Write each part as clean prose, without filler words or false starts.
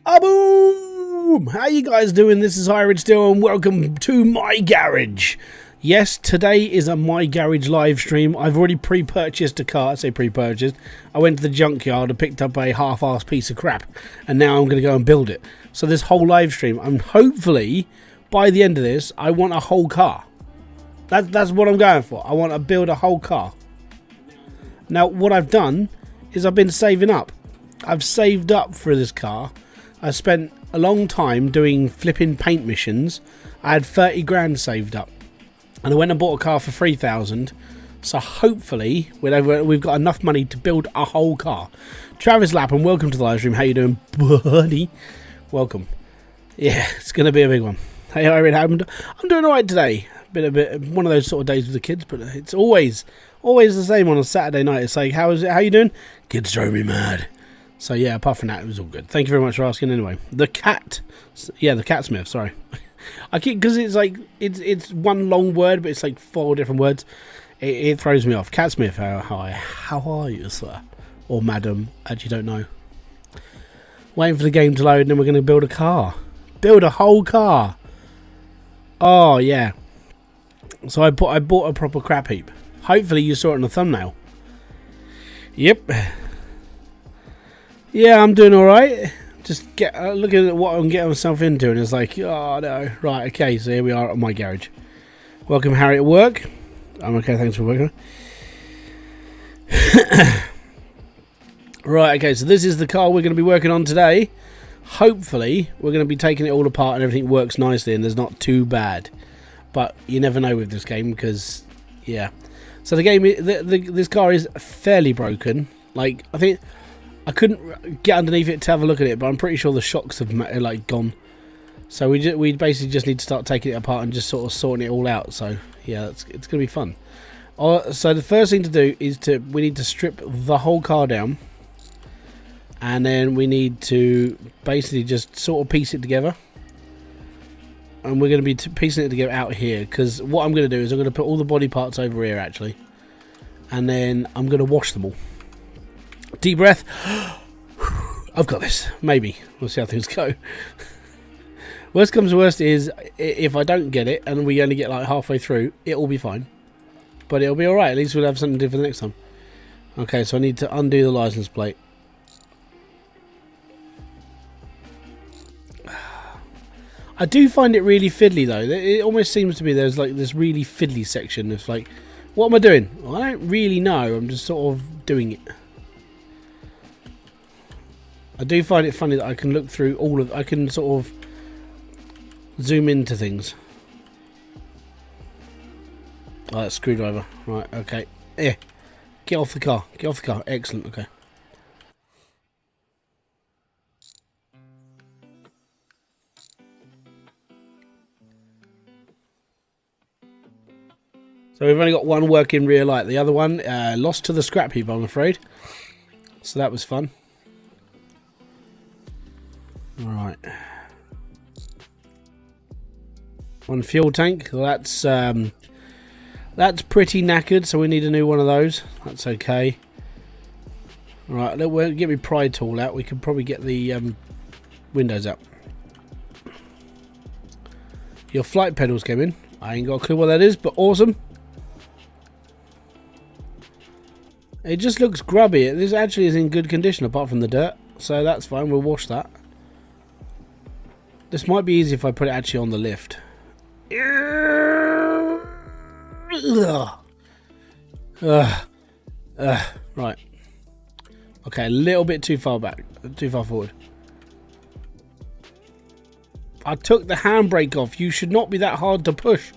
Boom! How you guys doing? This is Hybridsteel and welcome to my garage. Yes, today is a My Garage live stream. I've already pre-purchased a car. I say pre-purchased. I went to the junkyard and picked up a half-assed piece of crap. And now I'm going to go and build it. So this whole live stream, and hopefully, by the end of this, I want a whole car. That's what I'm going for. I want to build a whole car. Now, what I've done is I've been saving up. I've saved up for this car. I spent a long time doing flipping paint missions. I had 30 grand saved up. And I went and bought a car for 3,000. So hopefully we've got enough money to build a whole car. Travis Lapham, welcome to the live stream. How you doing, buddy? Welcome. Yeah, it's going to be a big one. Hey, Irene, I'm doing all right today. Been a bit one of those sort of days with the kids, but it's always the same on a Saturday night. It's like, how you doing? Kids drove me mad. So yeah, apart from that, it was all good. Thank you very much for asking. Anyway, the cat smith. Sorry. I keep, because it's like it's one long word, but it's like 4 different words. It throws me off. Catsmith, how are you, sir, or madam? Actually, don't know. Waiting for the game to load, and then we're going to build a car, build a whole car. Oh yeah. So I bought a proper crap heap. Hopefully you saw it in the thumbnail. Yep. Yeah, I'm doing all right. Just looking at what I'm getting myself into, and it's like, oh no. Right, okay, so here we are at my garage. Welcome, Harry, at work. I'm okay, thanks for working. Right, okay, so this is the car we're going to be working on today. Hopefully, we're going to be taking it all apart and everything works nicely and there's not too bad. But you never know with this game because, yeah. So the game, this car is fairly broken. Like, I think I couldn't get underneath it to have a look at it, but I'm pretty sure the shocks have like gone. So we basically just need to start taking it apart and just sort of sorting it all out. So yeah, it's going to be fun. So the first thing to do is we need to strip the whole car down, and then we need to basically just sort of piece it together. And we're going to be piecing it together out here, because what I'm going to do is I'm going to put all the body parts over here actually, and then I'm going to wash them all. Deep breath. I've got this. Maybe. We'll see how things go. Worst comes to worst is if I don't get it and we only get like halfway through, it'll be fine. But it'll be alright. At least we'll have something to do for the next time. Okay, so I need to undo the license plate. I do find it really fiddly though. It almost seems to be there's like this really fiddly section. It's like, what am I doing? Well, I don't really know. I'm just sort of doing it. I do find it funny that I can look through I can sort of zoom into things. Oh, that's screwdriver. Right, okay. Yeah. Get off the car. Get off the car. Excellent, okay. So we've only got one working rear light. The other one lost to the scrap heap, I'm afraid. So that was fun. Right. One fuel tank. Well, that's pretty knackered, so we need a new one of those. That's okay. Right, we'll get my pry tool out. We could probably get the windows out. Your flight pedals came in. I ain't got a clue what that is, but awesome. It just looks grubby. This actually is in good condition apart from the dirt, so that's fine. We'll wash that. This might be easy if I put it actually on the lift. Right. Okay, a little bit too far back, too far forward. I took the handbrake off. You should not be that hard to push.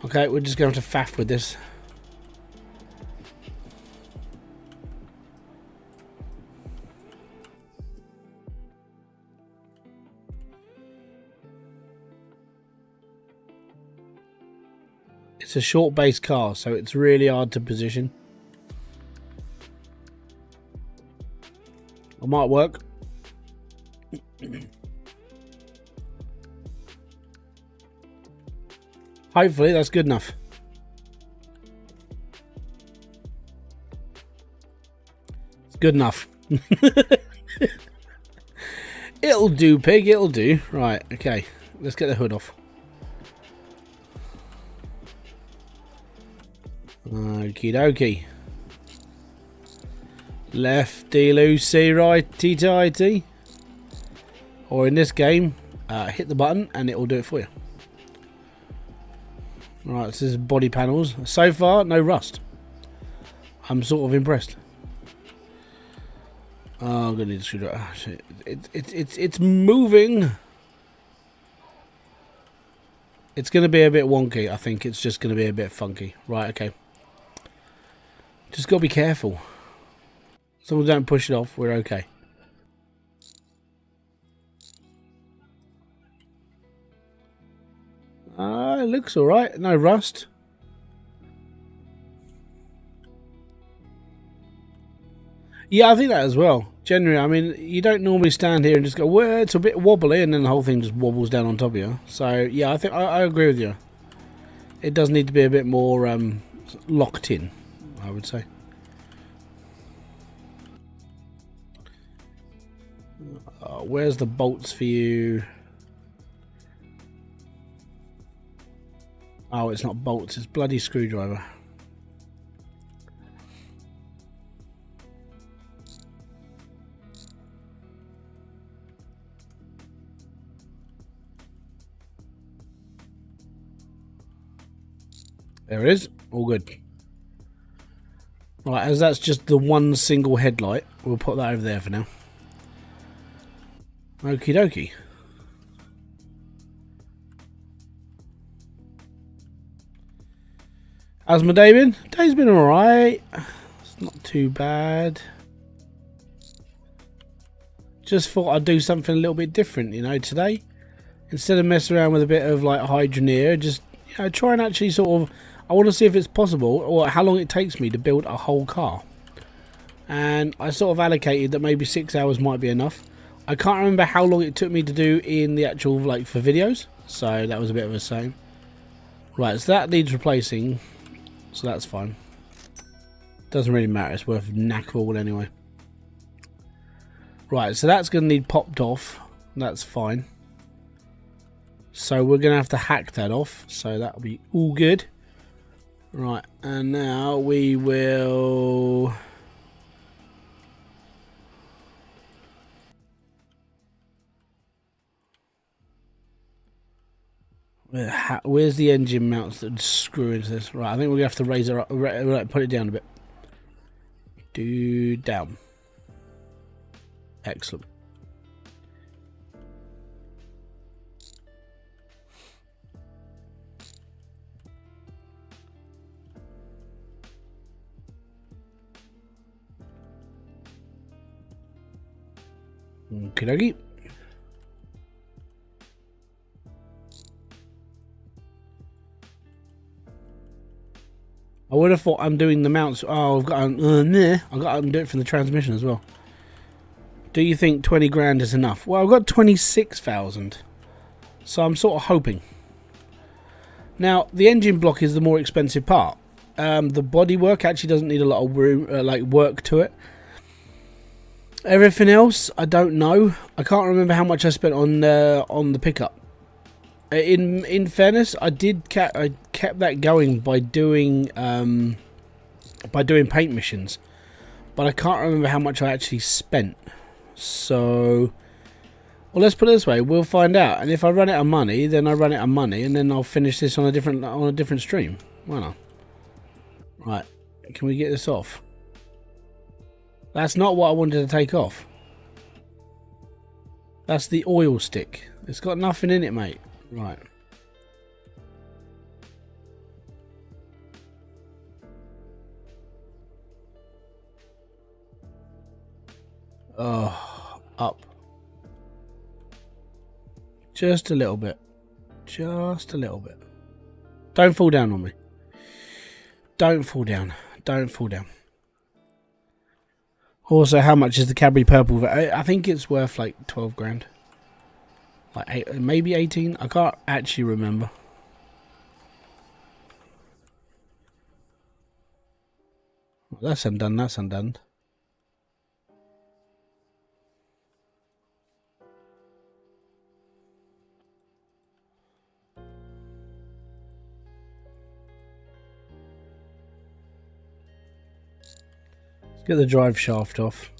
Okay, we're just going to faff with this. It's a short base car, so it's really hard to position. It might work. Hopefully that's good enough. It's good enough. It'll do, pig, it'll do. Right, okay. Let's get the hood off. Okie dokie. Lefty loosey, righty tighty. Or in this game, hit the button and it will do it for you. Right, this is body panels. So far, no rust. I'm sort of impressed. Oh, I'm gonna need to screwdriver. Oh, shit. It's moving. It's gonna be a bit wonky. I think it's just gonna be a bit funky. Right, okay. Just gotta be careful. So we don't push it off. We're okay. It looks all right. No rust. Yeah, I think that as well. Generally, I mean, you don't normally stand here and just go, well, it's a bit wobbly, and then the whole thing just wobbles down on top of you. So, yeah, I think I agree with you. It does need to be a bit more locked in, I would say. Where's the bolts for you? Oh, it's not bolts, it's bloody screwdriver. There it is. All good. Right, as that's just the one single headlight, we'll put that over there for now. Okie dokie. How's my day been? Day's been alright. It's not too bad. Just thought I'd do something a little bit different, you know, today. Instead of messing around with a bit of like hydroneer, just, you know, try and actually sort of, I want to see if it's possible or how long it takes me to build a whole car. And I sort of allocated that maybe 6 hours might be enough. I can't remember how long it took me to do in the actual, like, for videos. So that was a bit of a shame. Right, so that needs replacing. So that's fine. Doesn't really matter, it's worth knack all anyway. Right, so that's going to need popped off. That's fine. So we're going to have to hack that off. So that'll be all good. Right, and now we will... Where's the engine mounts that screw into this? Right, I think we're going to have to raise it up, put it down a bit. Down. Excellent. Okie dokie. I would have thought I'm doing the mounts. Oh, I've got to undo it from the transmission as well. Do you think 20 grand is enough? Well, I've got 26,000. So I'm sort of hoping. Now, the engine block is the more expensive part. The bodywork actually doesn't need a lot of room, like work to it. Everything else, I don't know. I can't remember how much I spent on the pickup. In fairness, I kept that going by doing paint missions, but I can't remember how much I actually spent. So, well, let's put it this way: we'll find out. And if I run out of money, then I run out of money, and then I'll finish this on a different stream. Why not? Right? Can we get this off? That's not what I wanted to take off. That's the oil stick. It's got nothing in it, mate. Right. Oh, up. Just a little bit. Just a little bit. Don't fall down on me. Don't fall down. Don't fall down. Also, how much is the Cadbury Purple? I think it's worth like 12 grand. Like maybe 18. I can't actually remember. That's undone. That's undone. Get the drive shaft off.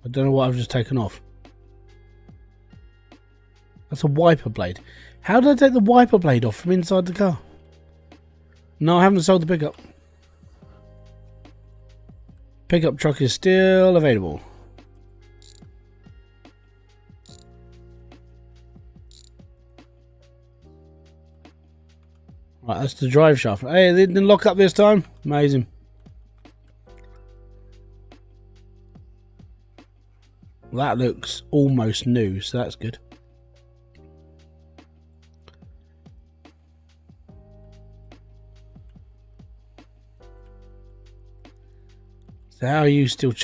I don't know what I've just taken off. That's a wiper blade. How did I take the wiper blade off from inside the car? No, I haven't sold the pickup. Pickup truck is still available. Right, that's the drive shaft. Hey, they didn't lock up this time. Amazing. Well, that looks almost new, so that's good. So how are you still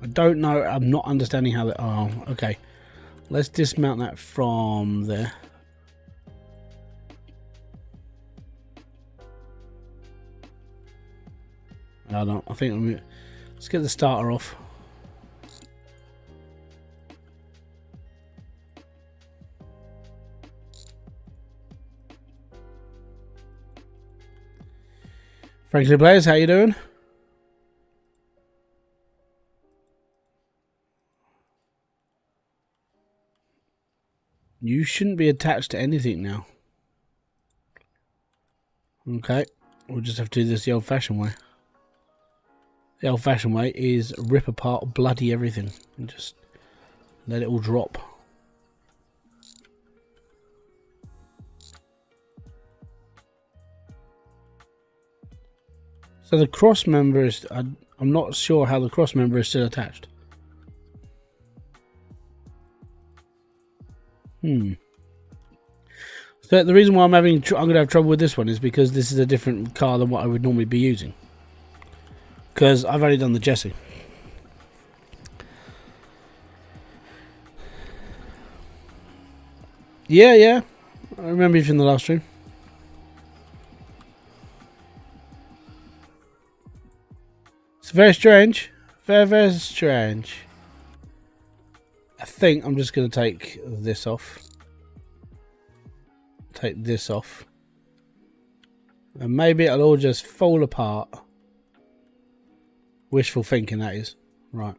I don't know. I'm not understanding how that... Oh, okay. Let's dismount that from there. I don't... I think... Let's get the starter off. Frankly players, how you doing? You shouldn't be attached to anything now. Okay, we'll just have to do this the old-fashioned way. The old-fashioned way is rip apart bloody everything and just let it all drop. So the cross member is... I'm not sure how the cross member is still attached. So the reason why I'm going to have trouble with this one is because this is a different car than what I would normally be using. Because I've only done the Jesse. Yeah. I remember you from the last stream. It's very strange. Very strange. I think I'm just going to take this off. Take this off. And maybe it'll all just fall apart. Wishful thinking, that is. Right.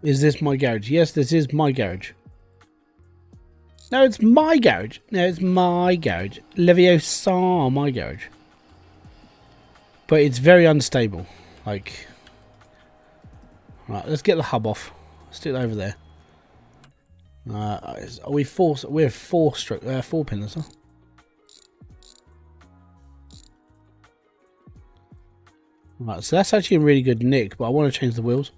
Is this my garage? Yes, this is my garage. No, it's my garage. No, it's my garage. Leviosa, my garage. But it's very unstable. Like... Right, let's get the hub off. Let's do it over there. Are we four? We're four pillars, huh? Right, so that's actually a really good nick, but I want to change the wheels.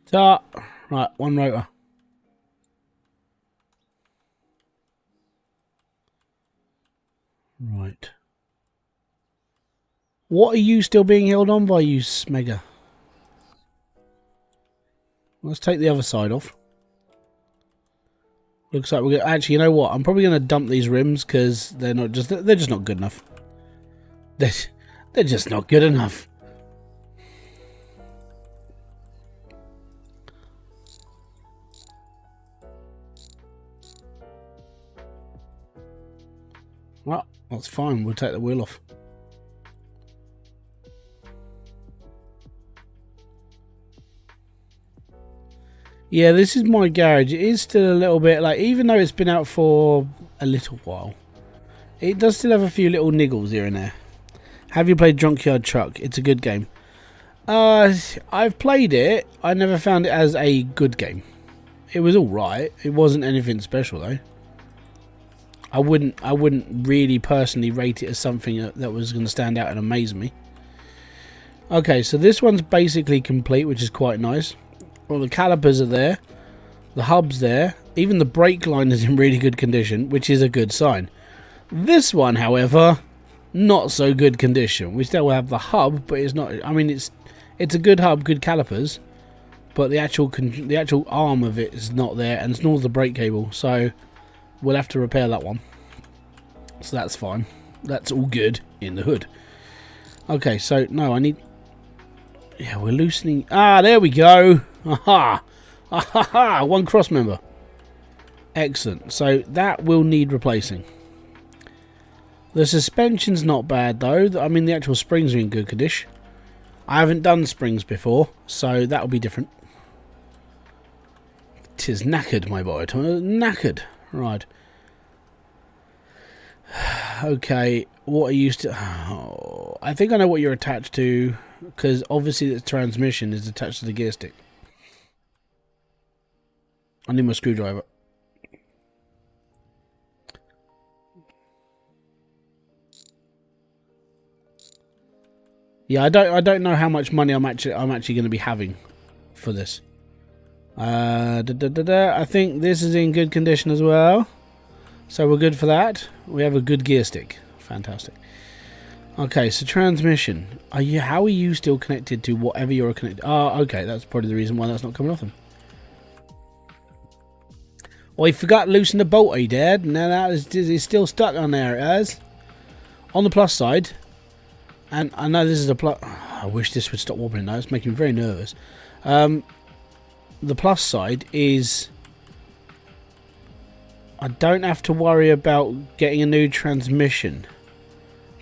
Start. Right, one rotor. Right. What are you still being held on by, you smegger? Let's take the other side off. Looks like we're gonna... Actually, you know what? I'm probably going to dump these rims because they're just not good enough. They're just not good enough. Well, that's fine. We'll take the wheel off. Yeah, this is my garage. It is still a little bit like, even though it's been out for a little while, it does still have a few little niggles here and there. Have you played Junkyard Truck? It's a good game. I've played it. I never found it as a good game. It was alright. It wasn't anything special though. I wouldn't really personally rate it as something that was going to stand out and amaze me. Okay, so this one's basically complete, which is quite nice. Well, the calipers are there, the hub's there, even the brake line is in really good condition, which is a good sign. This one, however, not so good condition. We still have the hub, but it's not. I mean, it's a good hub, good calipers, but the actual arm of it is not there, and it's nor the brake cable. So we'll have to repair that one. So that's fine. That's all good in the hood. Okay, so no, I need. Yeah, we're loosening. Ah, there we go. Aha, aha, one cross member. Excellent. So that will need replacing. The suspension's not bad though. I mean, the actual springs are in good condition. I haven't done springs before, so that'll be different. 'Tis knackered, my boy. Knackered. Right. Okay, what are you still... Oh, I think I know what you're attached to, because obviously the transmission is attached to the gear stick. I need my screwdriver. Yeah, I don't know how much money I'm actually going to be having for this. I think this is in good condition as well, so we're good for that. We have a good gear stick. Fantastic. Okay, so transmission. How are you still connected to whatever you're connected? Oh, okay, that's probably the reason why that's not coming off them. Oh, he forgot to loosen the bolt, he did. Now that is still stuck on there. It is. On the plus side. And I know this is a plus. I wish this would stop wobbling now. It's making me very nervous. The plus side is I don't have to worry about getting a new transmission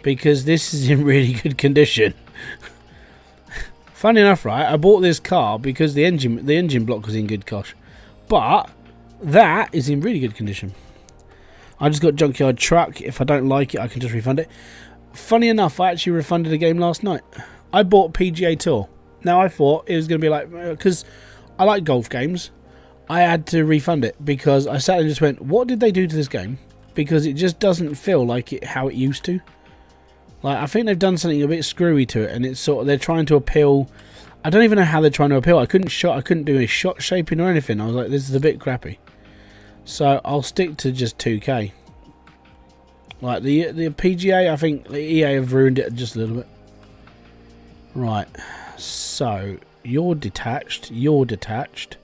because this is in really good condition. Funny enough, right? I bought this car because the engine block was in good cosh, but that is in really good condition. I just got junkyard truck. If I don't like it, I can just refund it. Funny enough, I actually refunded a game last night. I bought PGA Tour. Now I thought it was going to be like, because I like golf games, I had to refund it because I sat and just went, what did they do to this game? Because it just doesn't feel like how it used to. Like, I think they've done something a bit screwy to it, and it's sort of, they're trying to appeal. I don't even know how they're trying to appeal. I couldn't do a shot shaping or anything. I was like, this is a bit crappy. So I'll stick to just 2K. Like the PGA, I think the EA have ruined it just a little bit. Right, so you're detached, you're detached,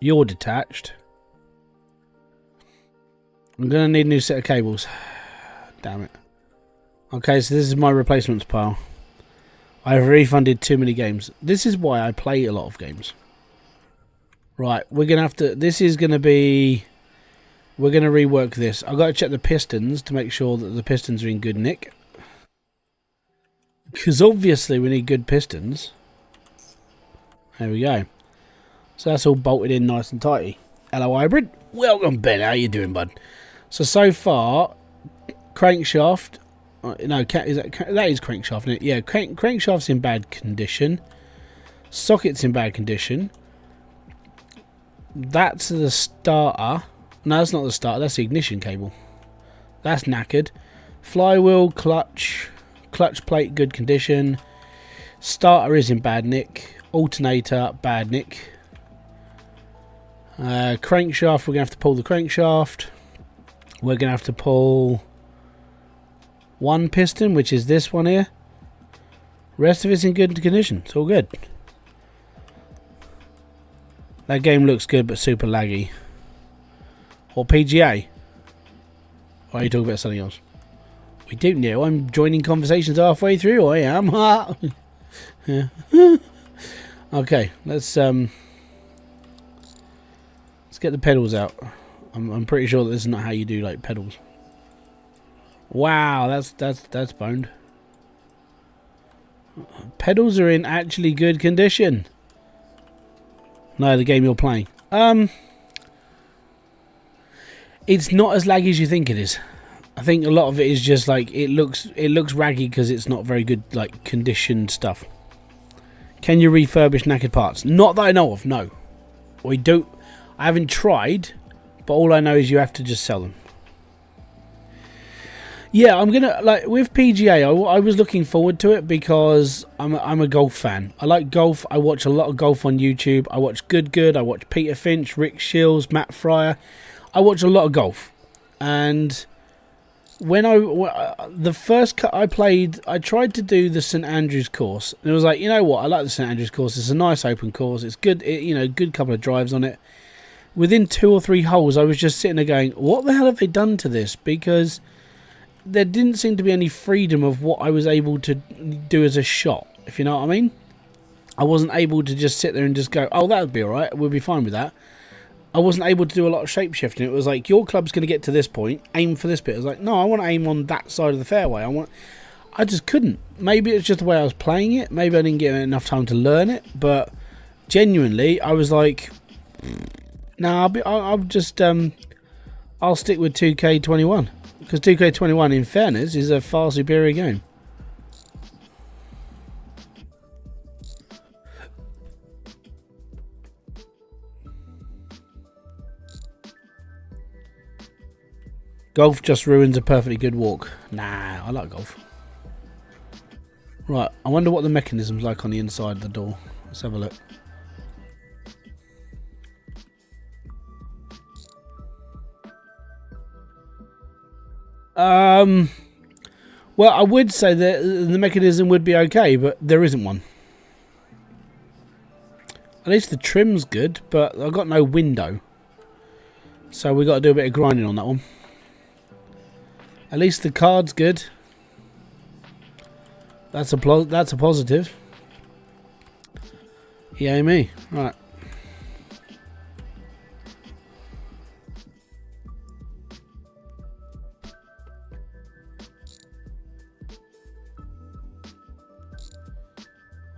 you're detached. I'm gonna need a new set of cables. Damn it. Okay, so this is my replacements pile. I've refunded too many games. This is why I play a lot of games. Right, we're gonna have to. This is gonna be. We're going to rework this. I've got to check the pistons to make sure that the pistons are in good nick. Because obviously we need good pistons. There we go. So that's all bolted in nice and tighty. Hello, Hybrid. Welcome, Ben. How you doing, bud? So far, crankshaft. No, that is crankshaft, isn't it? Yeah, crankshaft's in bad condition. Socket's in bad condition. That's the starter. No, that's not the starter. That's the ignition cable. That's knackered. Flywheel, clutch plate, good condition. Starter is in bad nick. Alternator, bad nick. Crankshaft, we're going to have to pull the crankshaft. We're going to have to pull one piston, which is this one here. Rest of it's in good condition. It's all good. That game looks good, but super laggy. Or PGA. Or are you talking about something else? We don't know. I'm joining conversations halfway through. I am. Yeah. Okay, let's get the pedals out. I'm pretty sure that this is not how you do like pedals. Wow, that's boned. Pedals are in actually good condition. No, the game you're playing. It's not as laggy as you think it is. I think a lot of it is just like it looks raggy because it's not very good like conditioned stuff. Can you refurbish knackered parts? Not that I know of. No, we don't. I haven't tried, but all I know is you have to just sell them. Yeah, I'm gonna like with PGA. I was looking forward to it because I'm a golf fan. I like golf. I watch a lot of golf on YouTube. I watch Good. I watch Peter Finch, Rick Shields, Matt Fryer. I watch a lot of golf, and when the first cut I played, I tried to do the St Andrews course, and it was like, you know what, I like the St Andrews course. It's a nice open course. It's good, you know, good couple of drives on it. Within 2 or 3 holes, I was just sitting there going, what the hell have they done to this? Because there didn't seem to be any freedom of what I was able to do as a shot, if you know what I mean. I wasn't able to just sit there and just go, oh, that would be alright, we'll be fine with that. I wasn't able to do a lot of shape shifting. It was like, your club's going to get to this point, aim for this bit. I was like, no, I want to aim on that side of the fairway. I just couldn't. Maybe it's just the way I was playing it. Maybe I didn't get enough time to learn it. But genuinely, I was like, no, I'll stick with 2K21, because 2K21, in fairness, is a far superior game. Golf just ruins a perfectly good walk. Nah, I like golf. Right, I wonder what the mechanism's like on the inside of the door. Let's have a look. Well, I would say that the mechanism would be okay, but there isn't one. At least the trim's good, but I've got no window. So we've got to do a bit of grinding on that one. At least the card's good. That's a positive. Yay me. Right.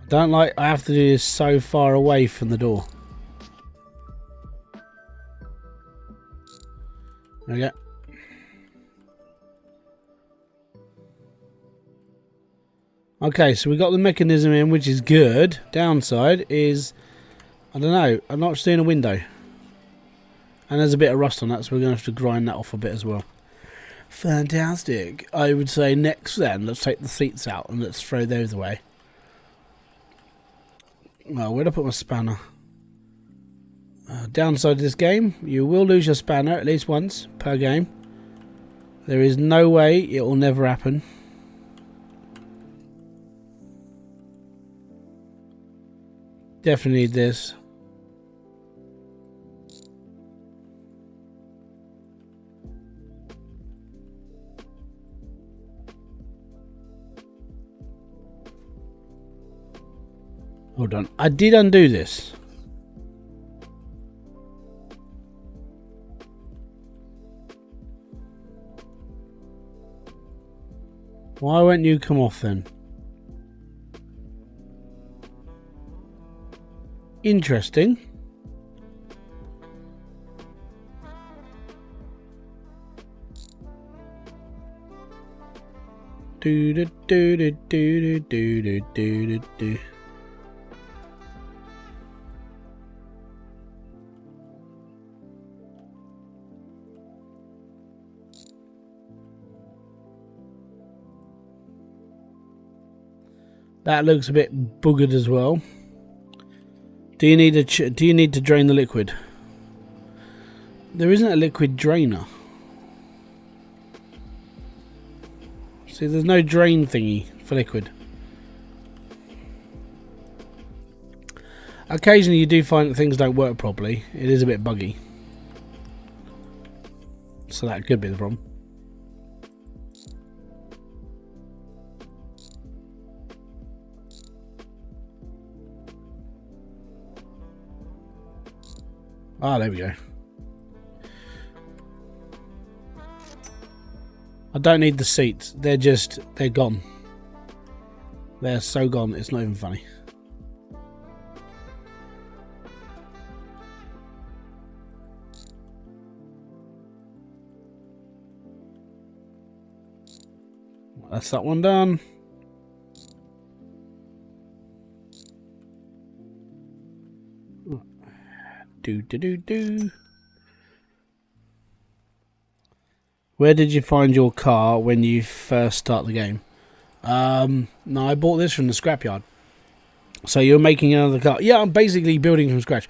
Don't like I have to do this so far away from the door. There we go. Okay, so we got the mechanism in, which is good. Downside is, I don't know, I'm not seeing a window. And there's a bit of rust on that, so we're going to have to grind that off a bit as well. Fantastic. I would say next then, let's take the seats out and let's throw those away. Well, where'd I put my spanner? Downside of this game, you will lose your spanner at least once per game. There is no way it will never happen. Definitely need this. Hold on. I did undo this. Why won't you come off then? Interesting. Do do do do do do do do do. That looks a bit boogered as well. Do you need to drain the liquid? There isn't a liquid drainer. See, there's no drain thingy for liquid. Occasionally you do find that things don't work properly. It is a bit buggy. So that could be the problem. Ah, there we go. I don't need the seats. They're gone. They're so gone, it's not even funny. That's that one done. Do. Where did you find your car when you first start the game? No, I bought this from the scrapyard. So you're making another car. Yeah, I'm basically building from scratch.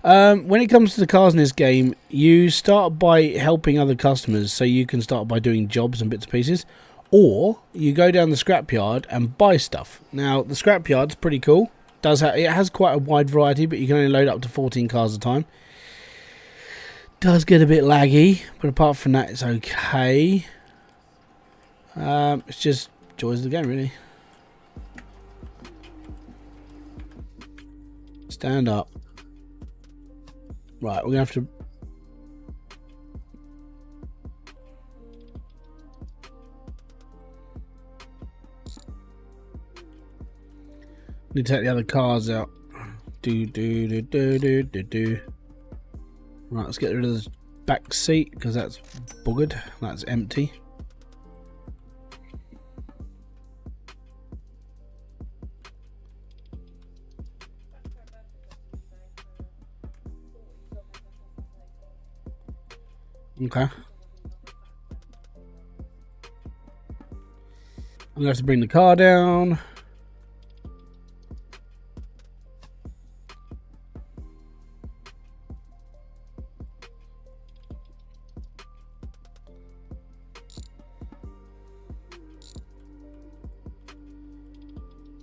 When it comes to the cars in this game, you start by helping other customers, so you can start by doing jobs and bits and pieces, or you go down the scrapyard and buy stuff. Now, the scrapyard's pretty cool. It has quite a wide variety, but you can only load up to 14 cars at a time. Does get a bit laggy, but apart from that, it's okay. It's just joys of the game, really. Stand up. Right, we're gonna have to. Need to take the other cars out. Do. Right, let's get rid of the back seat because that's buggered. That's empty. Okay. I'm gonna have to bring the car down.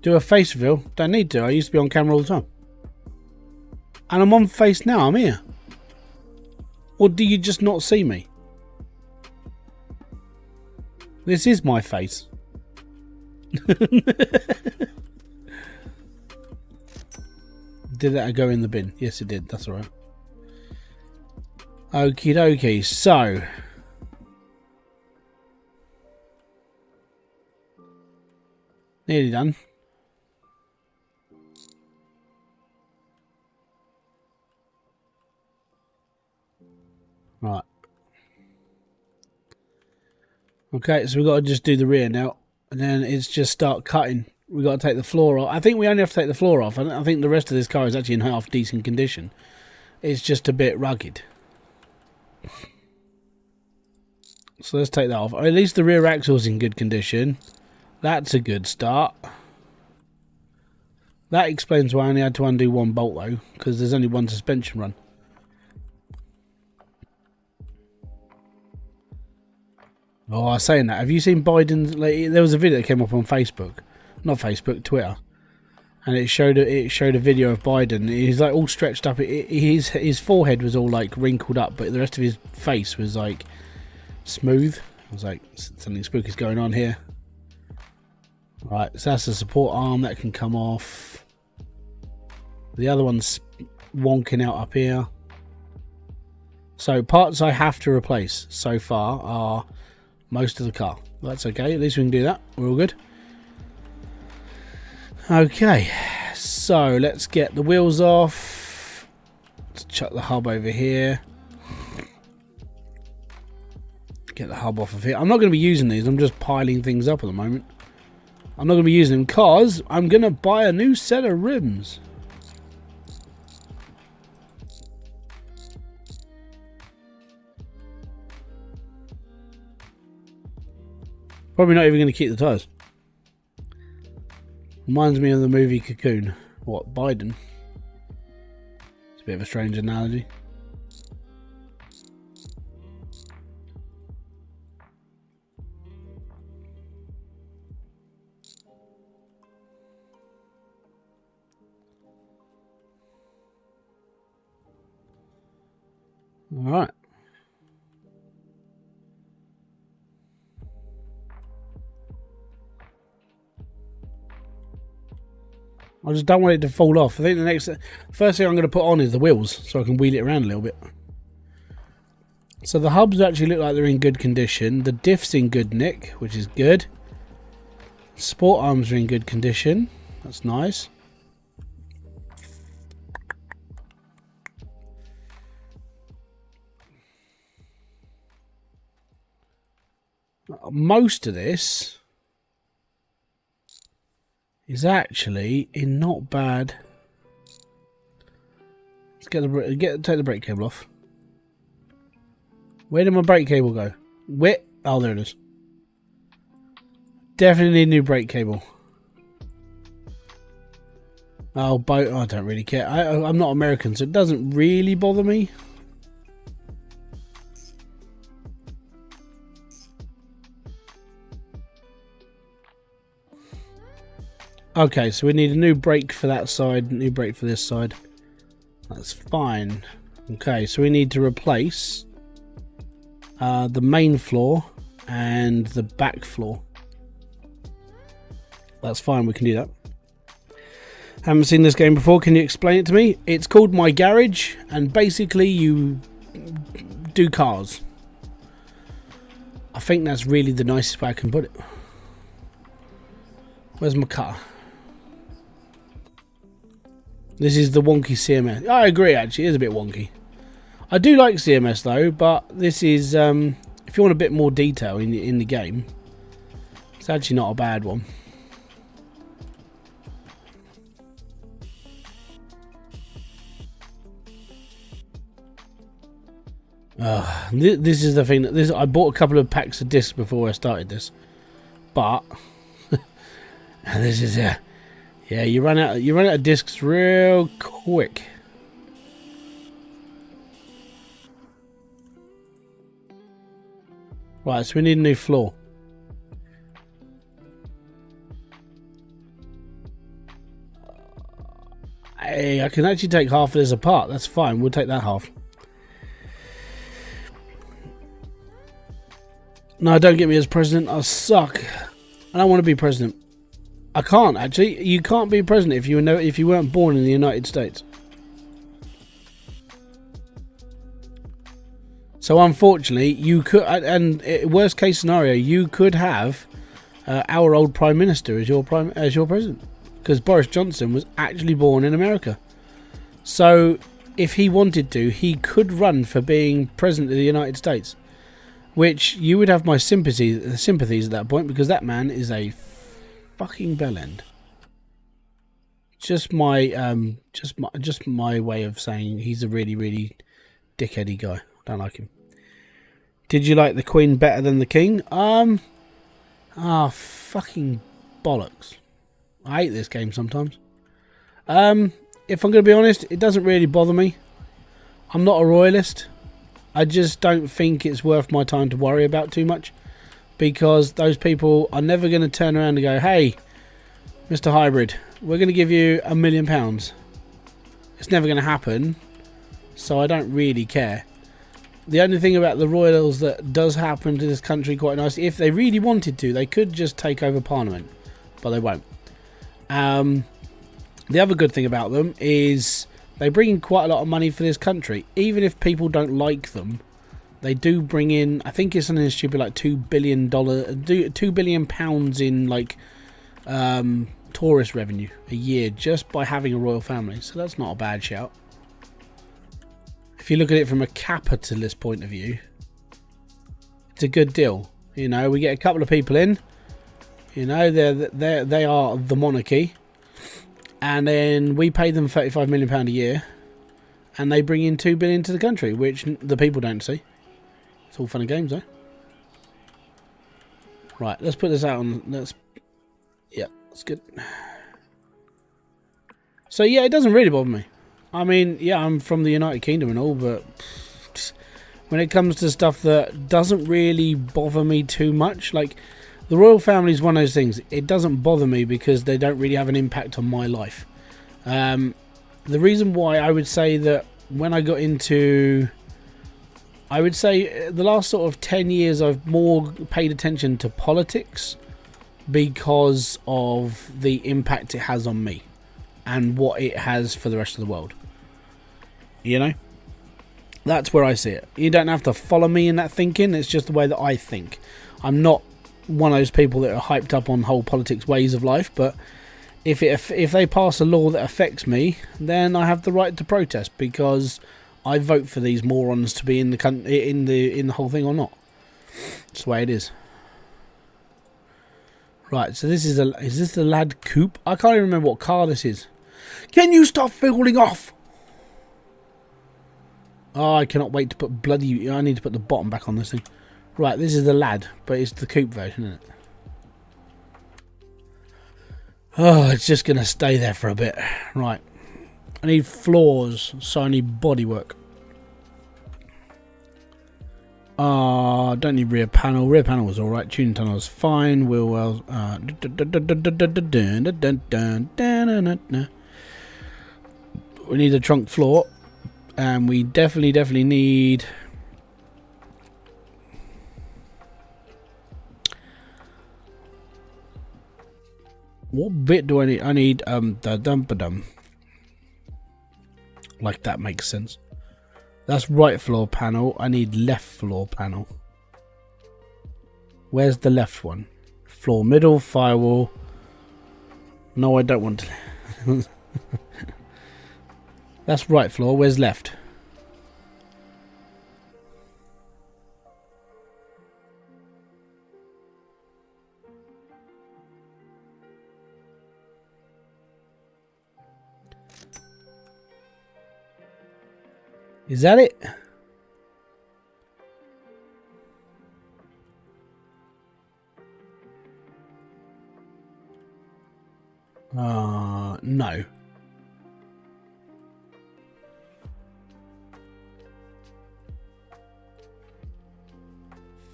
Do a face reveal? Don't need to. I used to be on camera all the time. And I'm on face now. I'm here. Or do you just not see me? This is my face. Did that go in the bin? Yes, it did. That's alright. Okie dokie. So. Nearly done. Right. Okay, so we've got to just do the rear now. And then it's just start cutting. We've got to take the floor off. I think we only have to take the floor off. I think the rest of this car is actually in half decent condition. It's just a bit rugged. So let's take that off. At least the rear axle's in good condition. That's a good start. That explains why I only had to undo one bolt though, because there's only one suspension run. Oh, I was saying that. Have you seen Biden's? Like, there was a video that came up on Facebook, not Facebook, Twitter, and it showed a video of Biden. He's like all stretched up. His forehead was all like wrinkled up, but the rest of his face was like smooth. I was like, something spooky's going on here. Right, so that's the support arm that can come off. The other one's wonking out up here. So parts I have to replace so far are most of the car. That's okay, at least we can do that. We're all good. Okay, so let's get the wheels off. Let's chuck the hub over here. Get the hub off of here. I'm not going to be using these. I'm just piling things up at the moment. I'm not going to be using them because I'm going to buy a new set of rims. Probably not even going to keep the tyres. Reminds me of the movie Cocoon. What, Biden? It's a bit of a strange analogy. All right. I just don't want it to fall off. I think the first thing I'm going to put on is the wheels so I can wheel it around a little bit. So the hubs actually look like they're in good condition. The diff's in good nick, which is good. Sport arms are in good condition. That's nice. Most of this is actually in not bad. Let's take the brake cable off. Where did my brake cable go? Where? Oh, there it is. Definitely need a new brake cable. Oh, boat. I don't really care. I'm not American, so it doesn't really bother me. Okay, so we need a new brake for that side, new brake for this side. That's fine. Okay, so we need to replace the main floor and the back floor. That's fine, we can do that. Haven't seen this game before, can you explain it to me? It's called My Garage, and basically you do cars. I think that's really the nicest way I can put it. Where's my car? This is the wonky CMS. I agree, actually, it is a bit wonky. I do like CMS though, but this is, if you want a bit more detail in the game, it's actually not a bad one. This is the thing that I bought a couple of packs of discs before I started this, but this is yeah, you run out of discs real quick. Right, so we need a new floor. Hey, I can actually take half of this apart. That's fine. We'll take that half. No, don't get me as president. I suck. I don't want to be president. I can't actually. You can't be president if you weren't born in the United States. So unfortunately, you could, and worst case scenario, you could have our old Prime Minister as your president, because Boris Johnson was actually born in America. So if he wanted to, he could run for being president of the United States, which you would have my sympathies at that point, because that man is a fucking bellend. Just my way of saying he's a really, really dickheady guy. Don't like him. Did you like the Queen better than the King? Fucking bollocks. I hate this game sometimes. If I'm going to be honest, it doesn't really bother me. I'm not a royalist. I just don't think it's worth my time to worry about too much, because those people are never going to turn around and go, hey, Mr. Hybrid, we're going to give you £1 million. It's never going to happen, so I don't really care. The only thing about the royals that does happen to this country quite nicely, if they really wanted to, they could just take over Parliament, but they won't. The other good thing about them is they bring in quite a lot of money for this country. Even if people don't like them, they do bring in, I think it's something stupid like £2 billion in like tourist revenue a year just by having a royal family. So that's not a bad shout. If you look at it from a capitalist point of view, it's a good deal. You know, we get a couple of people in. You know, they are the monarchy, and then we pay them £35 million a year, and they bring in $2 billion to the country, which the people don't see. It's all fun and games, though. Right, let's put this out on. Yeah, that's good. So yeah, it doesn't really bother me. I mean, yeah, I'm from the United Kingdom and all, but when it comes to stuff that doesn't really bother me too much, like the royal family is one of those things. It doesn't bother me because they don't really have an impact on my life. The reason why I would say that when I got into, I would say the last sort of 10 years, I've more paid attention to politics because of the impact it has on me and what it has for the rest of the world. You know? That's where I see it. You don't have to follow me in that thinking. It's just the way that I think. I'm not one of those people that are hyped up on whole politics ways of life, but if they pass a law that affects me, then I have the right to protest because I vote for these morons to be in the whole thing or not. That's the way it is. Right, so is this the Lad Coupe? I can't even remember what car this is. Can you stop falling off? Oh, I cannot wait to put bloody... I need to put the bottom back on this thing. Right, this is the Lad, but it's the coupe version, isn't Oh, it's just going to stay there for a bit. Right. I need floors, so I need bodywork. Don't need rear panel. Rear panel was alright. Tuning tunnel was fine. Wheel wells. We need a trunk floor. And we definitely need... What bit do I need? I need the dum-ba-dum. Like that makes sense. That's right floor panel. I need left floor panel. Where's the left one? Floor middle, firewall. No, I don't want to. That's right floor. Where's left? Is that it? No.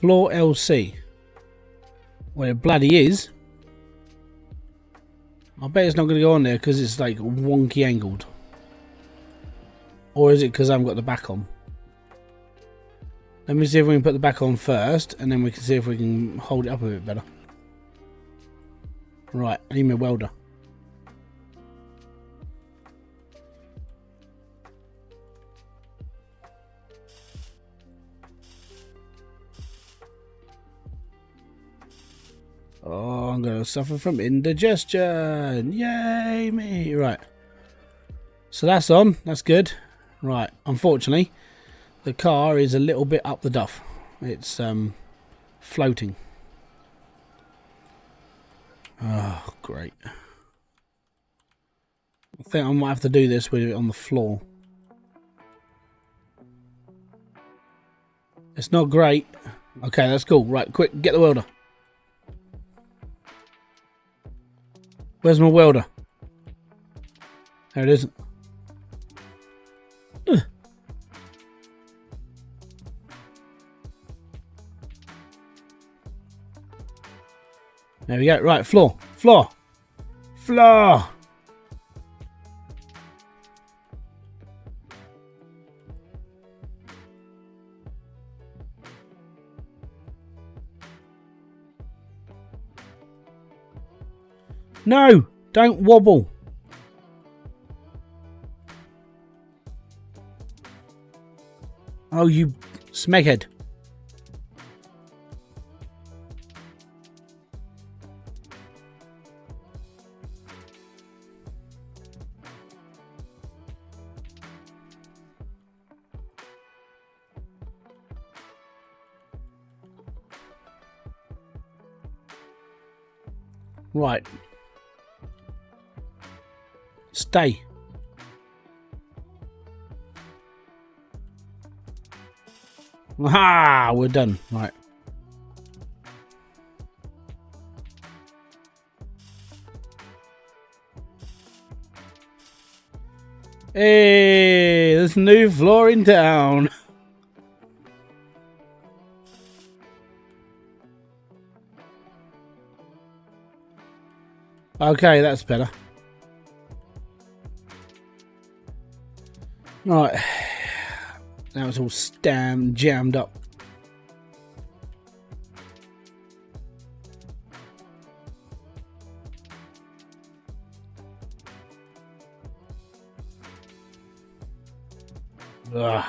Floor LC. Well, it bloody is. I bet it's not going to go on there because it's like wonky angled. Or is it because I haven't got the back on? Let me see if we can put the back on first, and then we can see if we can hold it up a bit better. Right, I need my welder. Oh, I'm going to suffer from indigestion. Yay, me. Right. So that's on. That's good. Right. Unfortunately, the car is a little bit up the duff. It's floating. Oh, great. I think I might have to do this with it on the floor. It's not great. Okay, that's cool. Right, quick, get the welder. Where's my welder? There it is. There we go. Right, floor. Floor. Floor. No, don't wobble. Oh, you smeghead. Right. Stay. Aha! We're done. Right. Hey, there's a new floor in town. Okay, that's better. Right. Now it's all jammed up. Ugh.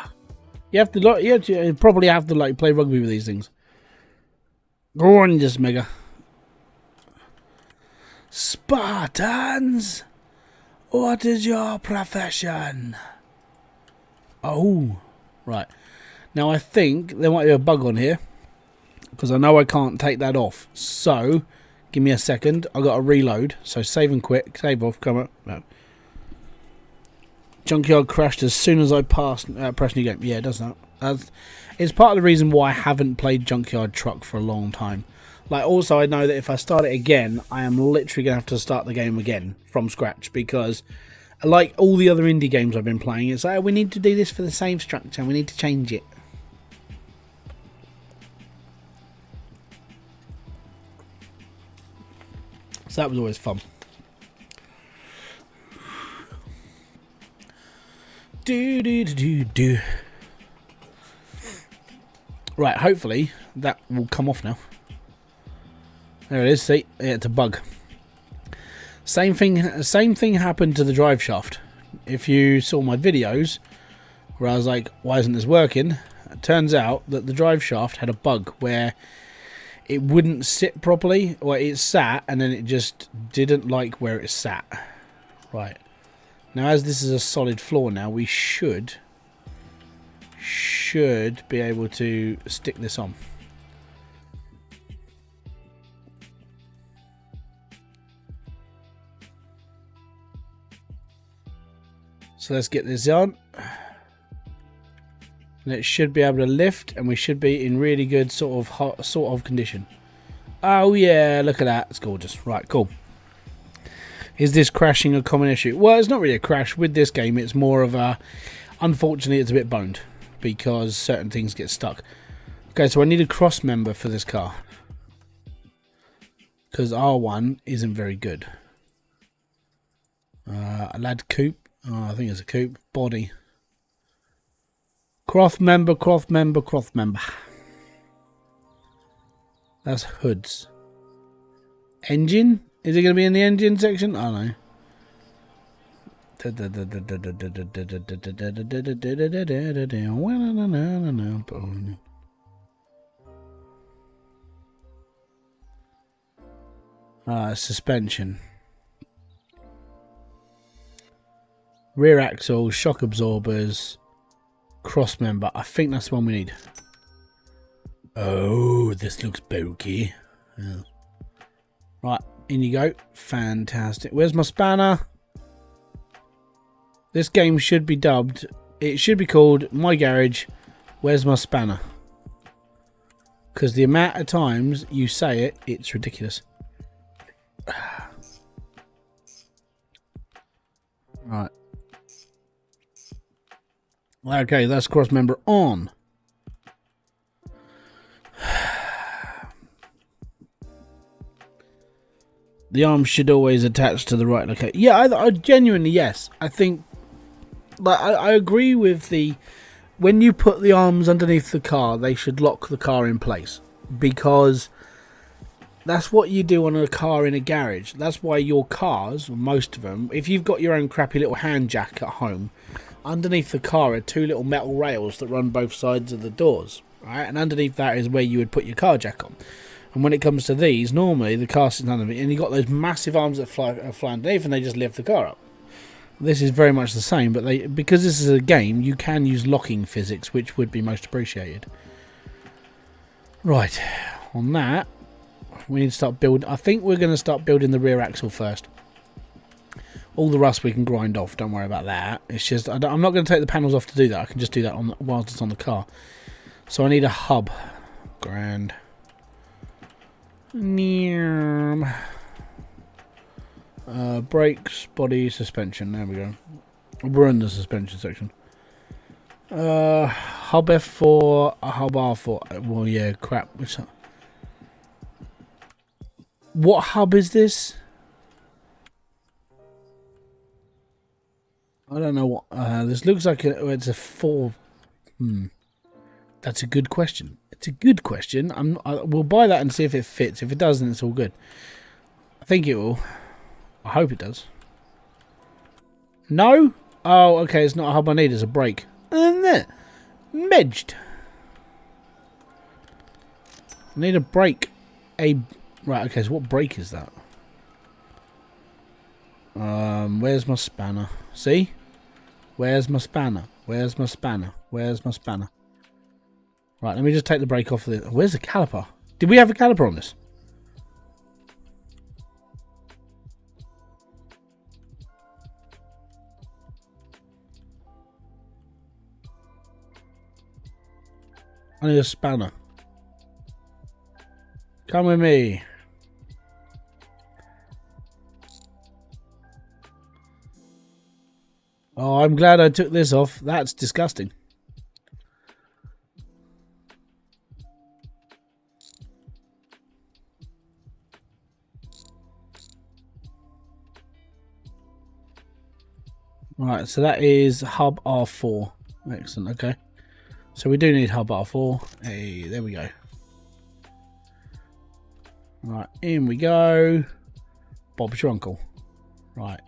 You probably have to like play rugby with these things. Go on, just mega. Spartans, what is your profession? Oh, right. Now I think there might be a bug on here because I know I can't take that off. So, give me a second. I got to reload. So save and quit. Save off. Come up. No. Junkyard crashed as soon as I press new game. Yeah, it does that. It's part of the reason why I haven't played Junkyard Truck for a long time. Like, also, I know that if I start it again, I am literally going to have to start the game again from scratch, because like all the other indie games I've been playing, it's like, oh, we need to do this for the same structure, we need to change it. So that was always fun. Do. Right, hopefully that will come off now. There it is. See, yeah, it's a bug. Same thing happened to the drive shaft. If you saw my videos where I was like, why isn't this working? It turns out that the drive shaft had a bug where it wouldn't sit properly, or it sat and then it just didn't like where it sat. Right. Now, as this is a solid floor now, we should be able to stick this on. So let's get this on. And it should be able to lift, and we should be in really good sort of condition. Oh yeah, look at that. It's gorgeous. Right, cool. Is this crashing a common issue? Well, it's not really a crash with this game. It's more of a, unfortunately, it's a bit boned because certain things get stuck. Okay, so I need a cross member for this car because R1 isn't very good. A lad coupe. Oh, I think it's a coupe. Body. Cross member. That's hoods. Engine? Is it going to be in the engine section? I don't know. Suspension. Rear axle, shock absorbers, cross member. I think that's the one we need. Oh, this looks bulky. Yeah. Right, in you go. Fantastic. Where's my spanner? This game should be dubbed. It should be called My Garage. Where's my spanner? Because the amount of times you say it, it's ridiculous. Right. Okay, that's cross member on. The arm should always attach to the right location. Yeah, I genuinely, yes. I think, like, I agree with the, when you put the arms underneath the car, they should lock the car in place, because that's what you do on a car in a garage. That's why your cars, most of them, if you've got your own crappy little hand jack at home, underneath the car are two little metal rails that run both sides of the doors, right? And underneath that is where you would put your car jack on. And when it comes to these, normally the car sits underneath, and you've got those massive arms that fly underneath, and they just lift the car up. This is very much the same, but because this is a game, you can use locking physics, which would be most appreciated. Right, on that, we need to start building. I think we're going to start building the rear axle first. All the rust we can grind off, don't worry about that. It's just, I'm not going to take the panels off to do that. I can just do that whilst it's on the car. So I need a hub. Grand. Brakes, body, suspension. There we go. We're in the suspension section. Hub F4, hub R4. Well, yeah, crap. What hub is this? I don't know what. This looks like it's a 4. That's a good question. It's a good question. We'll buy that and see if it fits. If it doesn't, it's all good. I think it will. I hope it does. No? Oh, okay. It's not a hub I need. It's a brake. Medged. I need a brake. Right, okay. So what brake is that? Where's my spanner? See? Where's my spanner? Where's my spanner? Where's my spanner? Right, let me just take the brake off of it. Where's the caliper? Did we have a caliper on this? I need a spanner. Come with me. Oh, I'm glad I took this off. That's disgusting. Right, so that is hub R4. Excellent, okay. So we do need hub R4. Hey, there we go. Right, in we go. Bob's your uncle. Right.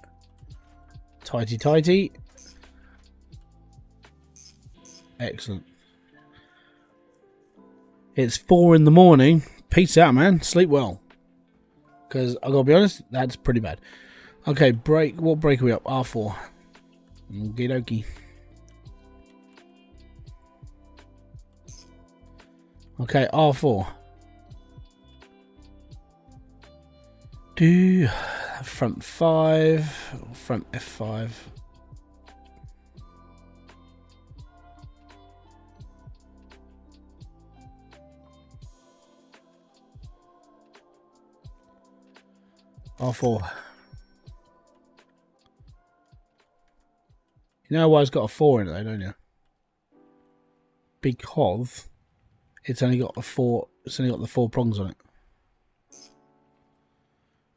Tighty tighty. Excellent. It's 4 in the morning. Peace out, man. Sleep well. Because I gotta be honest, that's pretty bad. Okay, brake. What brake are we up? R4. Okie dokie. Okay, R4. Do front 5, front F5. R4. You know why it's got a 4 in it though, don't you? Because it's only got the 4 prongs on it.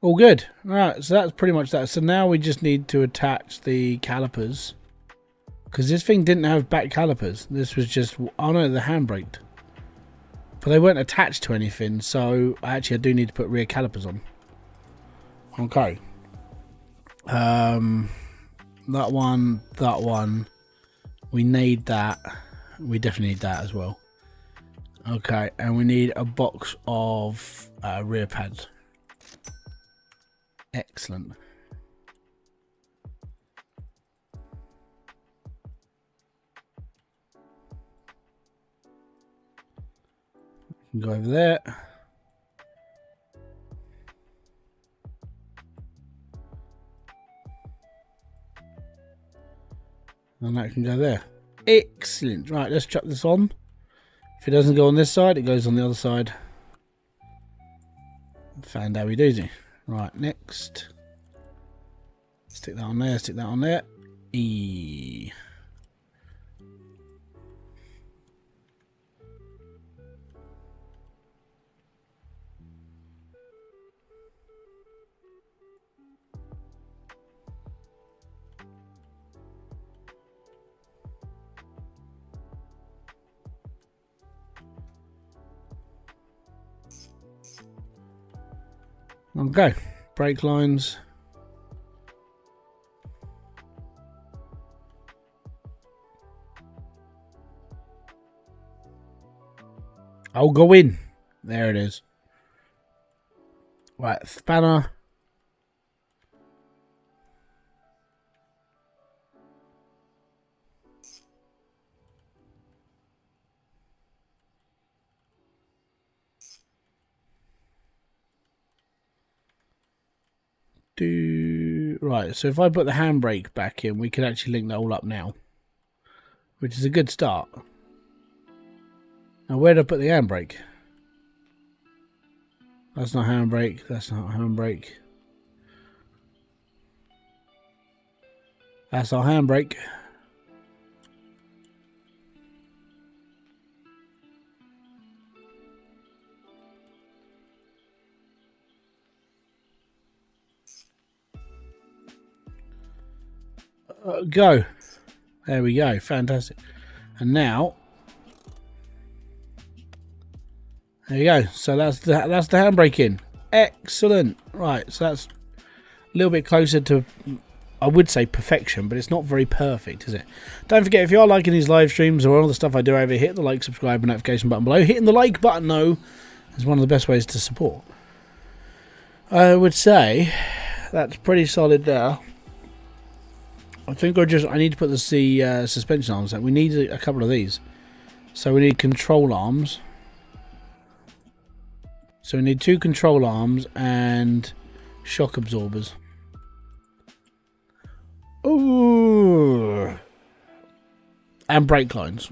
All good. Alright, so that's pretty much that. So now we just need to attach the calipers. Because this thing didn't have back calipers. This was just, oh no, the handbrake. But they weren't attached to anything, so I do need to put rear calipers on. Okay. That one. We need that. We definitely need that as well. Okay, and we need a box of rear pads. Excellent. Go over there. And that can go there. Excellent. Right, let's chuck this on. If it doesn't go on this side, it goes on the other side. Found how we doozy. Right, next. Stick that on there, stick that on there. E. Okay, brake lines. I'll go in. There it is. Right, spanner. Right, so if I put the handbrake back in, we can actually link that all up now, which is a good start. Now, where did I put the handbrake? That's not handbrake. That's not handbrake. That's our handbrake. Go. There we go. Fantastic. And now, there you go. So that's the handbrake in. Excellent. Right. So that's a little bit closer to, I would say, perfection, but it's not very perfect, is it? Don't forget, if you are liking these live streams or all the stuff I do over here, hit the like, subscribe, and notification button below. Hitting the like button, though, is one of the best ways to support. I would say that's pretty solid there. I think I need to put the suspension arms out. We need a couple of these. So we need control arms. So we need 2 control arms and shock absorbers. Ooh. And brake lines.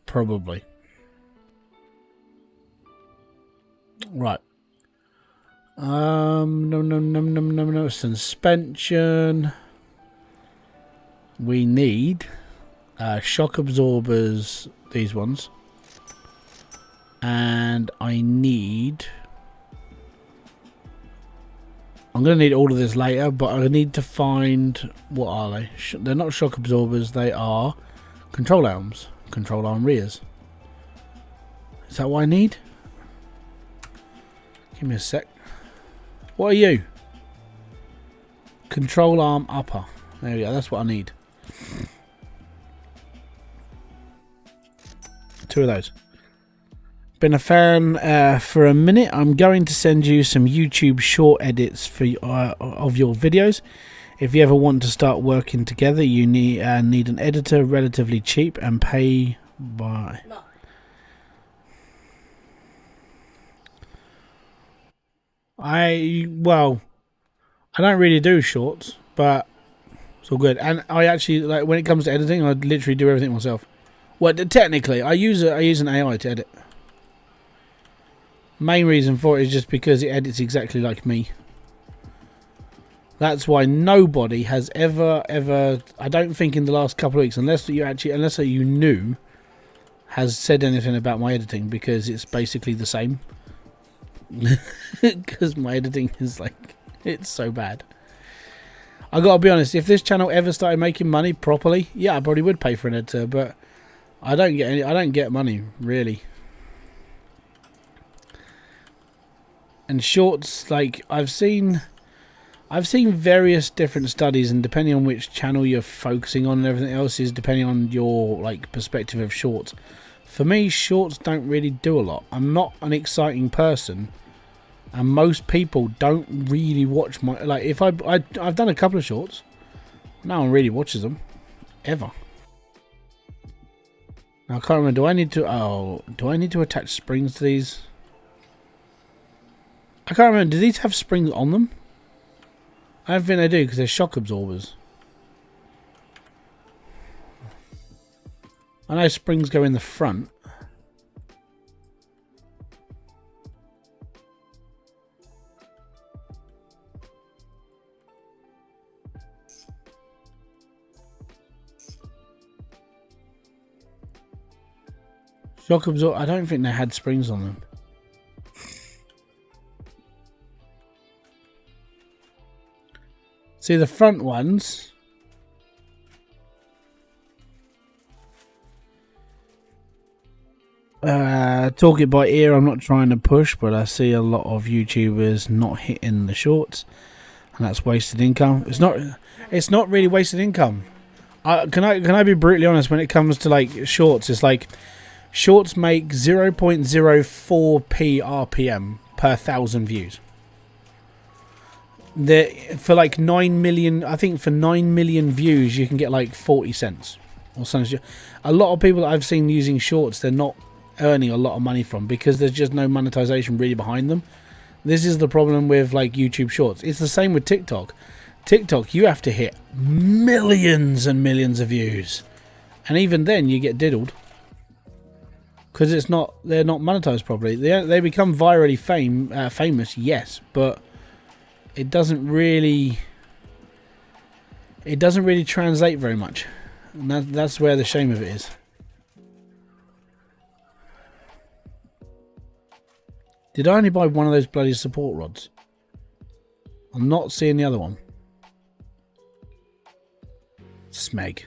Probably. Right. No. Suspension. We need shock absorbers, these ones. And I need... I'm going to need all of this later, but I need to find... What are they? They're not shock absorbers, they are control arms. Control arm rears. Is that what I need? Give me a sec. What are you? Control arm upper. There we go, that's what I need. 2 of those. Been a fan for a minute. I'm going to send you some YouTube short edits for of your videos. If you ever want to start working together, you need an editor, relatively cheap, and pay by... No. I don't really do shorts, but it's all good. And I actually, like, when it comes to editing, I literally do everything myself. Well, technically, I use an AI to edit. Main reason for it is just because it edits exactly like me. That's why nobody has ever, I don't think in the last couple of weeks, unless you knew, has said anything about my editing, because it's basically the same. Because my editing is like, it's so bad. I gotta be honest, if this channel ever started making money properly, yeah, I probably would pay for an editor, but I don't get money really. And shorts, like, I've seen various different studies, and depending on which channel you're focusing on and everything else is depending on your, like, perspective of shorts. For me, shorts don't really do a lot. I'm not an exciting person, and most people don't really watch my, like, if I've done a couple of shorts, no one really watches them ever. Now I can't remember, do I need to attach springs to these? I can't remember, do these have springs on them? I don't think they do, because they're shock absorbers. I know springs go in the front. Shock absorber, I don't think they had springs on them. See, the front ones, talk it by ear, I'm not trying to push, but I see a lot of YouTubers not hitting the shorts, and that's wasted income. It's not really wasted income. Can I be brutally honest, when it comes to, like, shorts, it's like shorts make 0.04p RPM per 1,000 views. For like 9 million, I think for 9 million views you can get like 40 cents or something. A lot of people that I've seen using shorts, they're not earning a lot of money from, because there's just no monetization really behind them. This is the problem with, like, YouTube shorts. It's the same with TikTok. TikTok, you have to hit millions and millions of views, and even then you get diddled, because they're not monetized properly. They become virally famous, yes, but it doesn't really translate very much, and that's where the shame of it is. Did I only buy one of those bloody support rods? I'm not seeing the other one. Smeg.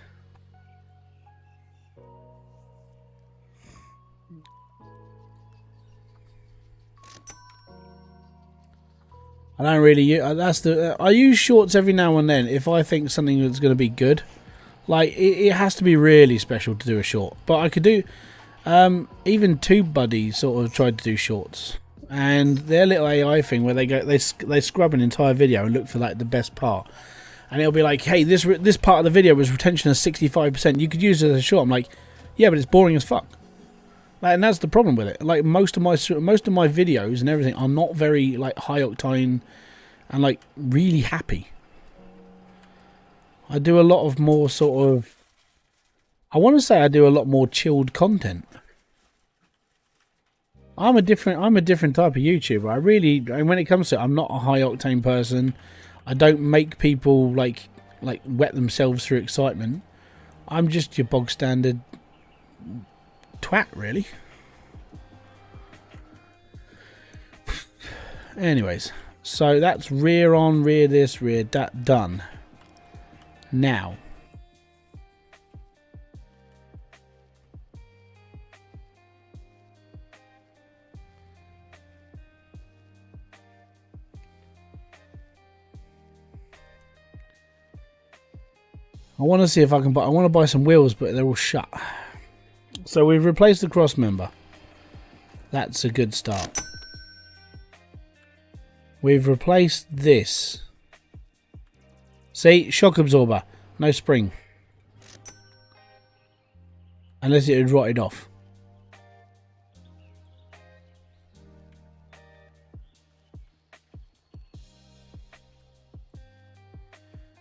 I don't really. I use shorts every now and then if I think something that's going to be good. Like, it has to be really special to do a short. But I could do. Even TubeBuddy sort of tried to do shorts, and their little AI thing where they scrub an entire video and look for, like, the best part, and it'll be like, hey, this part of the video was retention of 65%. You could use it as a short. I'm like, yeah, but it's boring as fuck. Like, and that's the problem with it. Like, most of my videos and everything are not very, like, high octane and, like, really happy. I do a lot of more sort of, I want to say I do a lot more chilled content. I'm a different type of YouTuber. I really, when it comes to it, I'm not a high octane person. I don't make people like wet themselves through excitement. I'm just your bog standard twat, really. Anyways, so that's rear on, rear this, rear that, done. Now, I want to see if I can buy. I want to buy some wheels, but they're all shut. So we've replaced the cross member. That's a good start. We've replaced this. See, shock absorber, no spring. Unless it had rotted off.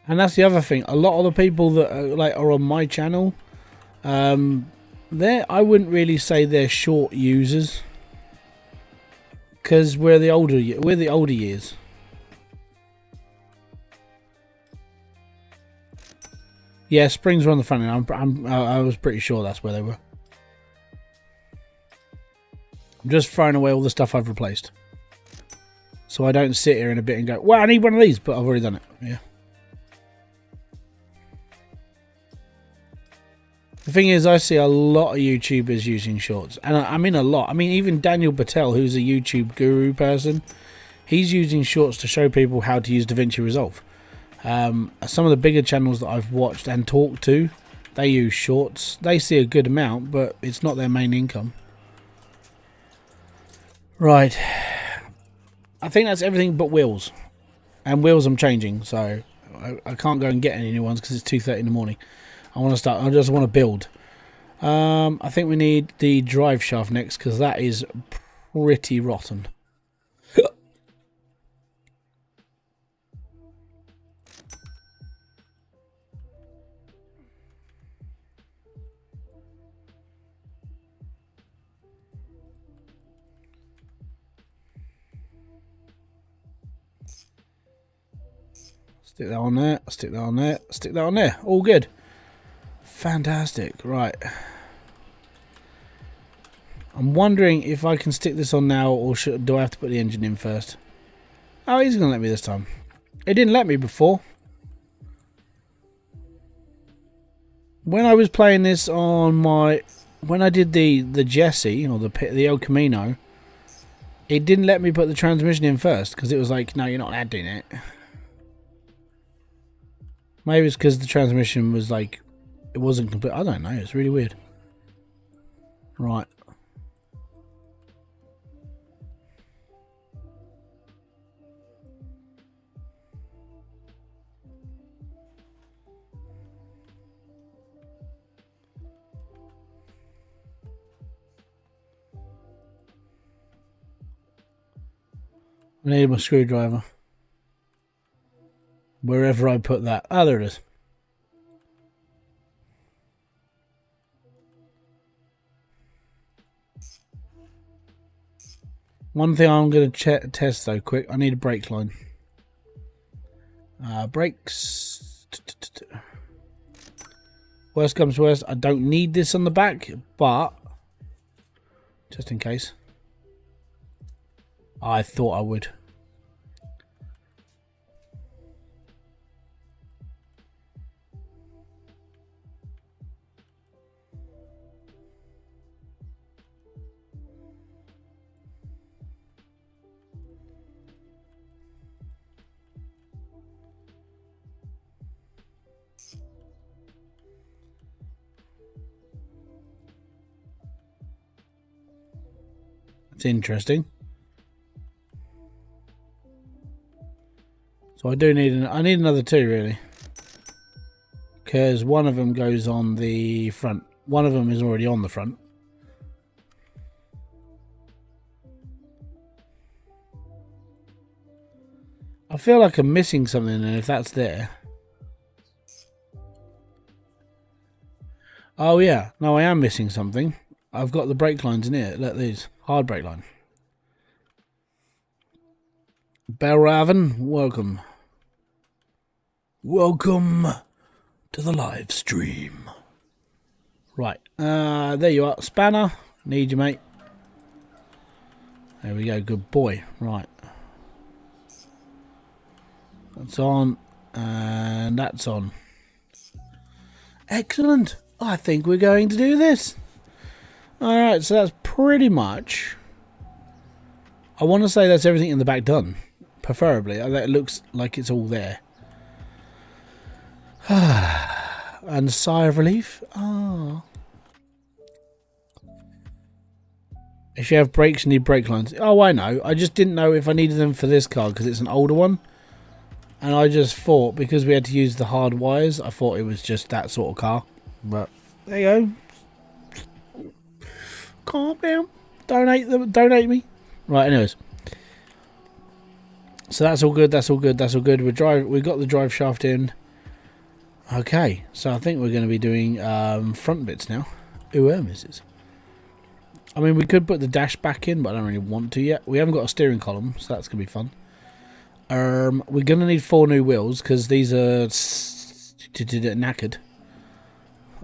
And that's the other thing. A lot of the people that are on my channel, I wouldn't really say they're short users, because we're the older years. Yeah, springs were on the front end. I was pretty sure that's where they were. I'm just throwing away all the stuff I've replaced, so I don't sit here in a bit and go, well, I need one of these, but I've already done it. Yeah. The thing is, I see a lot of YouTubers using shorts, and I mean a lot. I mean, even Daniel Patel, who's a YouTube guru person, he's using shorts to show people how to use DaVinci Resolve. Some of the bigger channels that I've watched and talked to, they use shorts. They see a good amount, but it's not their main income. Right. I think that's everything but wheels. And wheels I'm changing, so I can't go and get any new ones because it's 2:30 in the morning. I just want to build. I think we need the drive shaft next, because that is pretty rotten. Stick that on there, stick that on there, stick that on there. All good. Fantastic. Right. I'm wondering if I can stick this on now, or do I have to put the engine in first? Oh, he's going to let me this time. It didn't let me before. When I was playing this on my... When I did the Jesse, or the El Camino, it didn't let me put the transmission in first, because it was like, no, you're not adding it. Maybe it's because the transmission was like... It wasn't complete. I don't know. It's really weird. Right. I need my screwdriver. Wherever I put that. Ah, there it is. One thing I'm going to test though, quick. I need a brake line. Brakes. Worst comes to worst, I don't need this on the back, but just in case. I thought I would. It's interesting. So I do need I need another two, really, because one of them goes on the front. One of them is already on the front. I feel like I'm missing something, and if that's there. Oh yeah, no, I am missing something. I've got the brake lines in here. Look, these hard brake line. Belraven, welcome. Welcome to the live stream. Right, there you are. Spanner, need you, mate. There we go, good boy. Right. That's on, and that's on. Excellent. I think we're going to do this. Alright, so that's pretty much... I want to say that's everything in the back done. Preferably. It looks like it's all there. And a sigh of relief. Ah. If you have brakes, you need brake lines. Oh, I know. I just didn't know if I needed them for this car because it's an older one. And I just thought, because we had to use the hard wires, I thought it was just that sort of car. But there you go. Calm down. Don't hate me. Right, anyways. So that's all good, that's all good, that's all good. We've got the drive shaft in. Okay, so I think we're going to be doing front bits now. Ooh, misses. I mean, we could put the dash back in, but I don't really want to yet. We haven't got a steering column, so that's going to be fun. We're going to need 4 new wheels, because these are knackered.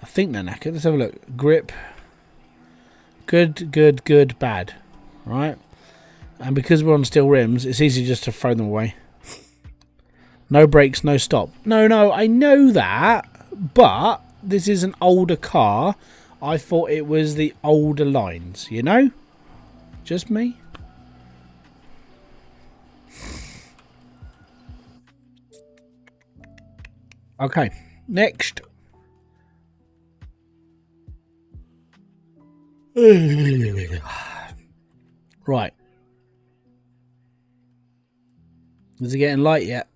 I think they're knackered. Let's have a look. Grip. Good, good, good, bad. Right? And because we're on steel rims, it's easy just to throw them away. No brakes, no stop. No, I know that, but this is an older car. I thought it was the older lines, you know? Just me. Okay, next. Right. Is it getting light yet?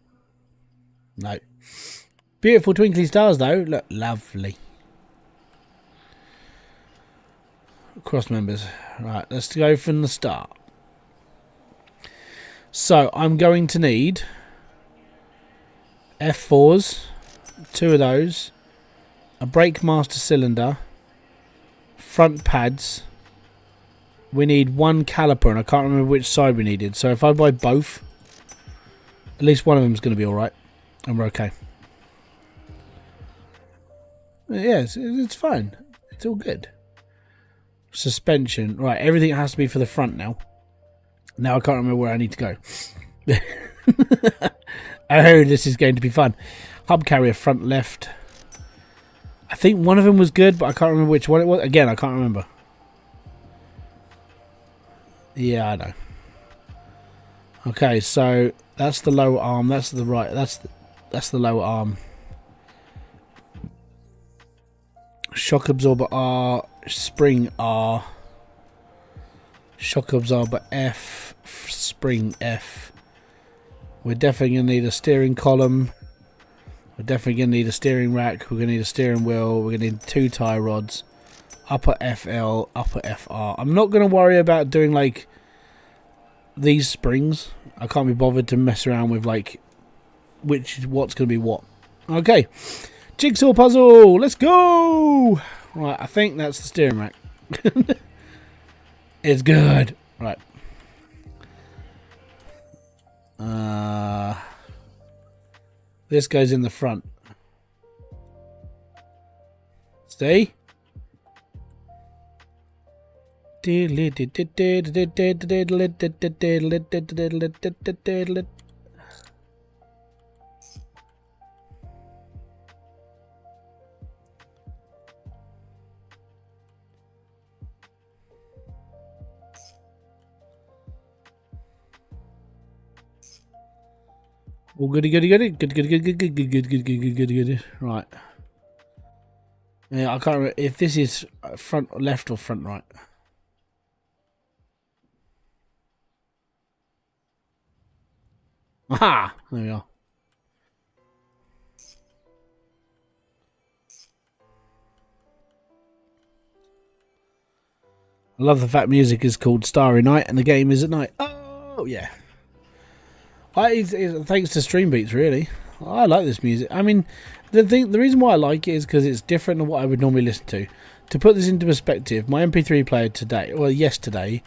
No. Beautiful twinkly stars though. Look, lovely. Cross members. Right, let's go from the start. So, I'm going to need F4s, 2 of those, a brake master cylinder, front pads. We need 1 caliper, and I can't remember which side we needed. So if I buy both, at least one of them is going to be alright. And we're okay. Yeah, it's fine. It's all good. Suspension. Right, everything has to be for the front now. Now I can't remember where I need to go. Oh, this is going to be fun. Hub carrier, front left. I think one of them was good, but I can't remember which one it was. Again, I can't remember. Yeah, I know. Okay, so that's the lower arm. That's the right. That's the lower arm. Shock absorber R, spring R. Shock absorber F, spring F. We're definitely going to need a steering column. We're definitely going to need a steering rack. We're going to need a steering wheel. We're going to need 2 tie rods. Upper FL, upper FR. I'm not going to worry about doing like these springs. I can't be bothered to mess around with like what's going to be what. Okay. Jigsaw puzzle. Let's go. Right, I think that's the steering rack. It's good. Right. This goes in the front. See? Oh, goody. Good. Right. Yeah, I can't remember if this is front left or front right. Aha! There we are. I love the fact music is called Starry Night and the game is at night. Oh, yeah. Thanks to Stream Beats, really. I like this music. I mean, the reason why I like it is because it's different than what I would normally listen to. to put this into perspective, my MP3 player today, well, yesterday,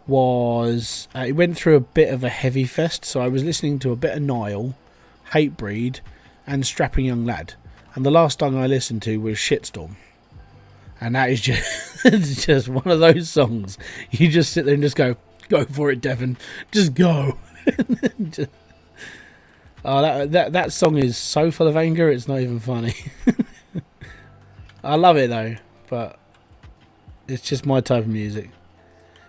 was it went through a bit of a heavy fest. So I was listening to a bit of Nile, Hatebreed, and Strapping Young Lad, and the last song I listened to was Shitstorm, and that is just it's just one of those songs you just sit there and just go for it, Devon, just go. Just, oh, that song is so full of anger, it's not even funny. I love it though, but it's just my type of music.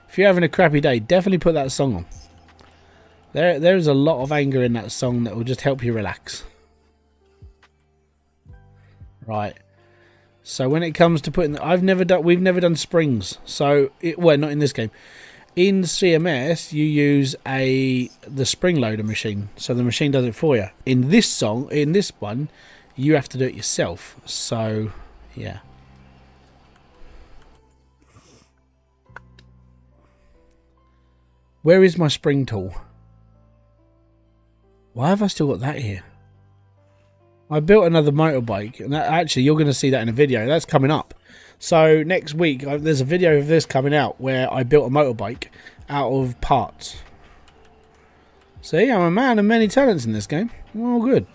If you're having a crappy day, definitely put that song on. There is a lot of anger in that song that will just help you relax. Right. So when it comes to putting, we've never done springs. So well, not in this game. In CMS, you use the spring loader machine, so the machine does it for you. In this one, you have to do it yourself. So yeah. Where is my spring tool? Why have I still got that here? I built another motorbike, and actually you're going to see that in a video. That's coming up. So next week, there's a video of this coming out where I built a motorbike out of parts. See, I'm a man of many talents in this game. All good.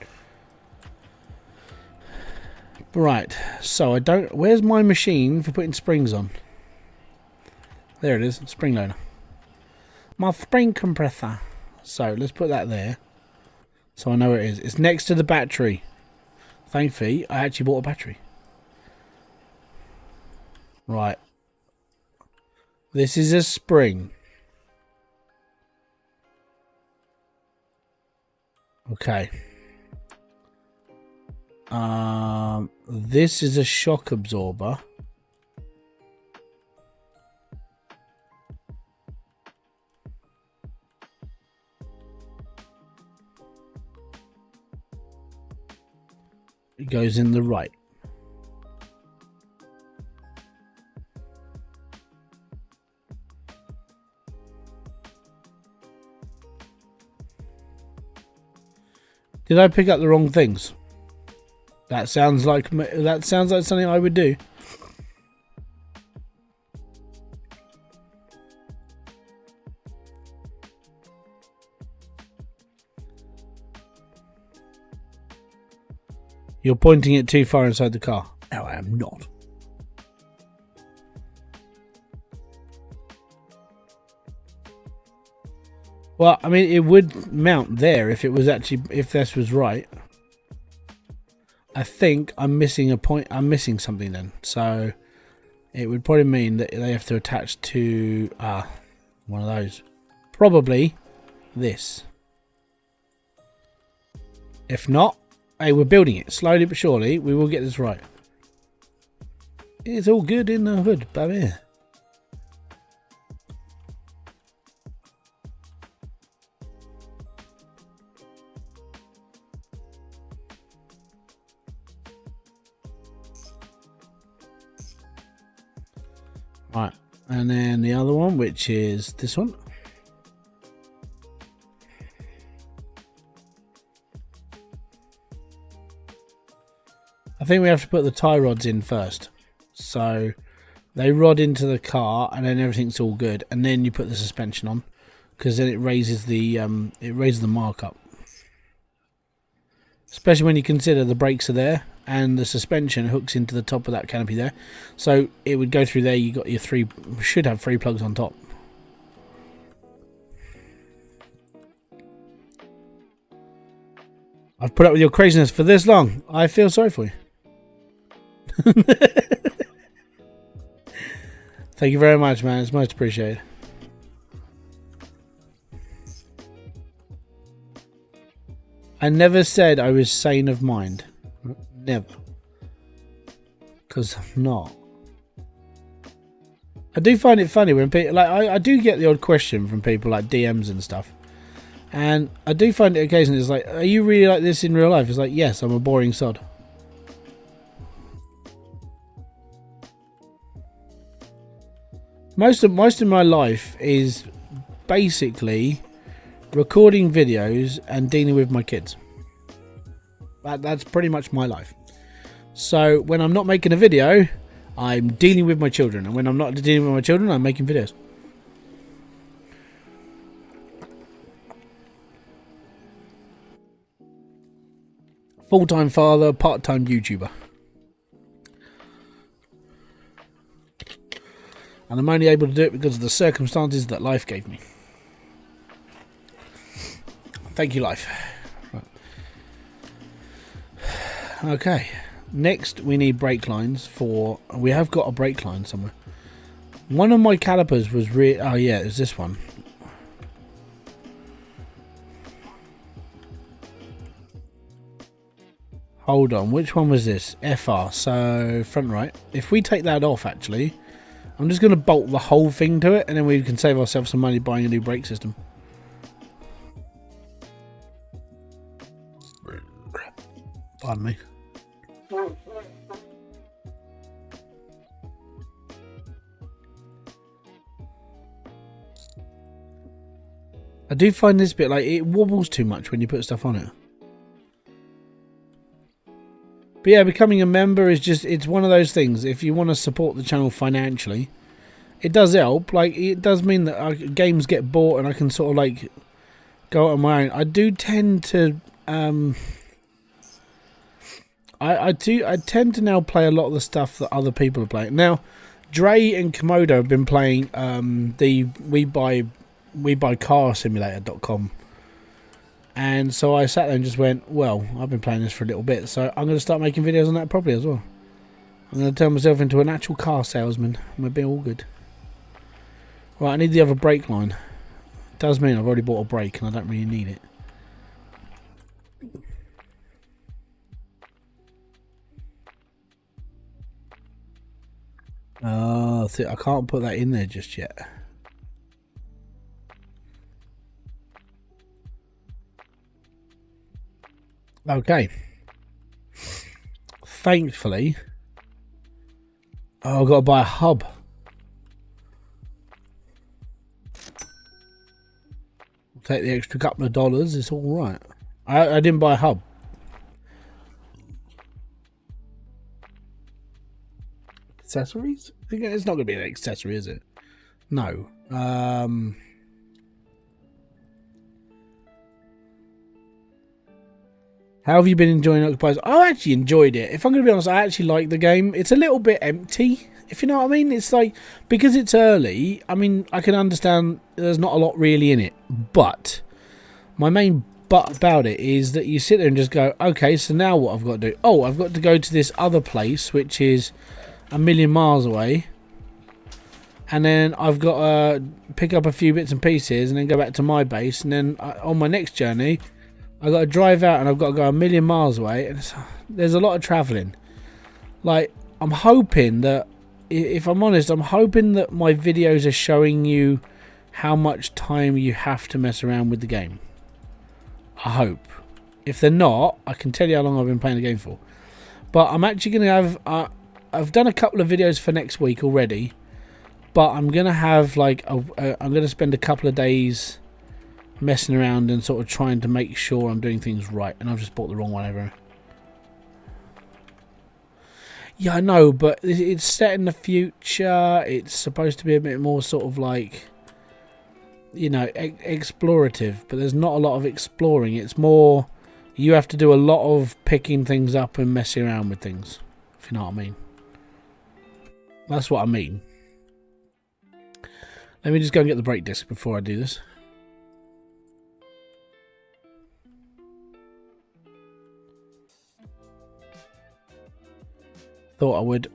Right, so where's my machine for putting springs on? There it is, spring loader. My spring compressor. So let's put that there, so I know where it is. It's next to the battery. Thankfully, I actually bought a battery. Right. This is a spring. Okay. This is a shock absorber. It goes in the right. Did I pick up the wrong things? That sounds like something I would do. You're pointing it too far inside the car. No, I am not. Well, I mean, it would mount there if this was right. I think I'm missing a point. I'm missing something then. So it would probably mean that they have to attach to one of those. Probably this. If not, hey, we're building it slowly but surely. We will get this right. It's all good in the hood, baby. Right, and then the other one, which is this one. I think we have to put the tie rods in first, so they rod into the car, and then everything's all good, and then you put the suspension on, because then it raises the mark up. Especially when you consider the brakes are there and the suspension hooks into the top of that canopy there, so it would go through there. You got your should have 3 plugs on top. I've put up with your craziness for this long. I feel sorry for you. Thank you very much, man. It's much appreciated. I never said I was sane of mind. Never. Because I'm not. I do find it funny when people, like, I do get the odd question from people, like DMs and stuff. And I do find it occasionally, it's like, are you really like this in real life? It's like, yes, I'm a boring sod. Most of my life is basically recording videos and dealing with my kids. That's pretty much my life. So when I'm not making a video, I'm dealing with my children, and when I'm not dealing with my children, I'm making videos. Full-time father, part-time YouTuber. And I'm only able to do it because of the circumstances that life gave me. Thank you, life. Right. Okay. Next, we need brake lines for... We have got a brake line somewhere. One of my calipers was... Oh, yeah, it was this one. Hold on, which one was this? FR, so front right. If we take that off, actually, I'm just going to bolt the whole thing to it, and then we can save ourselves some money buying a new brake system. Pardon me. I do find this bit, like, it wobbles too much when you put stuff on it. But yeah, becoming a member is just, it's one of those things. If you want to support the channel financially, it does help. Like, it does mean that games get bought and I can sort of, like, go out on my own. I do tend to, I tend to now play a lot of the stuff that other people are playing. Now, Dre and Komodo have been playing the WeBuyCarSimulator.com. And so I sat there and just went, well, I've been playing this for a little bit, so I'm going to start making videos on that properly as well. I'm going to turn myself into an actual car salesman, and we'll be all good. Right, I need the other brake line. It does mean I've already bought a brake, and I don't really need it. Oh, I can't put that in there just yet. Okay. Thankfully, I've got to buy a hub. I'll take the extra couple of dollars. It's all right. I didn't buy a hub. Accessories? It's not going to be an accessory, is it? No. How have you been enjoying Occupiers? I actually enjoyed it. If I'm going to be honest, I actually like the game. It's a little bit empty, if you know what I mean. It's like, because it's early, I mean, I can understand there's not a lot really in it. But my main but about it is that you sit there and just go, okay, so now what I've got to do? Oh, I've got to go to this other place, which is a million miles away. And then I've got to pick up a few bits and pieces and then go back to my base. And then on my next journey, I've got to drive out and I've got to go a million miles away. And there's a lot of travelling. Like, I'm hoping that, if I'm honest, I'm hoping that my videos are showing you how much time you have to mess around with the game. I hope. If they're not, I can tell you how long I've been playing the game for. But I'm actually going to have... I've done a couple of videos for next week already. But I'm going to have, like, I'm going to spend a couple of days messing around and sort of trying to make sure I'm doing things right. And I've just bought the wrong one over. Yeah, I know, but it's set in the future. It's supposed to be a bit more sort of like, you know, explorative. But there's not a lot of exploring. It's more, you have to do a lot of picking things up and messing around with things. If you know what I mean. That's what I mean. Let me just go and get the brake disc before I do this. Thought I would.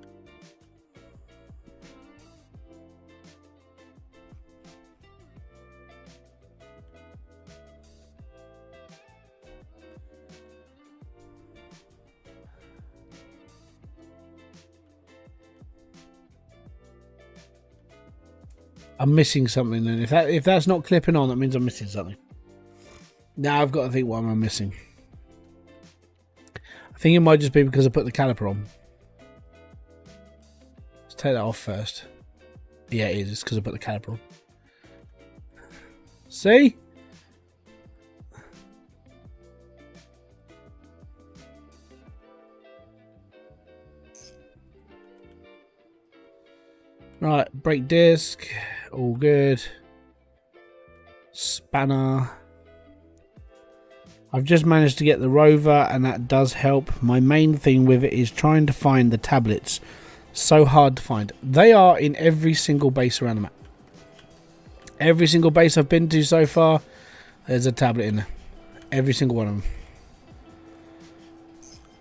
I'm missing something then. If that's not clipping on, that means I'm missing something. Now I've got to think what am I missing. I think it might just be because I put the caliper on. Let's take that off first. Yeah, it is. It's because I put the caliper on. See? Right, brake disc, all good. Spanner. I've just managed to get the rover, and that does help. My main thing with it is trying to find the tablets. So hard to find. They are in every single base around the map. Every single base I've been to so far, there's a tablet in there. Every single one of them.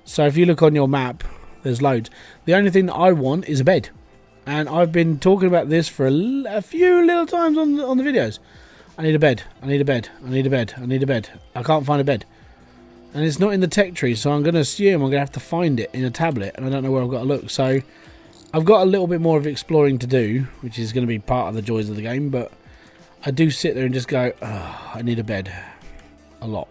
So if you look on your map, there's loads. The only thing that I want is a bed. And I've been talking about this for a few little times on the videos. I need a bed. I need a bed. I need a bed. I need a bed. I can't find a bed. And it's not in the tech tree, so I'm going to assume I'm going to have to find it in a tablet. And I don't know where I've got to look. So I've got a little bit more of exploring to do, which is going to be part of the joys of the game. But I do sit there and just go, oh, I need a bed. A lot.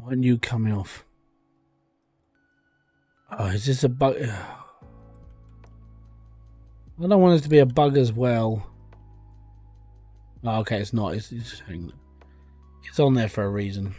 When you coming off? Oh, is this a bug? I don't want it to be a bug as well. Oh, okay, it's not. It's on there for a reason.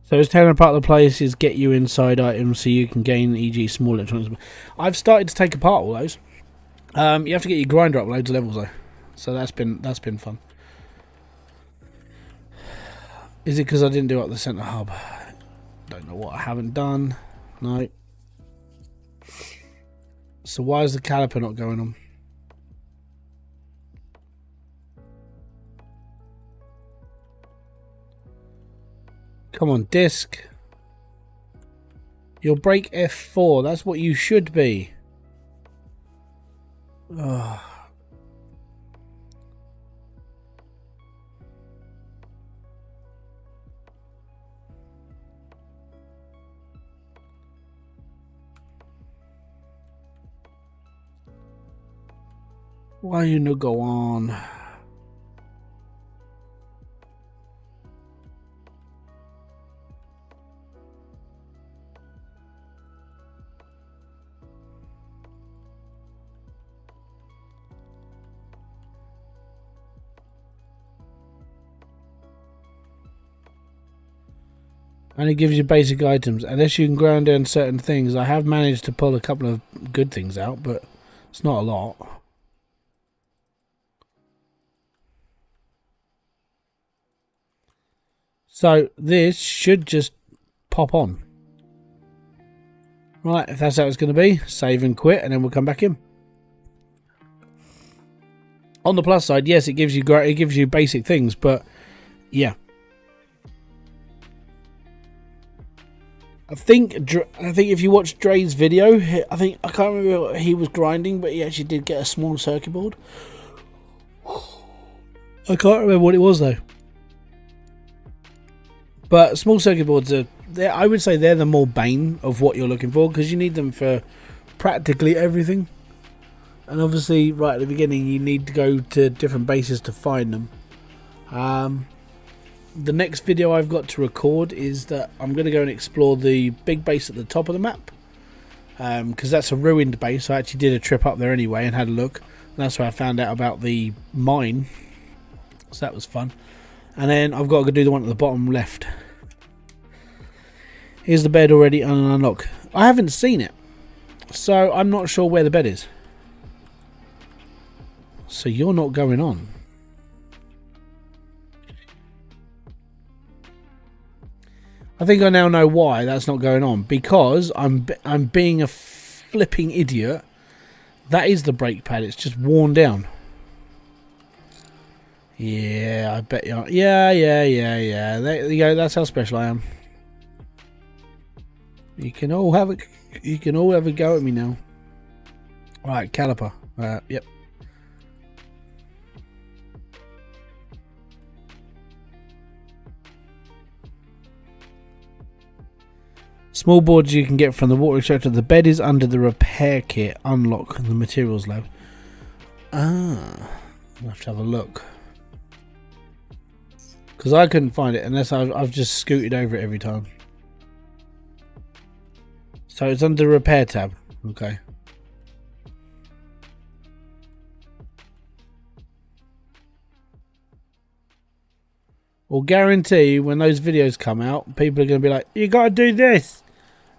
So it's tearing apart the places, get you inside items so you can gain, e.g. small electronics. I've started to take apart all those. You have to get your grinder up loads of levels though. So that's been fun. Is it because I didn't do up the centre hub? Don't know what I haven't done. No. So why is the caliper not going on? Come on, disc. You'll break F4. That's what you should be. Ugh. Why you no go on? And it gives you basic items. Unless you can grind down certain things. I have managed to pull a couple of good things out, but it's not a lot. So this should just pop on. Right, if that's how it's going to be, save and quit, and then we'll come back in. On the plus side, yes, it gives you basic things, but yeah. I think if you watch Dre's video, I can't remember what he was grinding, but he actually did get a small circuit board. I can't remember what it was though. But small circuit boards I would say they're the more bane of what you're looking for, because you need them for practically everything. And obviously, right at the beginning, you need to go to different bases to find them. The next video I've got to record is that I'm going to go and explore the big base at the top of the map, because that's a ruined base. I actually did a trip up there anyway and had a look, and that's where I found out about the mine, so that was fun. And then I've got to go do the one at the bottom left. Here's the bed already unlocked. I haven't seen it, so I'm not sure where the bed is. So you're not going on. I think I now know why that's not going on, because I'm being a flipping idiot. That is the brake pad. It's just worn down. Yeah, I bet you are. Yeah. There you go. That's how special I am. You can all have a go at me now. Right, caliper. Yep. Small boards you can get from the water extractor. The bed is under the repair kit. Unlock the materials lab. Ah, I'll have to have a look. Because I couldn't find it unless I've just scooted over it every time. So it's under the repair tab. Okay. Well, guarantee when those videos come out, people are going to be like, you got to do this.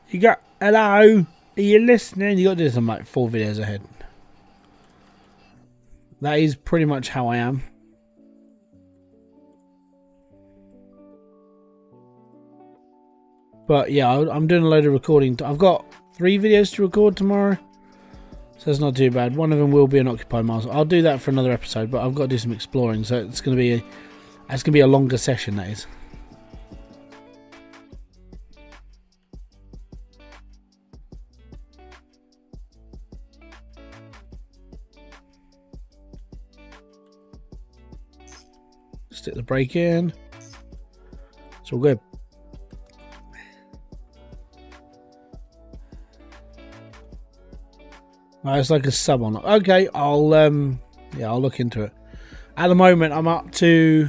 You got, hello, are you listening? You got to do this. I'm like 4 videos ahead. That is pretty much how I am. But yeah, I'm doing a load of recording. I've got 3 videos to record tomorrow. So it's not too bad. One of them will be an occupied miles. I'll do that for another episode, but I've got to do some exploring. So it's going to be a longer session, that is. Stick the brake in. It's all good. Oh, it's like a sub on. Okay, I'll look into it. At the moment, I'm up to.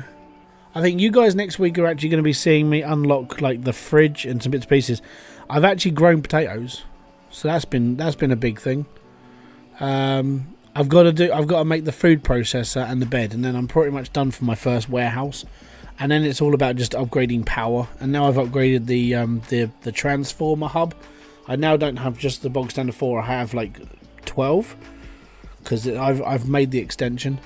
I think you guys next week are actually going to be seeing me unlock like the fridge and some bits and pieces. I've actually grown potatoes, so that's been a big thing. I've got to make the food processor and the bed, and then I'm pretty much done for my first warehouse. And then it's all about just upgrading power. And now I've upgraded the transformer hub. I now don't have just the bog standard 4. I have like 12 because I've made the extension.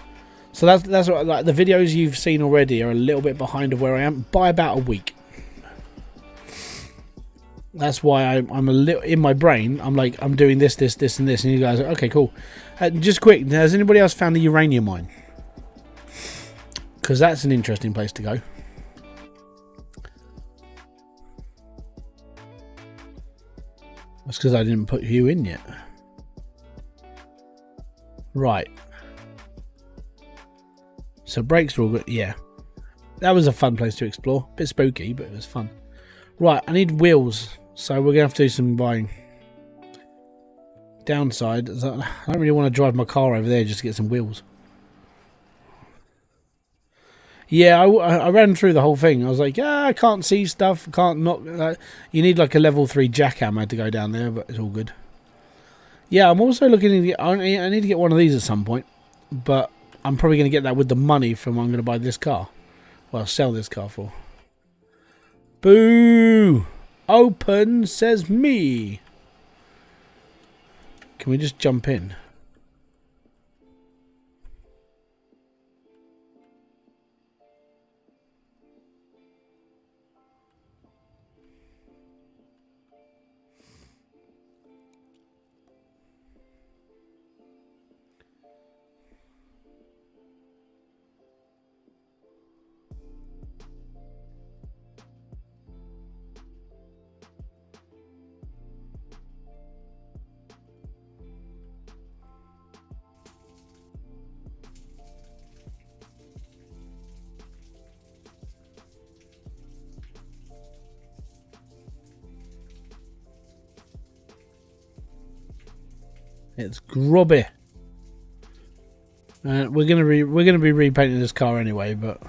So that's what, like, the videos you've seen already are a little bit behind of where I am by about a week. That's why I'm a little in my brain. I'm like, I'm doing this, and this, and you guys are okay, cool. Just quick, has anybody else found the uranium mine? Because that's an interesting place to go. That's because I didn't put you in yet. Right. So brakes are all good. Yeah. That was a fun place to explore. Bit spooky, but it was fun. Right, I need wheels. So we're going to have to do some buying. Downside is I don't really want to drive my car over there just to get some wheels. Yeah, I ran through the whole thing. I was like, yeah, I can't see stuff. Can't not. You need like a level 3 jackhammer to go down there, but it's all good. Yeah, I'm also looking to get. I need to get one of these at some point, but I'm probably going to get that with the money from what I'm going to buy this car. Well, sell this car for. Boo! Open says me. Can we just jump in? It's grubby. We're gonna be repainting this car anyway, but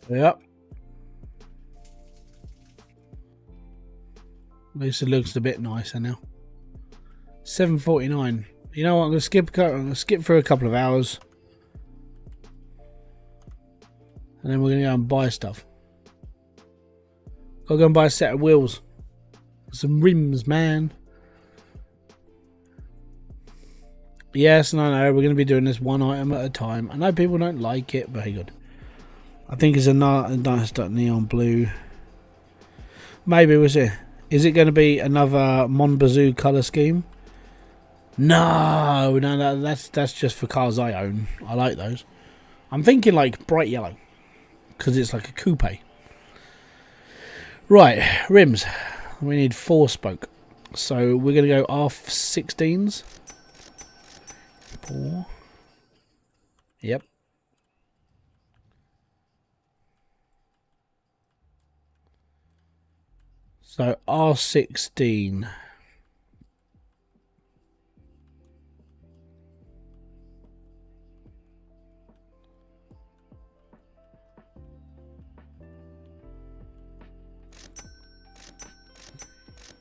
yep. At least it looks a bit nicer now. 7:49. You know what? I'm gonna skip for a couple of hours, and then we're gonna go and buy stuff. Gotta go and buy a set of wheels, some rims, man. Yes, no, we're going to be doing this one item at a time. I know people don't like it, but hey, good. I think it's a nice neon blue. Maybe, was it? Is it going to be another Monbazoo colour scheme? No, that's just for cars I own. I like those. I'm thinking like bright yellow, because it's like a coupe. Right, rims. We need 4-spoke. So we're going to go R16s. 4. Yep. So R16.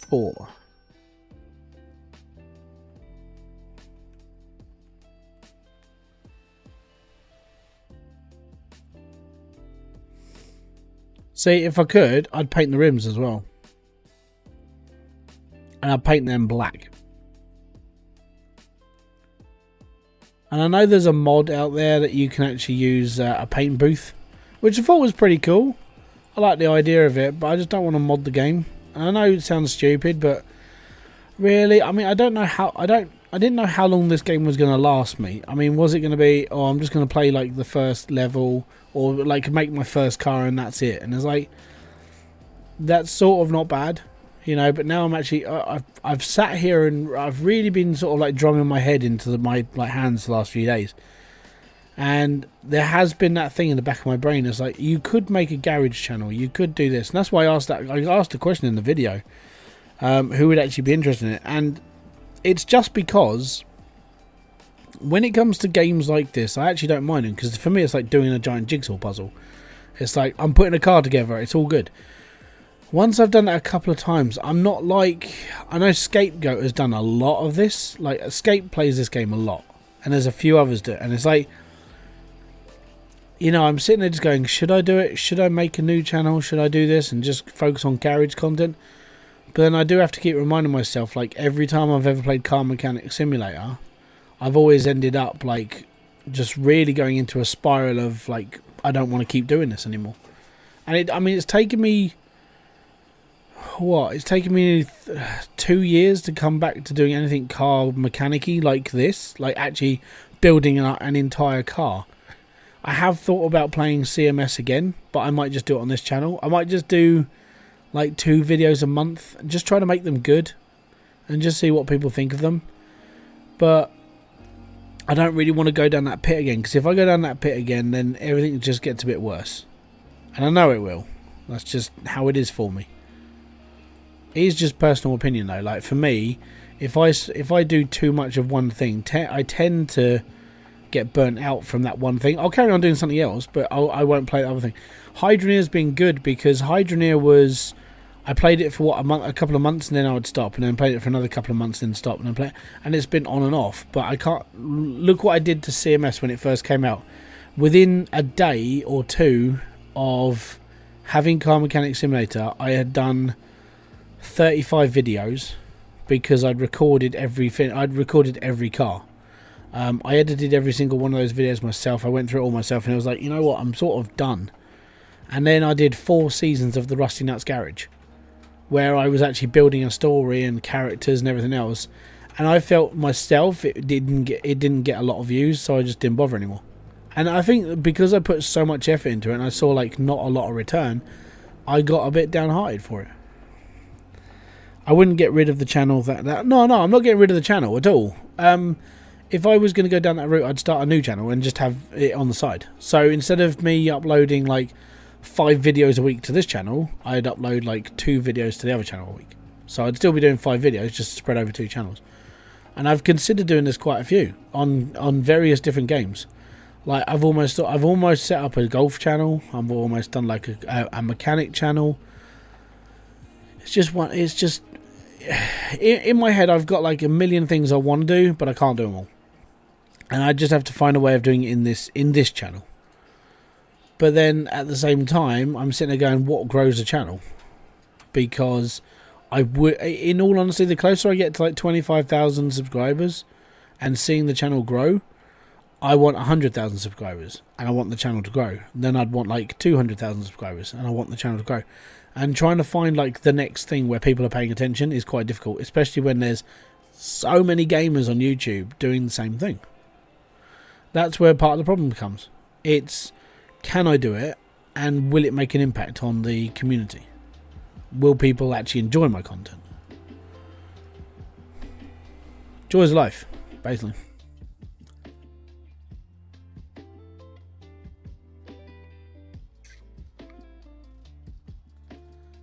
Four. See, if I could, I'd paint the rims as well. And I'd paint them black. And I know there's a mod out there that you can actually use a paint booth, which I thought was pretty cool. I like the idea of it, but I just don't want to mod the game. And I know it sounds stupid, but really, I mean, I didn't know how long this game was going to last me. I mean, was it going to be, oh, I'm just going to play like the first level, or like make my first car and that's it? And it's like, that's sort of not bad, you know. But now I'm actually, I've sat here and I've really been sort of like drumming my head into my like hands the last few days. And there has been that thing in the back of my brain. It's like, you could make a garage channel, you could do this, and that's why I asked a question in the video, who would actually be interested in it. And it's just because when it comes to games like this, I actually don't mind them, because for me it's like doing a giant jigsaw puzzle. It's like I'm putting a car together, it's all good. Once I've done that a couple of times, I'm not like, I know Scapegoat has done a lot of this, like Escape plays this game a lot, and there's a few others do it, and it's like, you know, I'm sitting there just going, should I do it? Should I make a new channel? Should I do this and just focus on garage content? But then I do have to keep reminding myself, like, every time I've ever played Car Mechanic Simulator, I've always ended up, like, just really going into a spiral of, like, I don't want to keep doing this anymore. And, I mean, it's taken me, what? It's taken me 2 years to come back to doing anything car mechanic-y like this, like actually building an entire car. I have thought about playing CMS again, but I might just do it on this channel. I might just do like 2 videos a month and just try to make them good and just see what people think of them. But I don't really want to go down that pit again, because if I go down that pit again, then everything just gets a bit worse. And I know it will. That's just how it is for me. It is just personal opinion though. Like for me, if I do too much of one thing, I tend to get burnt out from that one thing. I'll carry on doing something else, but I won't play the other thing. Hydroneer's been good, because Hydroneer was, I played it for what, a couple of months, and then I would stop, and then played it for another couple of months, and then stop, and then play, and it's been on and off. But I can't look what I did to CMS when it first came out. Within a day or two of having Car Mechanic Simulator, I had done 35 videos, because I'd recorded every car. I edited every single one of those videos myself. I went through it all myself, and I was like, you know what, I'm sort of done. And then I did 4 seasons of the Rusty Nuts Garage, where I was actually building a story and characters and everything else. And I felt myself it didn't get a lot of views, so I just didn't bother anymore. And I think because I put so much effort into it, and I saw like not a lot of return, I got a bit downhearted for it. I wouldn't get rid of the channel. No, I'm not getting rid of the channel at all. If I was going to go down that route, I'd start a new channel and just have it on the side. So instead of me uploading like 5 videos a week to this channel, I'd upload like 2 videos to the other channel a week. So I'd still be doing 5 videos, just spread over 2 channels. And I've considered doing this quite a few on various different games. Like I've almost set up a golf channel. I've almost done like a mechanic channel. It's just in my head, I've got like a million things I want to do, but I can't do them all. And I just have to find a way of doing it in this channel. But then at the same time, I'm sitting there going, what grows a channel? Because I would, in all honesty, the closer I get to like 25,000 subscribers, and seeing the channel grow, I want 100,000 subscribers and I want the channel to grow. Then I'd want like 200,000 subscribers and I want the channel to grow. And trying to find like the next thing where people are paying attention is quite difficult, especially when there's so many gamers on YouTube doing the same thing. That's where part of the problem comes. It's, can I do it, and will it make an impact on the community? Will people actually enjoy my content? Joy is life, basically.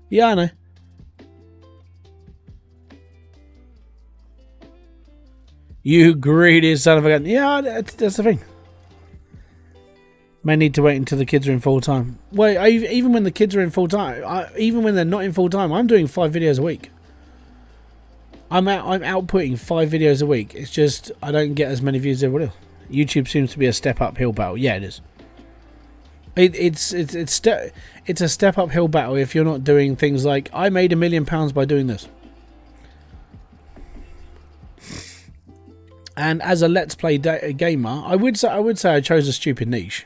Yeah, I know. You greedy son of a gun. Yeah, that's the thing. May need to wait until the kids are in full time. Well, even when the kids are in full time, even when they're not in full time, I'm doing 5 videos a week. I'm outputting 5 videos a week. It's just I don't get as many views as everybody else. YouTube seems to be a step uphill battle. Yeah, it is. It's a step uphill battle if you're not doing things like I made £1 million by doing this. And as a Let's Play gamer, I would say I chose a stupid niche,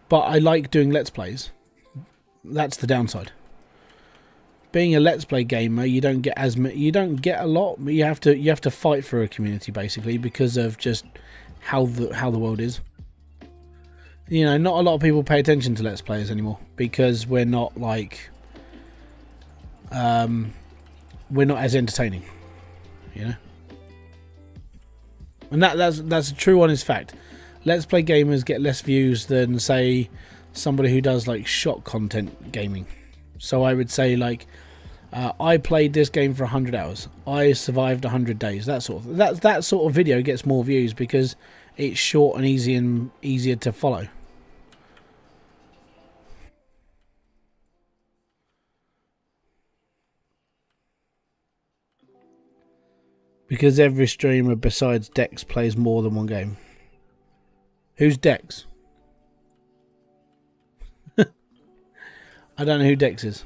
but I like doing Let's Plays. That's the downside. Being a Let's Play gamer, you don't get a lot. But you have to fight for a community basically because of just how the world is. You know, not a lot of people pay attention to Let's Players anymore because we're not like we're not as entertaining, you know. And that's a true honest fact. Let's Play gamers get less views than say somebody who does like shot content gaming. So I would say like I played this game for 100 hours. I survived 100 days. That sort of video gets more views because it's short and easy and easier to follow. Because every streamer besides Dex plays more than one game. Who's Dex? I don't know who Dex is.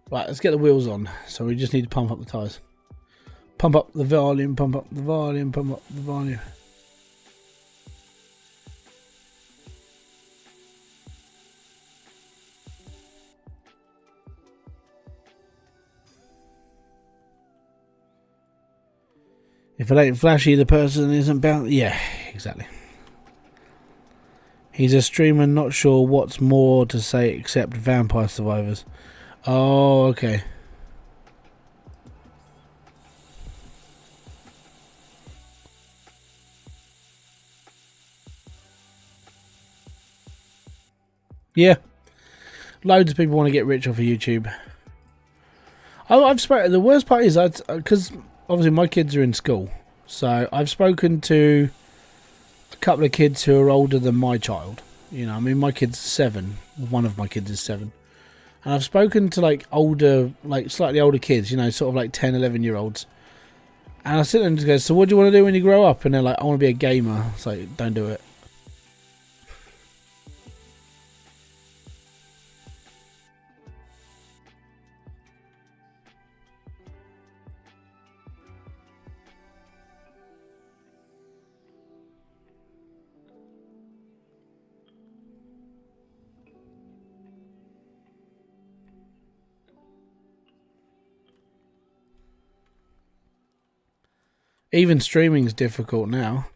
Right, let's get the wheels on. So we just need to pump up the tyres. Pump up the volume, pump up the volume, pump up the volume. If it ain't flashy, the person isn't bound. Yeah, exactly. He's a streamer, not sure what's more to say except Vampire Survivors. Oh, okay. Yeah. Loads of people want to get rich off of YouTube. I've spoken. The worst part is because obviously my kids are in school, so I've spoken to a couple of kids who are older than my child. You know, I mean, my kid's 7. One of my kids is 7. And I've spoken to like older, like slightly older kids, you know, sort of like 10, 11-year-olds. And I sit there and just go, so what do you want to do when you grow up? And they're like, I want to be a gamer. It's like, don't do it. Even streaming's difficult now.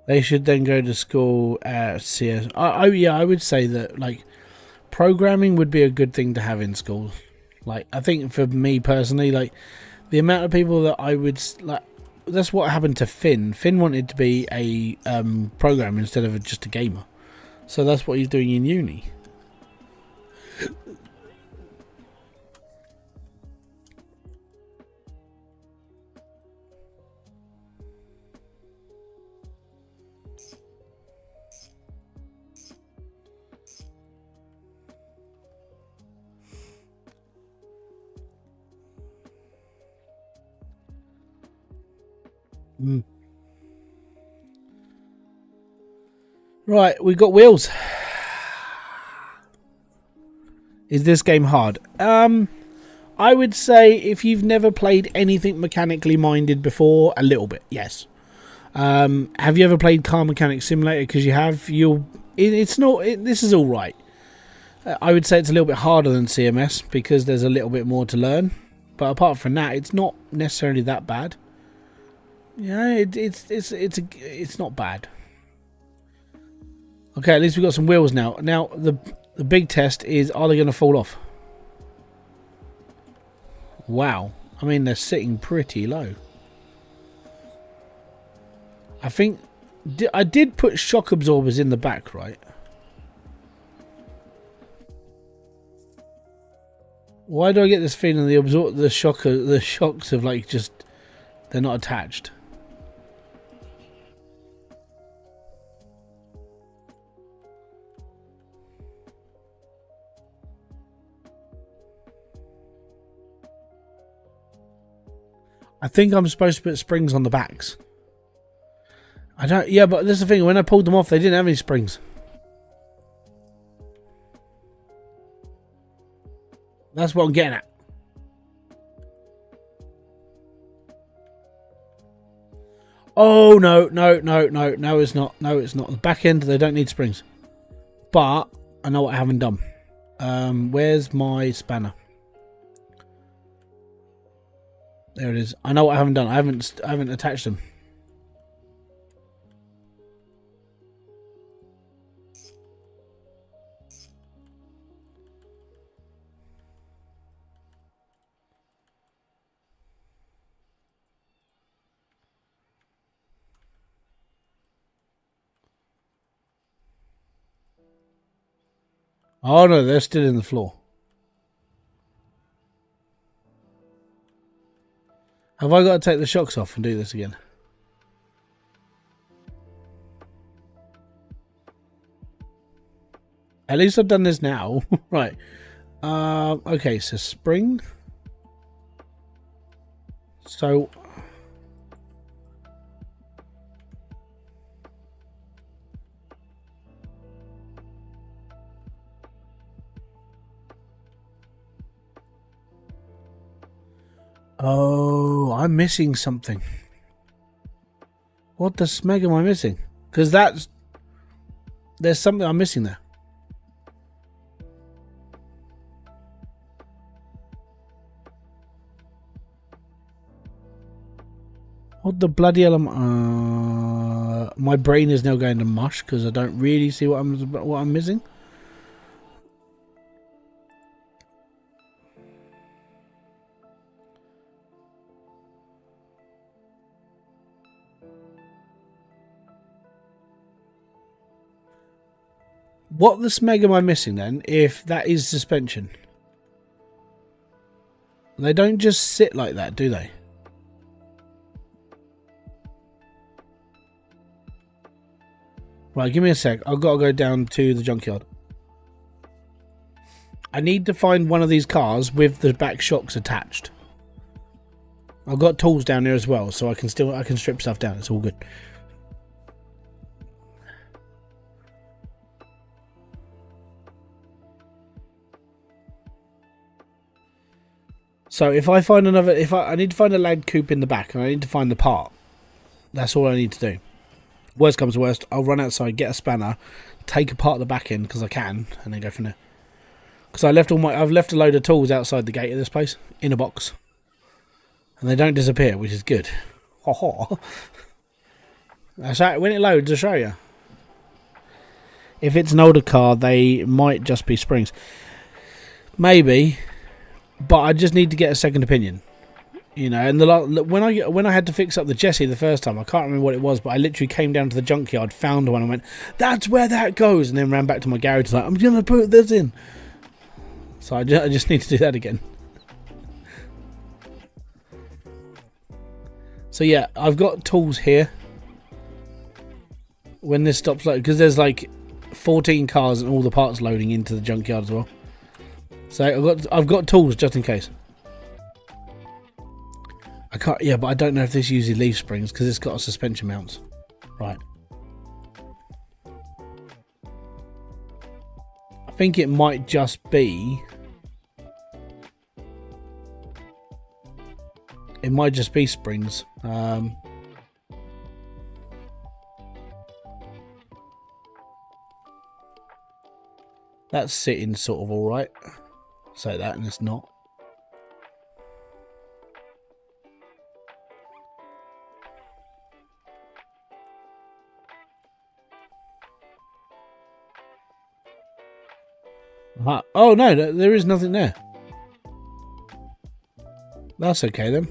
They should then go to school at CS. Yeah, I would say that like Programming would be a good thing to have in school. Like, I think for me personally, like, the amount of people that I would, like, that's what happened to Finn. Finn wanted to be a programmer instead of just a gamer. So that's what he's doing in uni. Right, we've got wheels. Is this game hard? I would say if you've never played anything mechanically minded before, a little bit, yes. Have you ever played Car Mechanic Simulator? Because you have, this is all right. I would say it's a little bit harder than CMS because there's a little bit more to learn. But apart from that, it's not necessarily that bad. Yeah, it's not bad. Okay, at least we've got some wheels now. Now the big test is, are they going to fall off? Wow, I mean they're sitting pretty low. I think I did put shock absorbers in the back, right? Why do I get this feeling the shocks have like just, they're not attached? I think I'm supposed to put springs on the backs. I don't. Yeah, but that's the thing. When I pulled them off, they didn't have any springs. That's what I'm getting at. Oh no, it's not. No, it's not. The back end, they don't need springs. But I know what I haven't done. Where's my spanner? There it is. I know what I haven't done. I haven't attached them. Oh no, they're still in the floor. Have I got to take the shocks off and do this again? At least I've done this now. Right. Okay, so spring. So oh, I'm missing something. What the smeg am I missing? Because there's something I'm missing there. What the bloody hell am my brain is now going to mush because I don't really see what I'm missing. What the smeg am I missing then, if that is suspension? They don't just sit like that, do they? Right, give me a sec. I've got to go down to the junkyard. I need to find one of these cars with the back shocks attached. I've got tools down there as well, so I can strip stuff down. It's all good. So if I find another, I need to find a lag coupe in the back, and I need to find the part. That's all I need to do. Worst comes to worst, I'll run outside, get a spanner, take apart the back end because I can, and then go from there. Because I've left a load of tools outside the gate of this place in a box, and they don't disappear, which is good. Ho ho. When it loads, I'll show you. If it's an older car, they might just be springs. Maybe, but I just need to get a second opinion. You know, and when I had to fix up the Jessie the first time, I can't remember what it was, but I literally came down to the junkyard, found one, and went, "That's where that goes," and then ran back to my garage like, "I'm gonna put this in." So I just need to do that again. So yeah, I've got tools here. When this stops loading, because there's like 14 cars and all the parts loading into the junkyard as well. So I've got tools just in case. I can't. Yeah, but I don't know if this uses leaf springs because it's got a suspension mounts. Right. I think it might just be. It might just be springs. That's sitting sort of all right. Say that, and it's not. Oh no, there is nothing there. That's okay then.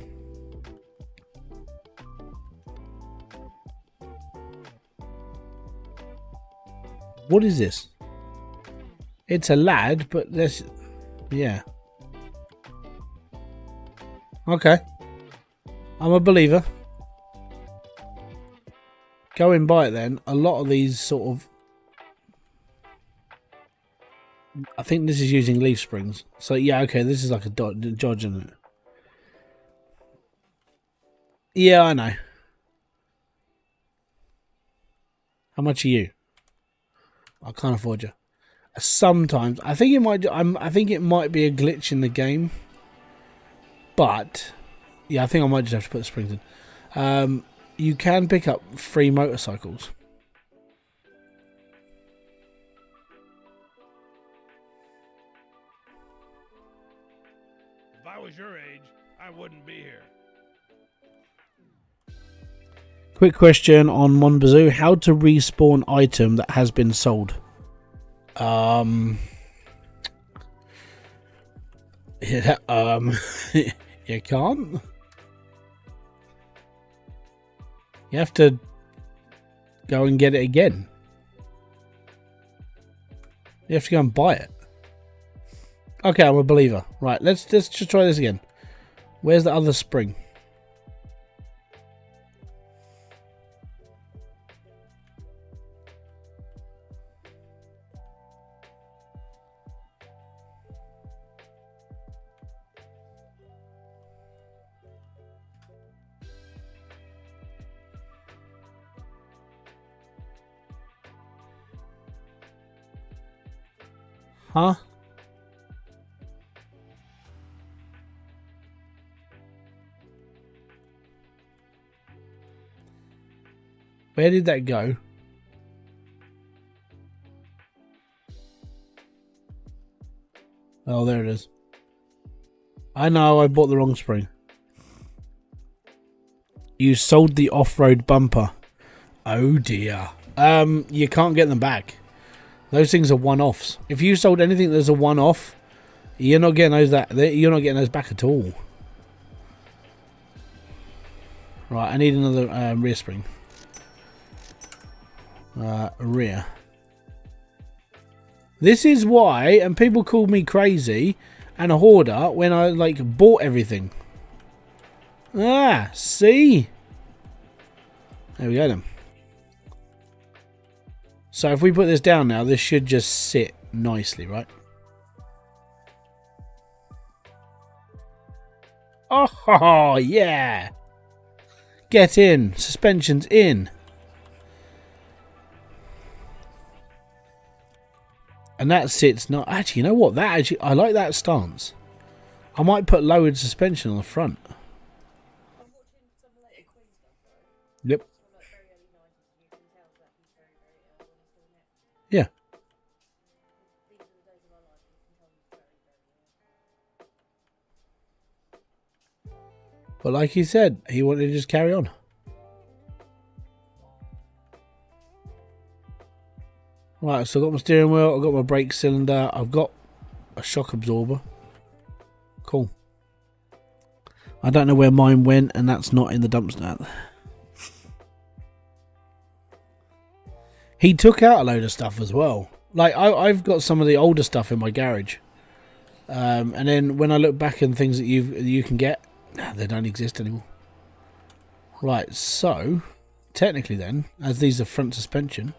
What is this? It's a lad, but there's... Yeah. Okay. I'm a believer. Going by it then, a lot of these sort of... I think this is using leaf springs. So yeah, okay, this is like a Dodge, isn't it? Yeah, I know. How much are you? I can't afford you. Sometimes I think it might. I think it might be a glitch in the game. But yeah, I think I might just have to put the springs in. You can pick up free motorcycles. If I was your age, I wouldn't be here. Quick question on Monbazoo: how to respawn item that has been sold? Yeah, you can't. You have to go and get it again. You have to go and buy it. Okay, I'm a believer. Right, let's just try this again. Where's the other spring? Huh? Where did that go? Oh, there it is. I know, I bought the wrong spring. You sold the off-road bumper. Oh dear. You can't get them back. Those things are one-offs. If you sold anything that's a one-off, you're not getting those you're not getting those back at all. Right, I need another rear spring. Rear. This is why, and people call me crazy and a hoarder when I like bought everything. Ah, see? There we go then. So if we put this down now, this should just sit nicely, right? Oh, yeah. Get in. Suspension's in. And that sits not... Actually, you know what? That actually, I like that stance. I might put lowered suspension on the front. Yep. Yeah. But like he said, he wanted to just carry on. Right, so I've got my steering wheel, I've got my brake cylinder, I've got a shock absorber. Cool. I don't know where mine went, and that's not in the dumpster. He took out a load of stuff as well. Like, I've got some of the older stuff in my garage. And then when I look back and things that you can get, they don't exist anymore. Right, so technically then, as these are front suspension,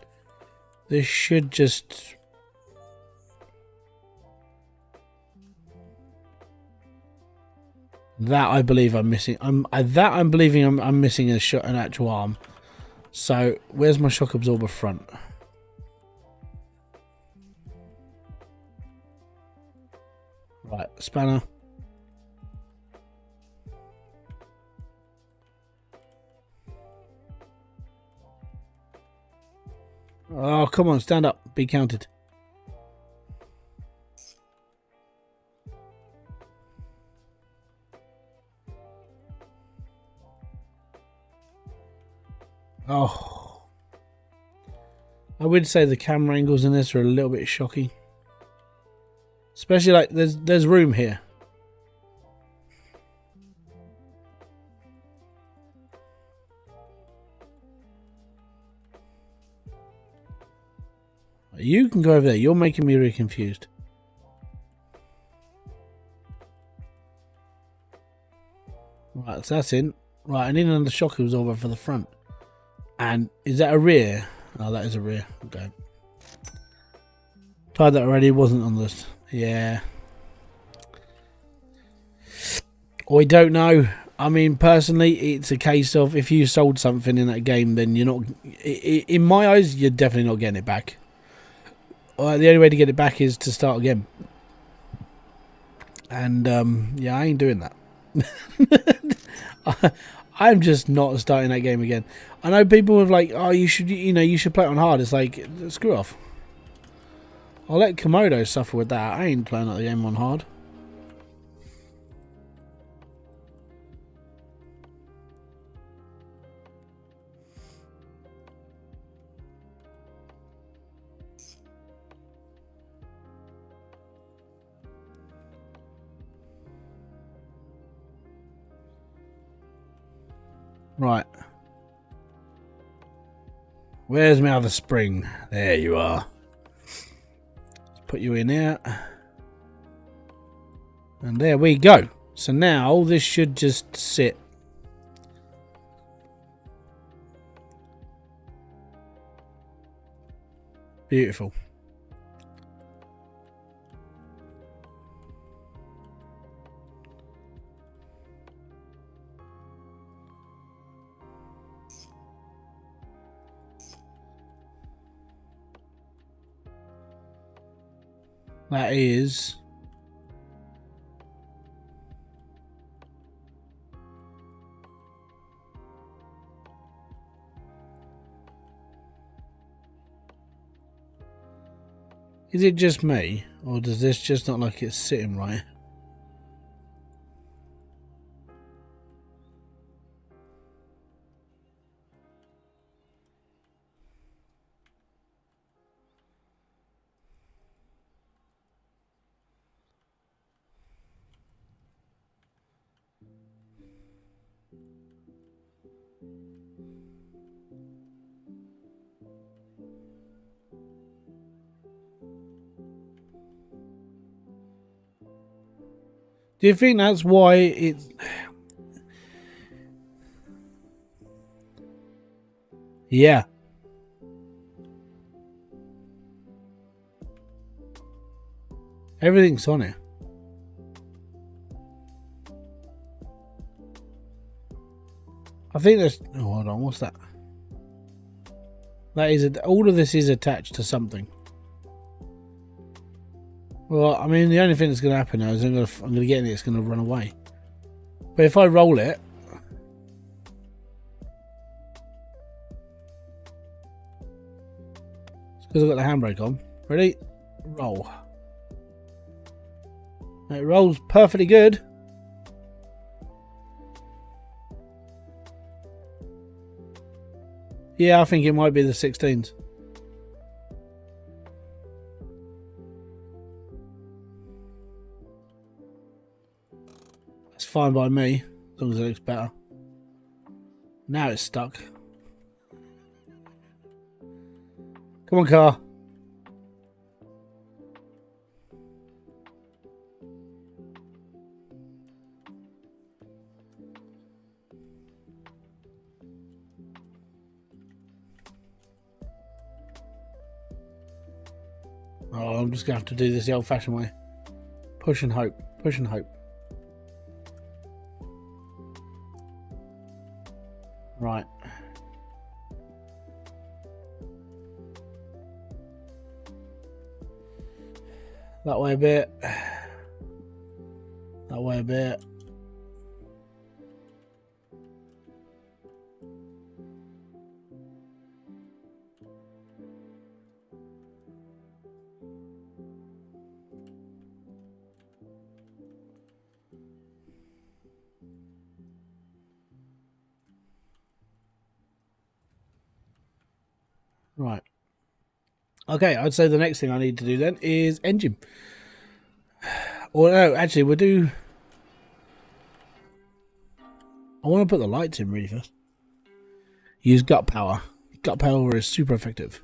this should just... That I believe I'm missing. I'm believing I'm missing an actual arm. So where's my shock absorber front? Right, spanner. Oh, come on, stand up. Be counted. Oh. I would say the camera angles in this are a little bit shocking. Especially like there's room here. You can go over there. You're making me really confused. Right, so that's in. Right, I need another shock absorber for the front. And is that a rear? Oh, that is a rear. Okay. Tried that already. Wasn't on this. Yeah. I don't know. I mean, personally, it's a case of if you sold something in that game, then you're not... In my eyes, you're definitely not getting it back. The only way to get it back is to start again. And, yeah, I ain't doing that. I'm just not starting that game again. I know people have like, oh, you should play it on hard. It's like, screw off. I'll let Komodo suffer with that. I ain't playing that game on hard. Right. Where's my other spring? There you are. Let's put you in there. And there we go. So now this should just sit. Beautiful. That is... Is it just me? Or does this just not like it's sitting right? Do you think that's why it's... Yeah. Everything's on it. I think there's... Oh, hold on. What's that? That is... All of this is attached to something. Well, I mean, the only thing that's going to happen now is I'm going to get in it. It's going to run away. But if I roll it... It's because I've got the handbrake on. Ready? Roll. It rolls perfectly good. Yeah, I think it might be the 16s. fine by me, as long as it looks better. Now it's stuck. Come on, car. Oh, I'm just going to have to do this the old-fashioned way. Push and hope. Push and hope. Right. That way a bit. That way a bit. Right. Okay, I'd say the next thing I need to do then is engine. Or no, actually we'll do... I want to put the lights in really first. Use gut power. Gut power is super effective.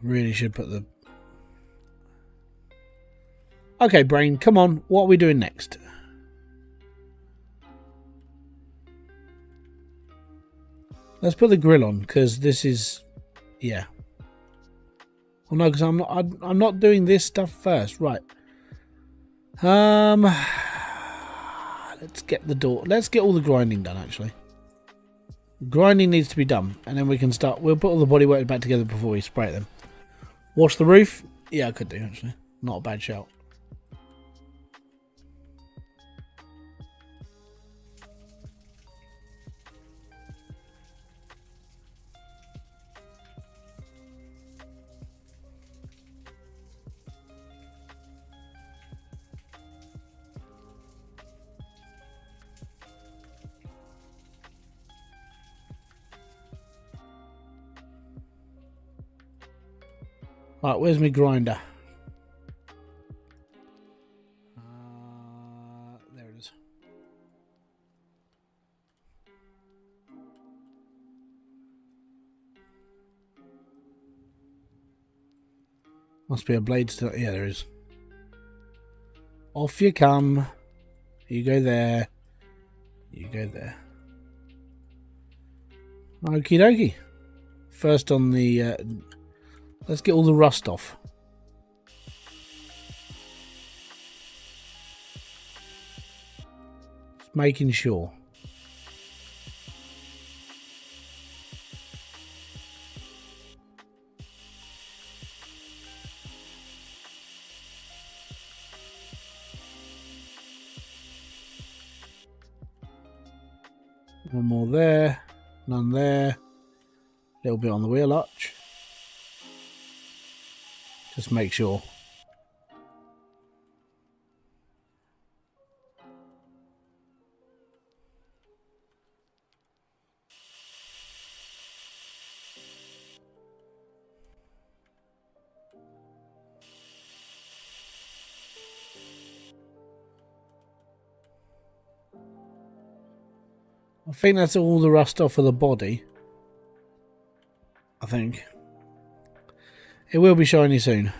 Really should put the... Okay, brain, come on. What are we doing next? Let's put the grill on, because this is... Yeah. Well, no, because I'm not doing this stuff first. Right. Let's get the door. Let's get all the grinding done, actually. Grinding needs to be done, and then we can start. We'll put all the bodywork back together before we spray them. Wash the roof? Yeah, I could do, actually. Not a bad shout. Right, where's my grinder? There it is. Must be a blade still. Yeah, there is. Off you come. You go there. You go there. Okie dokie. First on the... let's get all the rust off. Just making sure. One more there. None there. A little bit on the wheel arch. Just make sure. I think that's all the rust off of the body. I think. It will be shiny soon.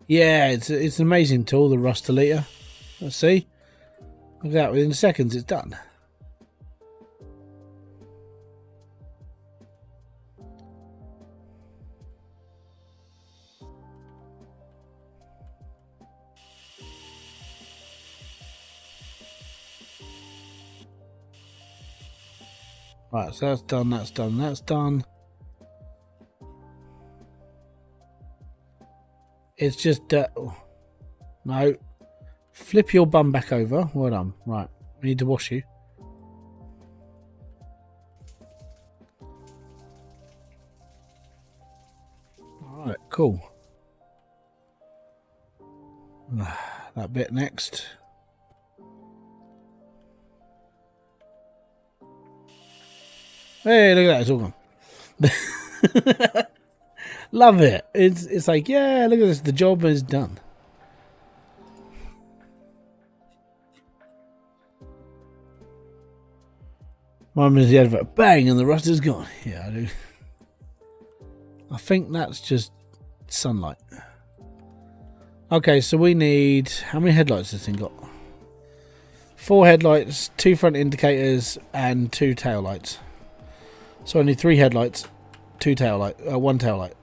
Yeah, it's an amazing tool, the Rustolator. Let's see. Look at that, within seconds it's done. Right, so that's done, that's done, that's done. It's just... no. Flip your bum back over. Well done. Right, we need to wash you. Alright, cool. That bit next. Hey, look at that, it's all gone. Love it. It's like, yeah, look at this, the job is done. Mine is the advert, bang, and the rust is gone. Yeah, I do. I think that's just sunlight. Okay, so we need, how many headlights has this thing got? 4 headlights, 2 front indicators, and 2 tail lights. So I need 3 headlights, 1 tail light.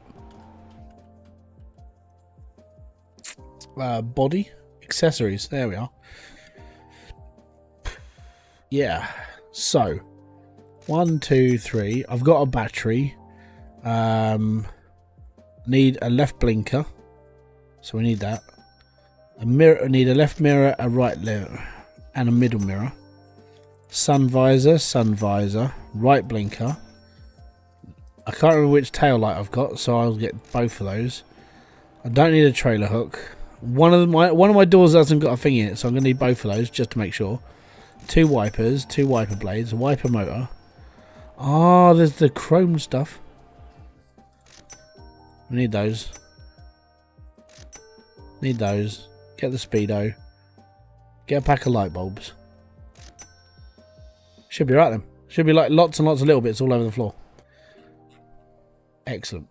Body accessories. There we are. Yeah. So 1, 2, 3. I've got a battery. Need a left blinker. So we need that. A mirror. I need a left mirror, a right mirror, and a middle mirror. Sun visor, right blinker. I can't remember which tail light I've got, so I'll get both of those. I don't need a trailer hook. One of my doors hasn't got a thing in it, so I'm gonna need both of those just to make sure. 2 wipers, 2 wiper blades, a wiper motor. Ah, there's the chrome stuff. We need those. Need those. Get the speedo. Get a pack of light bulbs. Should be right then. Should be like lots and lots of little bits all over the floor. Excellent.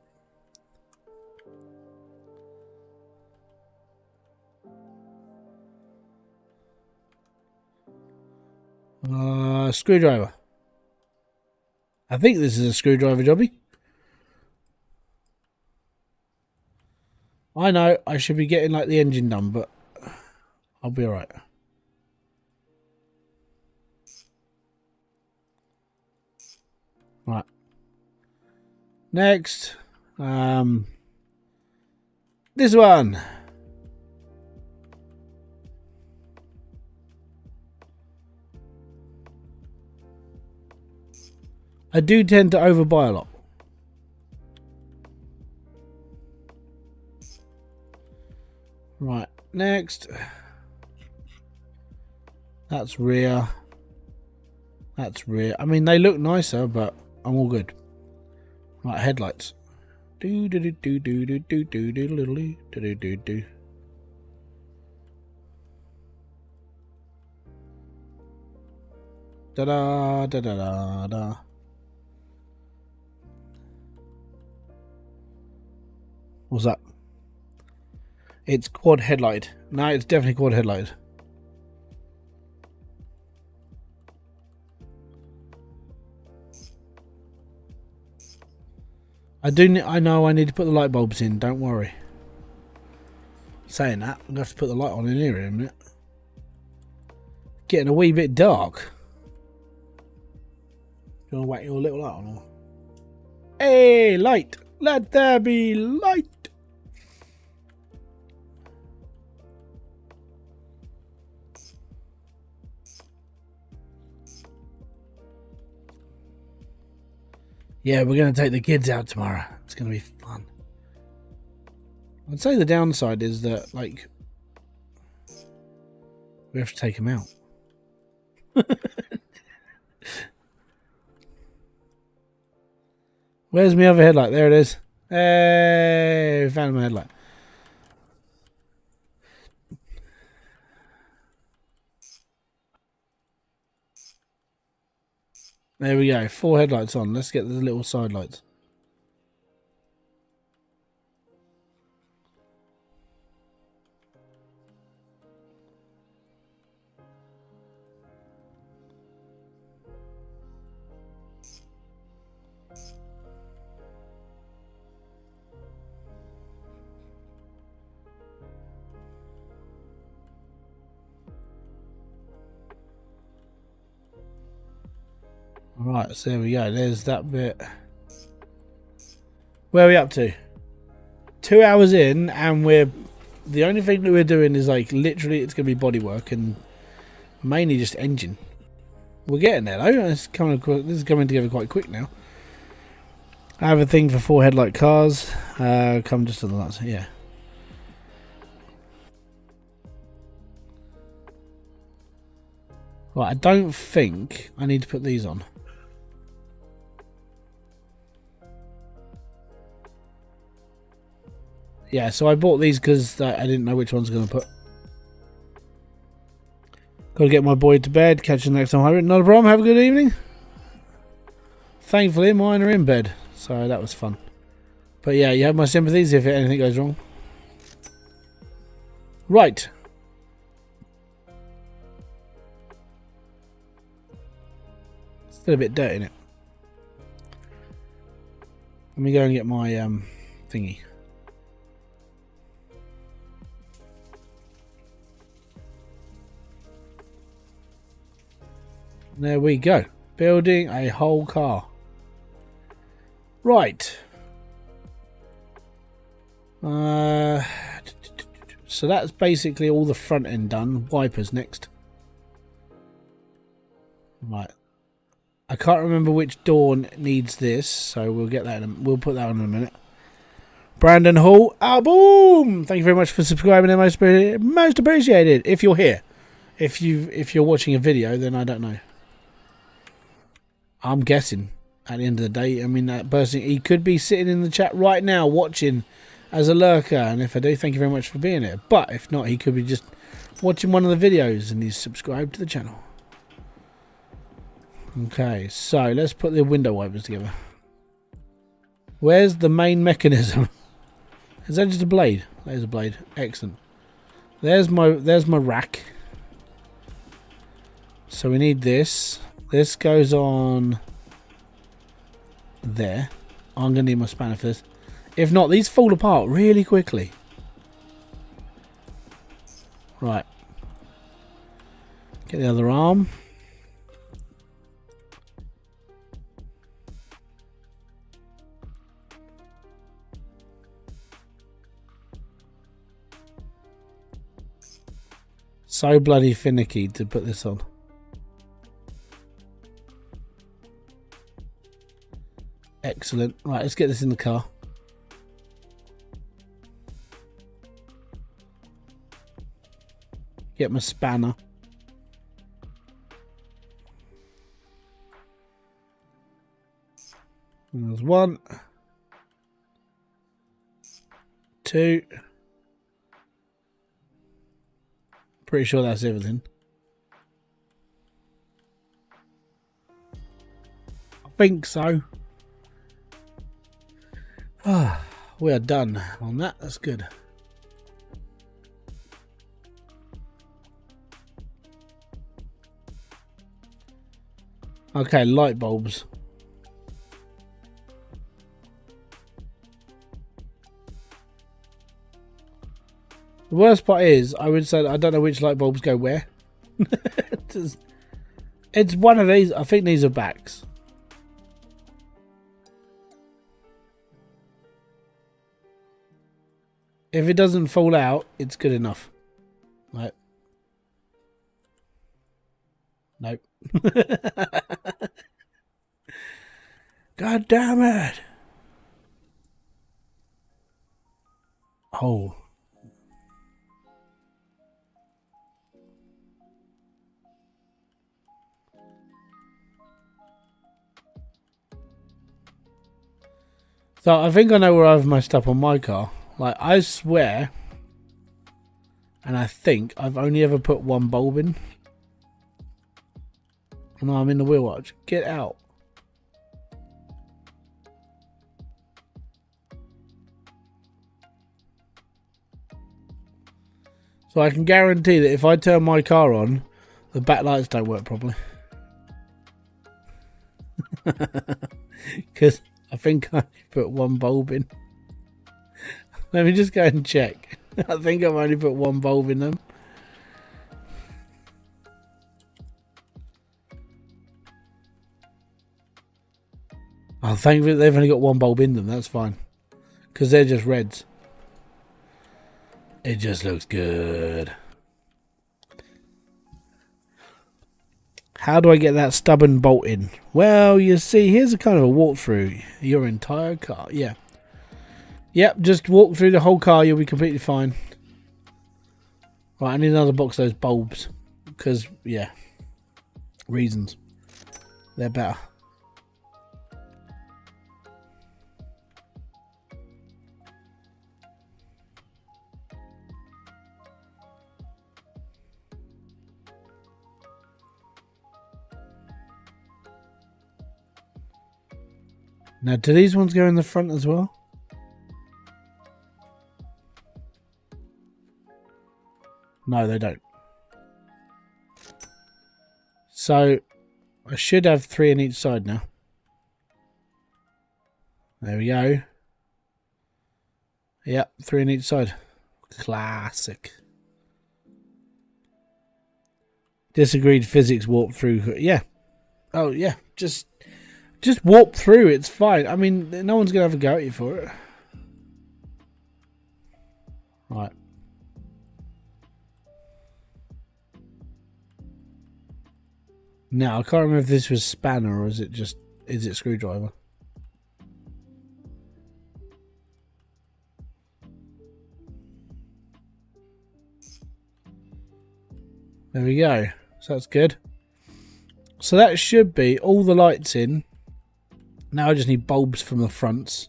Screwdriver. I think this is a screwdriver jobby. I know I should be getting like the engine done, but I'll be alright. Right. Next. This one. I do tend to overbuy a lot. Right, next. That's rear. That's rear. I mean, they look nicer, but I'm all good. Right, headlights. Do do do do do do do do do do do do do. Da da da da da da. What's that? It's quad headlight. No, it's definitely quad headlight. I know I need to put the light bulbs in, don't worry. Saying that, I'm going to have to put the light on in here in a minute. Getting a wee bit dark. Do you want to whack your little light on? Or? Hey, light! Let there be light! Yeah, we're going to take the kids out tomorrow. It's going to be fun. I'd say the downside is that, like, we have to take them out. Where's my other headlight? There it is. Hey, found my headlight. There we go. 4 headlights on. Let's get the little side lights. Right, so there we go. There's that bit. Where are we up to? 2 hours in, and the only thing that we're doing is like literally it's going to be bodywork and mainly just engine. We're getting there though. This is coming together quite quick now. I have a thing for 4 headlight cars. Come just to the nuts. Yeah. Right, I don't think I need to put these on. Yeah, so I bought these because I didn't know which one's going to put. Got to get my boy to bed. Catch you next time. Not a problem. Have a good evening. Thankfully, mine are in bed, so that was fun. But yeah, you have my sympathies if anything goes wrong. Right. Still a bit dirty in it. Let me go and get my thingy. There we go. Building a whole car. Right. So that's basically all the front end done. Wipers next. Right. I can't remember which door needs this, so we'll get that. We'll put that on in a minute. Brandon Hall. Ah, boom! Thank you very much for subscribing. Most appreciated. If you're here, if you're watching a video, then I don't know. I'm guessing at the end of the day. I mean, that person, he could be sitting in the chat right now watching as a lurker, and if I do, thank you very much for being here. But if not, he could be just watching one of the videos and he's subscribed to the channel. Okay, so let's put the window wipers together. Where's the main mechanism? Is that just a blade? There's a blade. Excellent. There's my rack. So we need this. This goes on there. I'm going to need my spanner for this. If not, these fall apart really quickly. Right. Get the other arm. So bloody finicky to put this on. Excellent. Right, let's get this in the car. Get my spanner. And there's 1, 2. Pretty sure that's everything. I think so. Ah, we are done on that. That's good. Okay, light bulbs. The worst part is, I would say I don't know which light bulbs go where. It's one of these. I think these are backs. If it doesn't fall out, it's good enough. Right. Nope. God damn it. Oh. So I think I know where I've messed up on my car. Like, I swear, and I think I've only ever put one bulb in. And I'm in the wheel arch. Get out. So I can guarantee that if I turn my car on, the backlights don't work properly. Because I think I put one bulb in. Let me just go and check. I think I've only put one bulb in them. Oh, thankfully they've only got one bulb in them. That's fine. Because they're just reds. It just looks good. How do I get that stubborn bolt in? Well, you see, here's a kind of a walkthrough. Your entire car. Yeah. Yep, just walk through the whole car. You'll be completely fine. Right, I need another box of those bulbs. Because, yeah. reasons. They're better. Now, do these ones go in the front as well? No, they don't. So, I should have 3 on each side now. There we go. Yep, 3 on each side. Classic. Disagreed physics warp through. Yeah. Oh, yeah. Just warp through. It's fine. I mean, no one's going to have a go at you for it. Right. Now, I can't remember if this was spanner or is it screwdriver? There we go. So that's good. So that should be all the lights in. Now I just need bulbs from the fronts.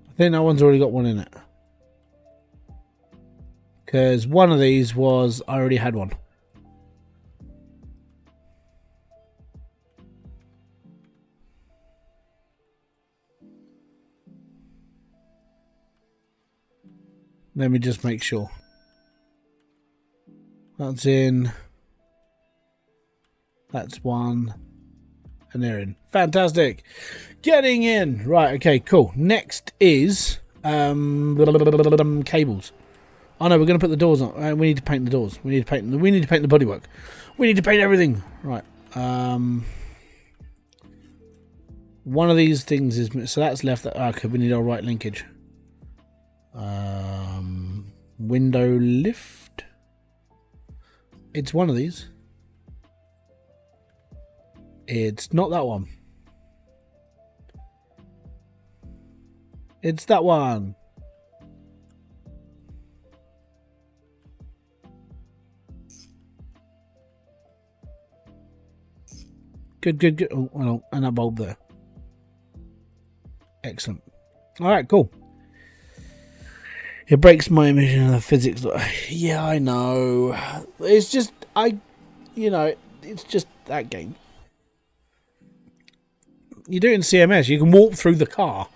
I think that one's already got one in it. Because one of these was, I already had one. Let me just make sure. That's in. That's one. And they're in. Fantastic. Getting in. Right, okay, cool. Next is cables. Oh no, we're going to put the doors on. We need to paint the doors. We need to paint the bodywork. We need to paint everything. Right. One of these things is, so that's left. Okay, we need our right linkage. Window lift. It's one of these. It's not that one. It's that one. Good. Oh, well, and that bulb there. Excellent. All right, cool. It breaks my image of the physics. Yeah, I know. It's just, it's just that game. You do it in CMS. You can walk through the car.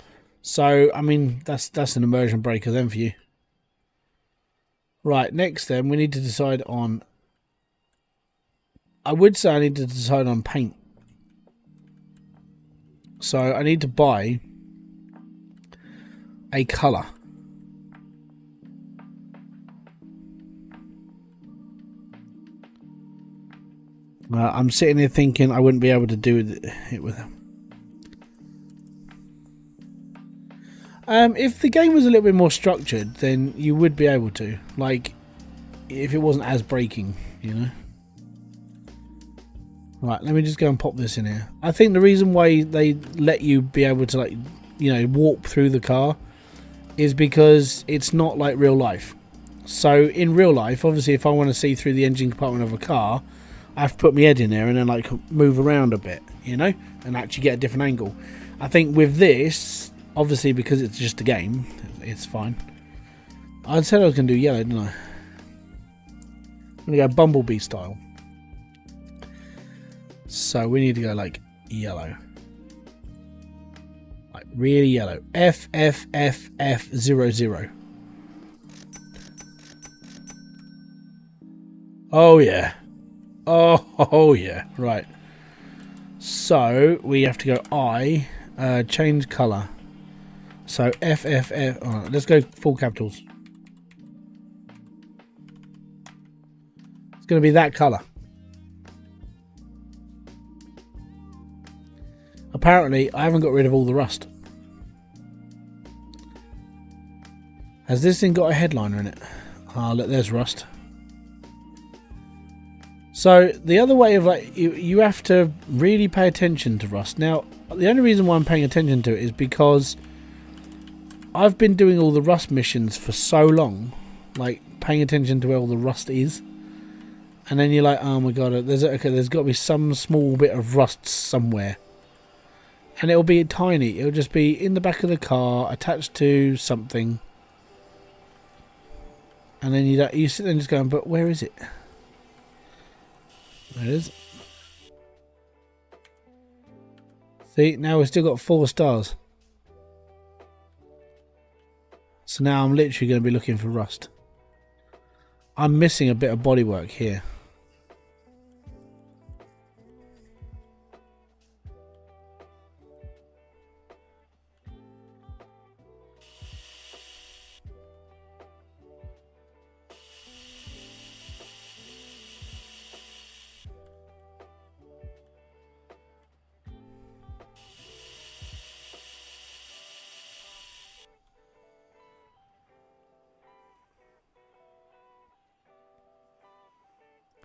So, I mean, that's an immersion breaker then for you. Right, next then, we need to decide on... I would say I need to decide on paint. So, I need to buy a colour. I'm sitting here thinking I wouldn't be able to do it with them. If the game was a little bit more structured, then you would be able to. Like, if it wasn't as breaking, you know. Right, let me just go and pop this in here. I think the reason why they let you be able to, like, warp through the car is because it's not like real life. So in real life, obviously, if I want to see through the engine compartment of a car, I have to put my head in there and then like move around a bit, and actually get a different angle. I think with this, obviously because it's just a game, it's fine. I said I was going to do yellow, didn't I? I'm going to go Bumblebee style. So we need to go like yellow. Like really yellow. FFFF00. Oh yeah. Oh yeah, right. So we have to go change colour. So FFF. Alright, let's go full capitals. It's going to be that colour. Apparently, I haven't got rid of all the rust. Has this thing got a headliner in it? Ah, look, there's rust. So the other way of like you have to really pay attention to rust. Now the only reason why I'm paying attention to it is because I've been doing all the rust missions for so long, like paying attention to where all the rust is, and then you're like, oh my god, there's got to be some small bit of rust somewhere, and it'll be tiny. It'll just be in the back of the car, attached to something, and then you sit there and just going, but where is it? There it is. See, now we've still got 4 stars. So now I'm literally going to be looking for rust. I'm missing a bit of bodywork here.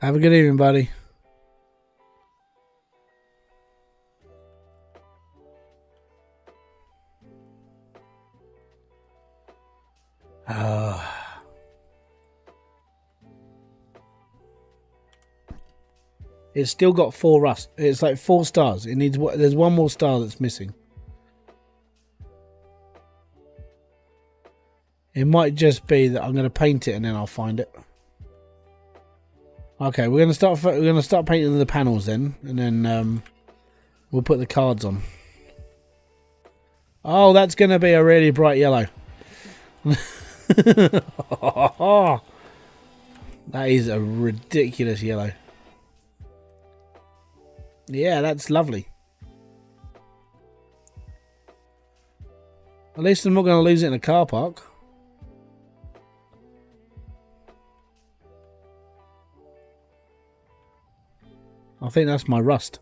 Have a good evening, buddy. It's still got 4 rust. It's like 4 stars. It needs. There's 1 more star that's missing. It might just be that I'm going to paint it and then I'll find it. Okay, we're going to start painting the panels then, and then we'll put the cards on. Oh, that's going to be a really bright yellow. That is a ridiculous yellow. Yeah, that's lovely. At least I'm not going to lose it in a car park. I think that's my rust.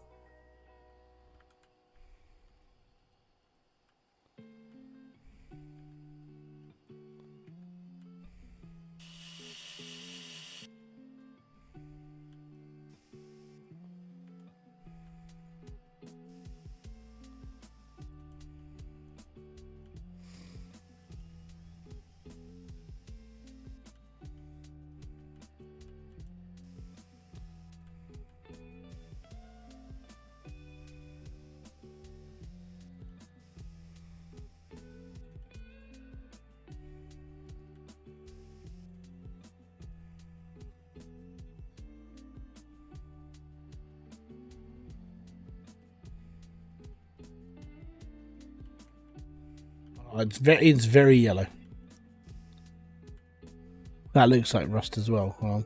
It's very yellow. That looks like rust as well. Hold on.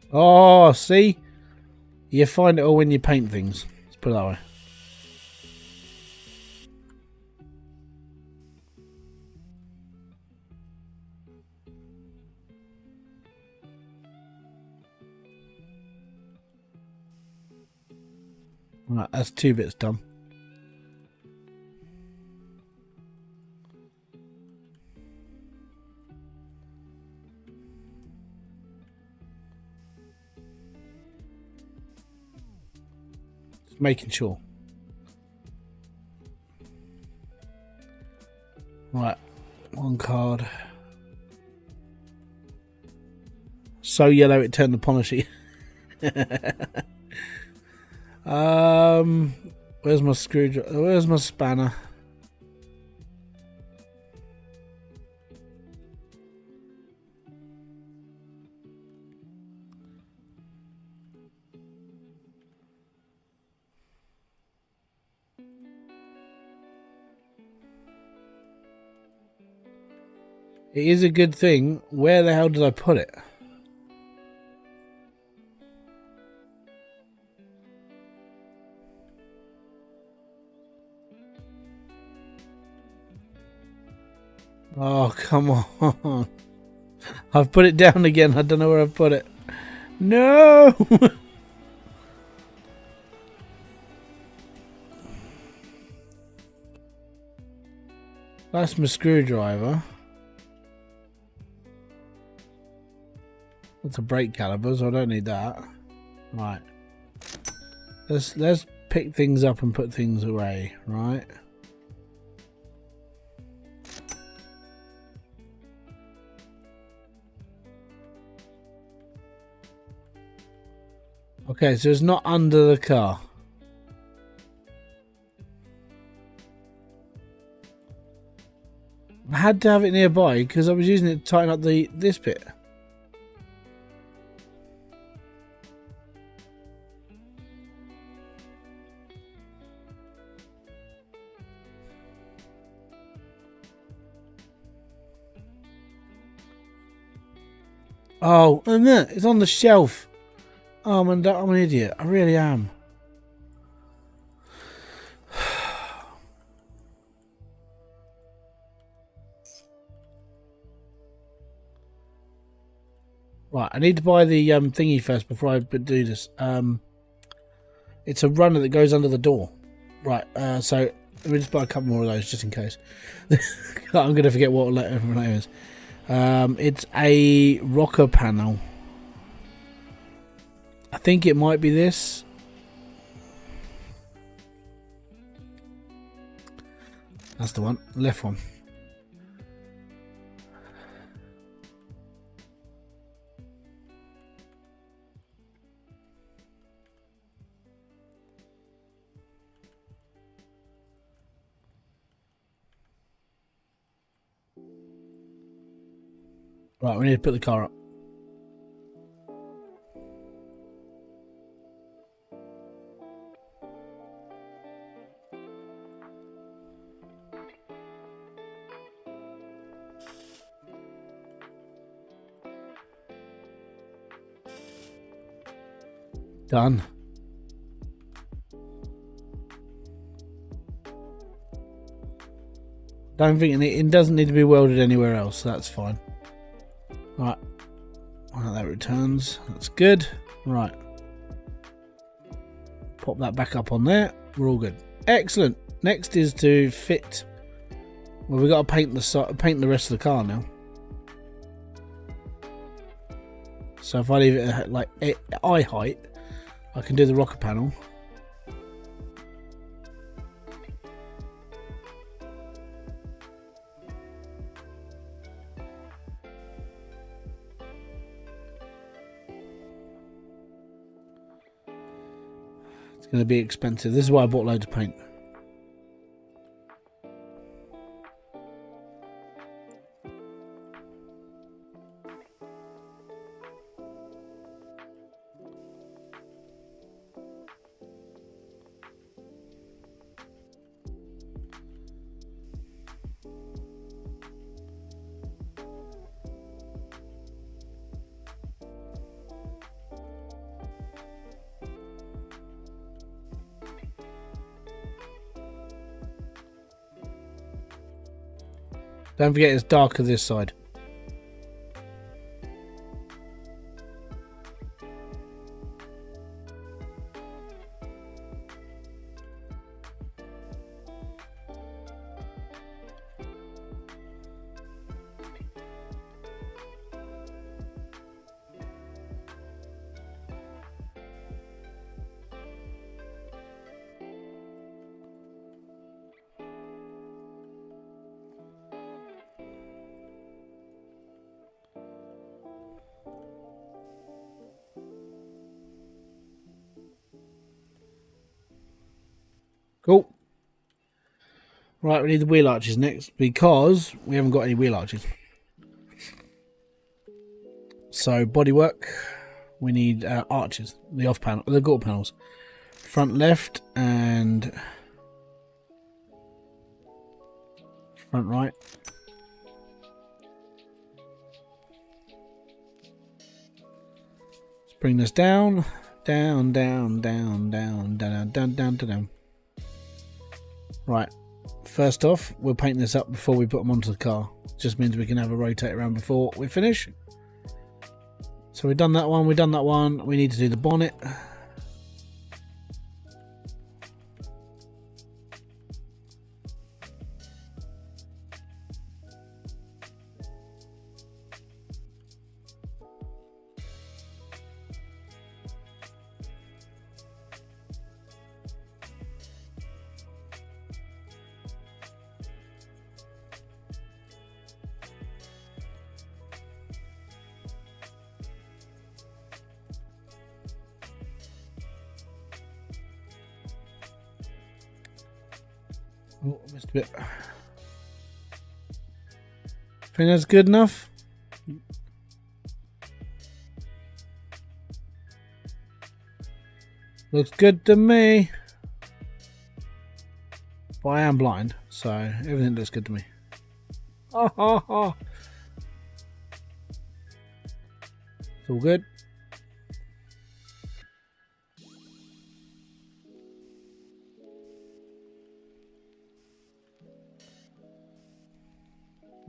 Oh, see? You find it all when you paint things. Let's put it that way. Right, that's 2 bits done. Just making sure. Right, 1 card. So yellow it turned the polishy. Where's my screwdriver? Where's my spanner? It is a good thing. Where the hell did I put it? Oh, come on. I've put it down again. I don't know where I've put it. No! That's my screwdriver. That's a brake caliper, so I don't need that. Right. Let's pick things up and put things away, right? Okay, so it's not under the car. I had to have it nearby because I was using it to tighten up this bit. Oh, and there, it's on the shelf. Oh, I'm an idiot. I really am. Right, I need to buy the thingy first before I do this. It's a runner that goes under the door. Right, so let me just buy a couple more of those just in case. I'm going to forget what everyone name is. It's a rocker panel. I think it might be this. That's the one, left one. Right, we need to put the car up. Done. Don't think it doesn't need to be welded anywhere else. So that's fine. Right. Well, that returns. That's good. Right. Pop that back up on there. We're all good. Excellent. Next is to fit. Well, we've got to paint the rest of the car now. So if I leave it at like eye height, I can do the rocker panel. It's going to be expensive. This is why I bought loads of paint. Don't forget it's darker this side. Cool. Right, we need the wheel arches next because we haven't got any wheel arches. So Bodywork, we need arches, the off panel, the gore panels, front left and front right. Let's bring this down, down, down, down, down, down, down, down, down. Right, first off, we'll paint this up before we put them onto the car. just means we can have a rotate around before we finish. So we've done that one, we've done that one. We need to do the bonnet. Oh, missed a bit. Think that's good enough? Looks good to me. But I am blind, so everything looks good to me. Ha ha ha. It's all good.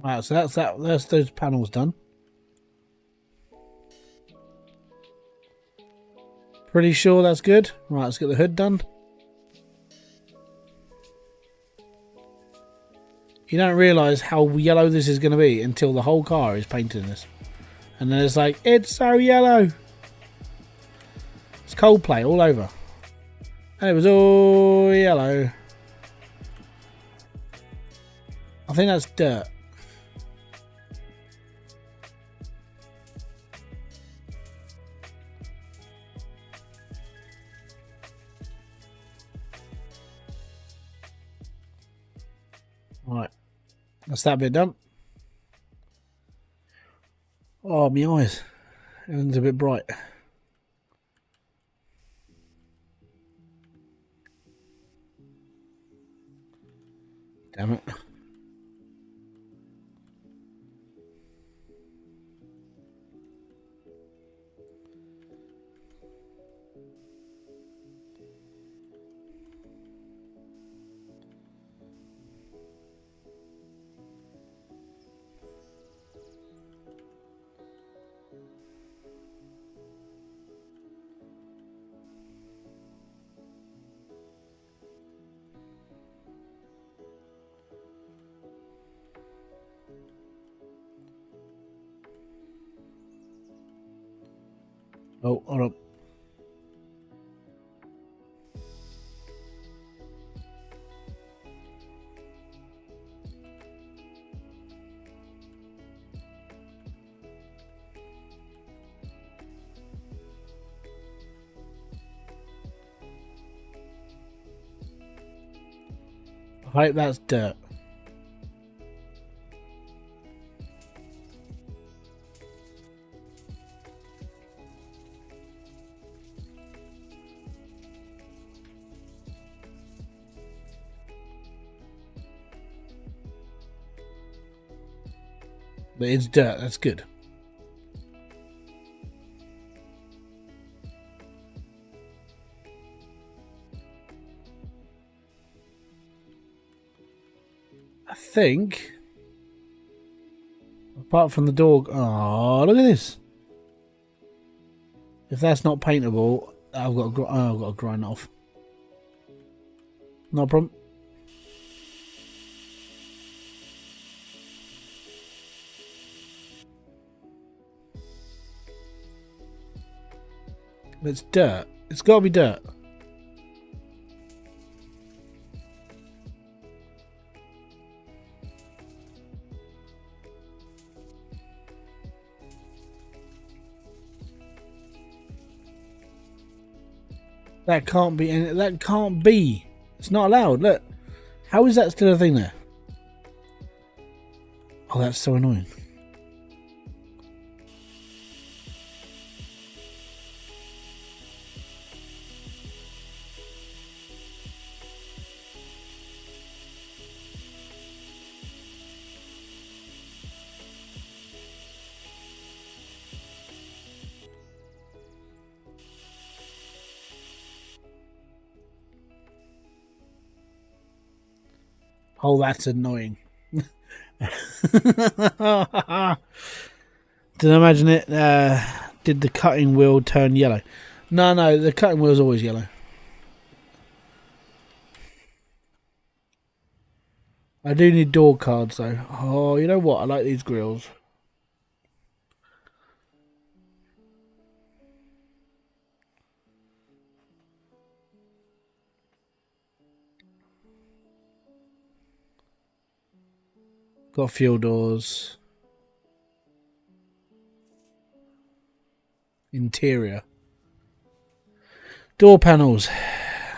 Right, so that's that. That's those panels done. Pretty sure that's good. Right, let's get the hood done. You don't realise how yellow this is going to be until the whole car is painted in this. And then it's like, it's so yellow. It's Coldplay all over. And it was all yellow. I think that's dirt. Right, that's that bit done. Oh, my eyes. Everything's a bit bright. Damn it. Oh, hold up. I hope that's dirt. But it's dirt, that's good. I think, apart from the door, oh, look at this. If that's not paintable, I've got to grind it off. No problem. It's dirt. It's got to be dirt. That can't be. That can't be. It's not allowed. Look. How is that still a thing there? Oh, that's so annoying. Oh, that's annoying. Did I imagine it? Did the cutting wheel turn yellow? No, the cutting wheel is always yellow. I do need door cards though. Oh, you know what? I like these grills. Got fuel doors. Interior. Door panels.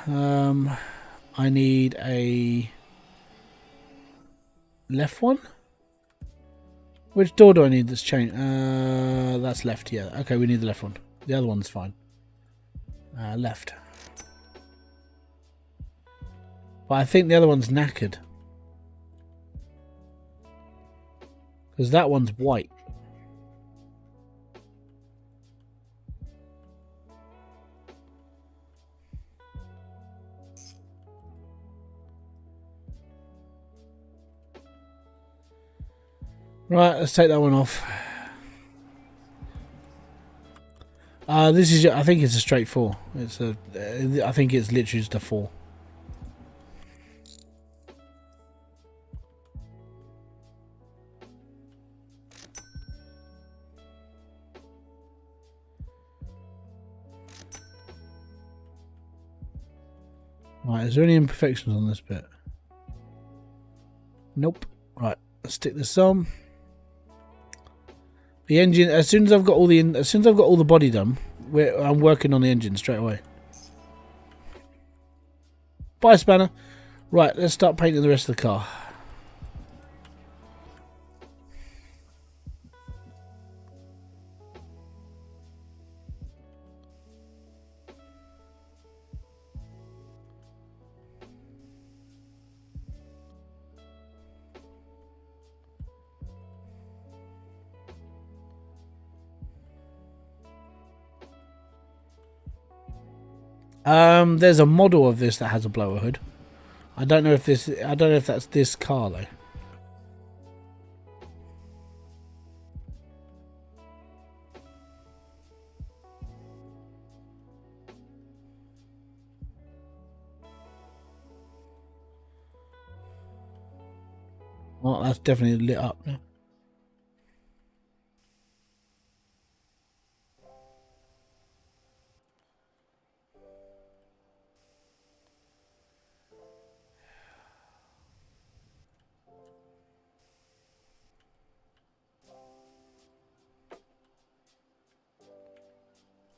I need a left one. Which door do I need that's changed? That's left, yeah. Okay, we need the left one. The other one's fine. Left. But I think the other one's knackered. Because that one's white. Right, let's take that one off. This is. I think it's a straight 4. It's a. I think it's literally just a 4. Right, is there any imperfections on this bit? Nope. Right, let's stick this on. The engine. As soon as I've got all the body done, I'm working on the engine straight away. Bye, spanner. Right, let's start painting the rest of the car. There's a model of this that has a blower hood. I don't know if that's this car though. Well, that's definitely lit up. Yeah.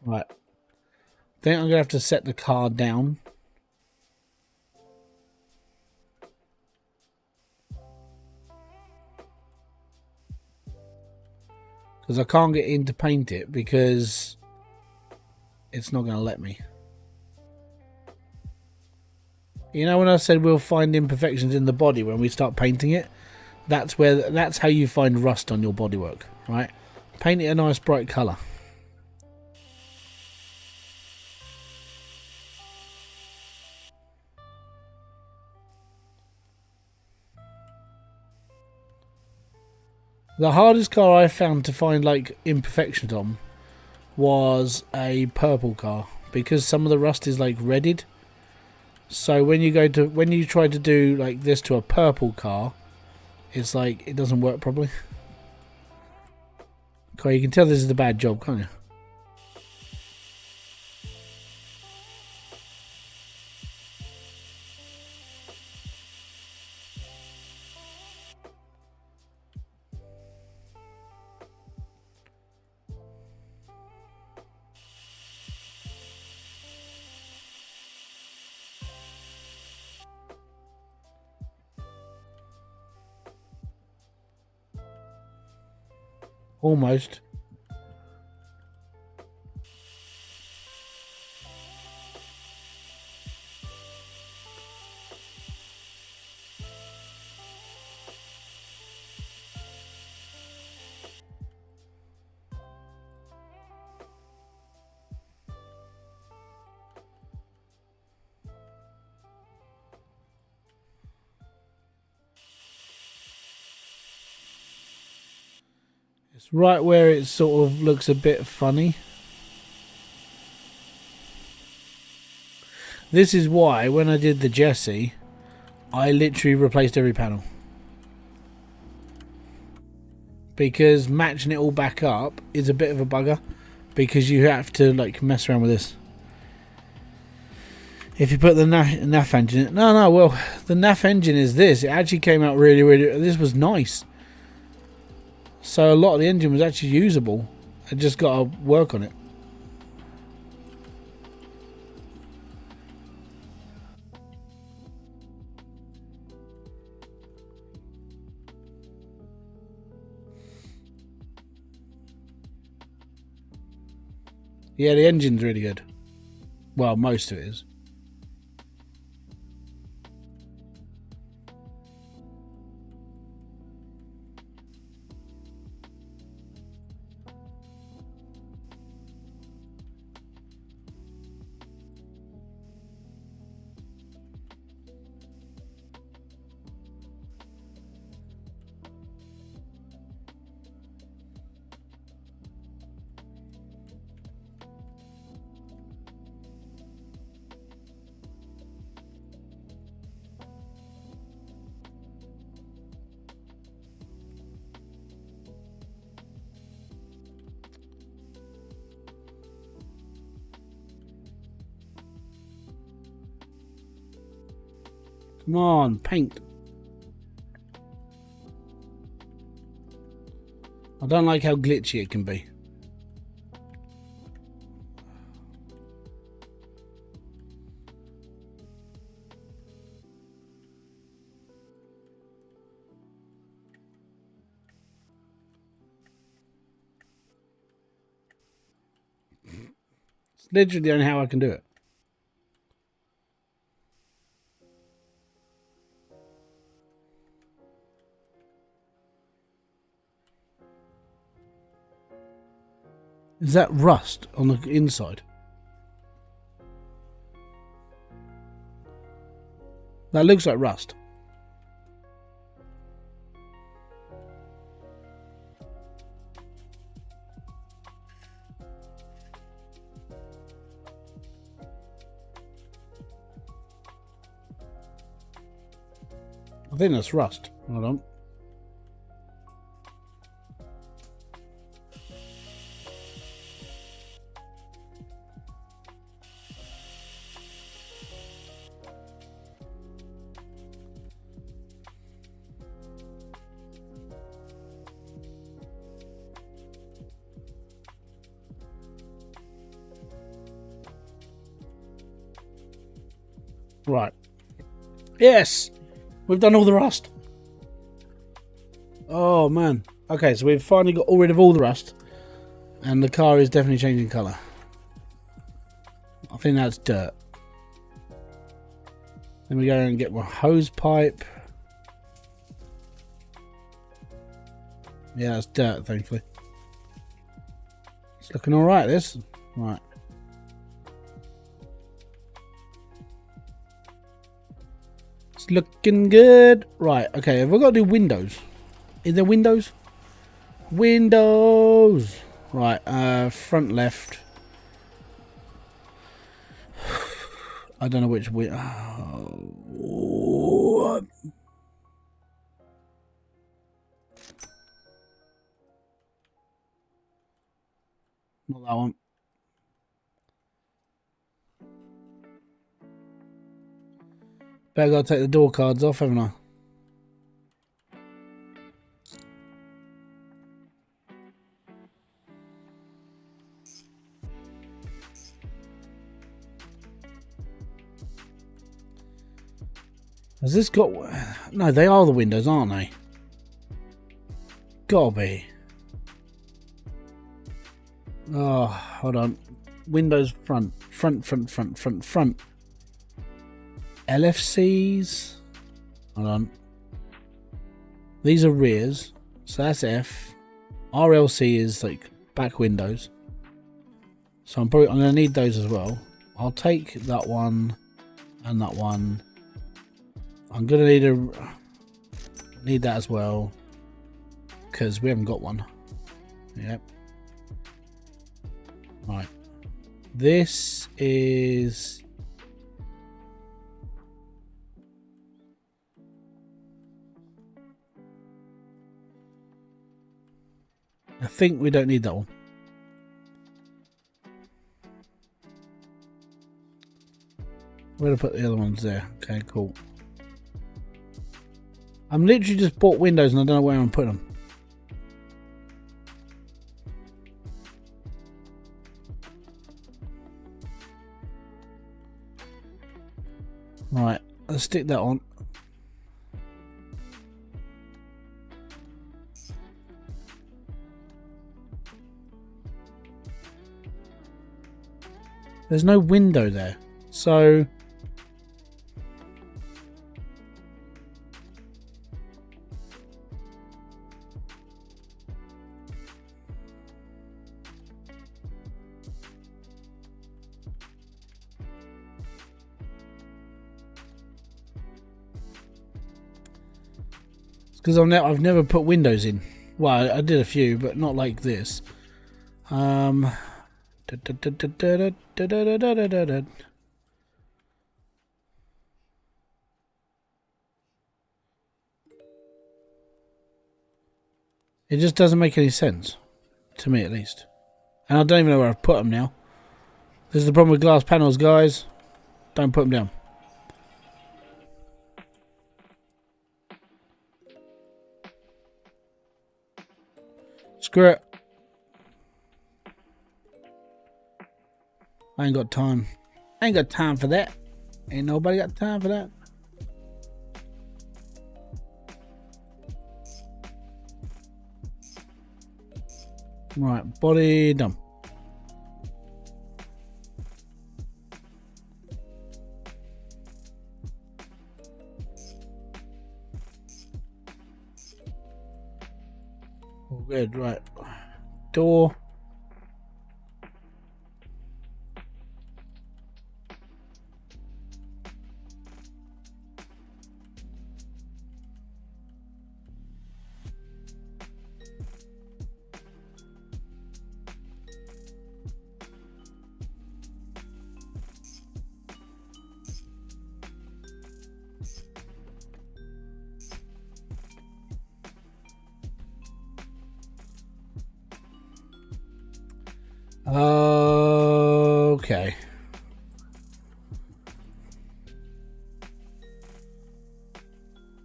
Right. Think I'm gonna have to set the car down. Because I can't get in to paint it because it's not going to let me. You know when I said we'll find imperfections in the body when we start painting it? That's how you find rust on your bodywork, right? Paint it a nice bright colour. The hardest car I found to find like imperfections on was a purple car because some of the rust is like redded. So when you try to do like this to a purple car, it's like it doesn't work properly. Okay, you can tell this is a bad job, can't you? Almost. It's right where it sort of looks a bit funny. This is why when I did the Jessie, I literally replaced every panel. Because matching it all back up is a bit of a bugger. Because you have to like mess around with this. If you put the NAF engine in, well, the NAF engine is this. It actually came out really, this was nice. So a lot of the engine was actually usable. I just got to work on it. Yeah, the engine's really good. Well, most of it is. Come on, paint. I don't like how glitchy it can be. It's literally the only how I can do it. Is that rust on the inside? That looks like rust. I think that's rust. Hold on. Right. Yes! We've done all the rust. Oh, man. Okay, so we've finally got rid of all the rust. And the car is definitely changing colour. I think that's dirt. Let me go and get my hose pipe. Yeah, that's dirt, thankfully. It's looking alright, this. Right. It's looking good. Right, okay, have I got to do windows? Is there windows? Windows! Right, front left. I don't know which window. Oh. Not that one. Better gotta take the door cards off, haven't I? Has this got... No, they are the windows, aren't they? Gotta be. Oh, hold on. Windows front. Front. LFCs. Hold on. These are rears. So that's F. RLC is like back windows. So I'm going to need those as well. I'll take that one and that one. I'm going to need that as well. Because we haven't got one. Yep. Right. This is... I think we don't need that one. Where to put the other ones there? Okay, cool. I'm literally just bought windows and I don't know where I'm putting them. Right, let's stick that on. There's no window there, so it's because I've never put windows in. Well, I did a few, but not like this. It just doesn't make any sense, to me at least. And I don't even know where I've put them now. This is the problem with glass panels, guys. Don't put them down. Screw it. I ain't got time. I ain't got time for that. Ain't nobody got time for that. Right, body done. All good, right. Door. Okay.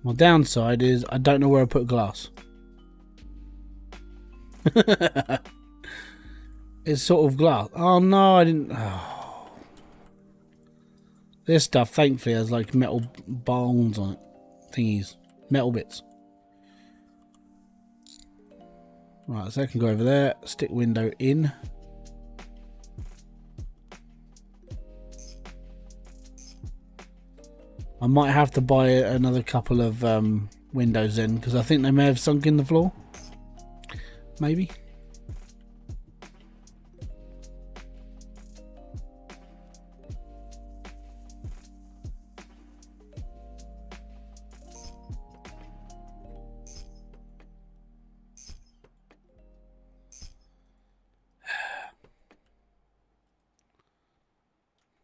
My downside is I don't know where I put glass. It's sort of glass. Oh no, I didn't. Oh. This stuff thankfully has like metal bones on it. Thingies. Metal bits. Right, so I can go over there. Stick window in. I might have to buy another couple of windows then, because I think they may have sunk in the floor. Maybe.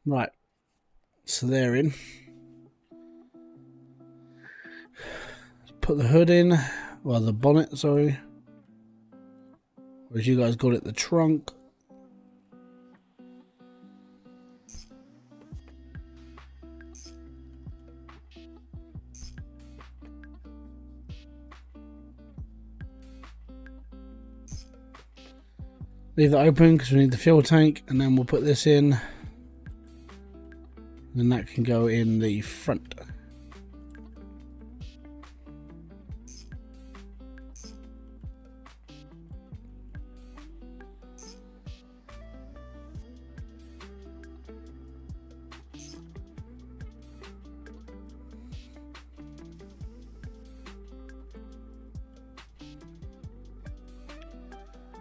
Right. So they're in. Put the hood in, well, the bonnet, sorry, or as you guys call it, the trunk. Leave that open because we need the fuel tank, and then we'll put this in, and that can go in the front.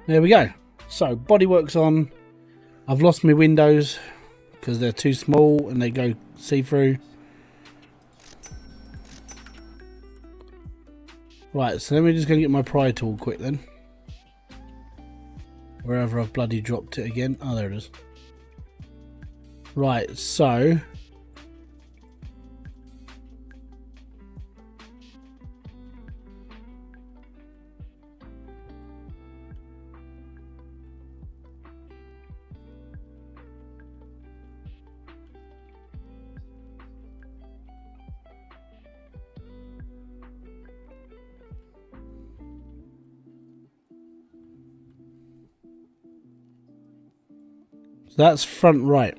There we go. So Bodywork's on. I've lost my windows because they're too small and they go see-through. Right, so let me just go get my pry tool quick then. Wherever I've bloody dropped it again. Oh, there it is. Right, so that's front right.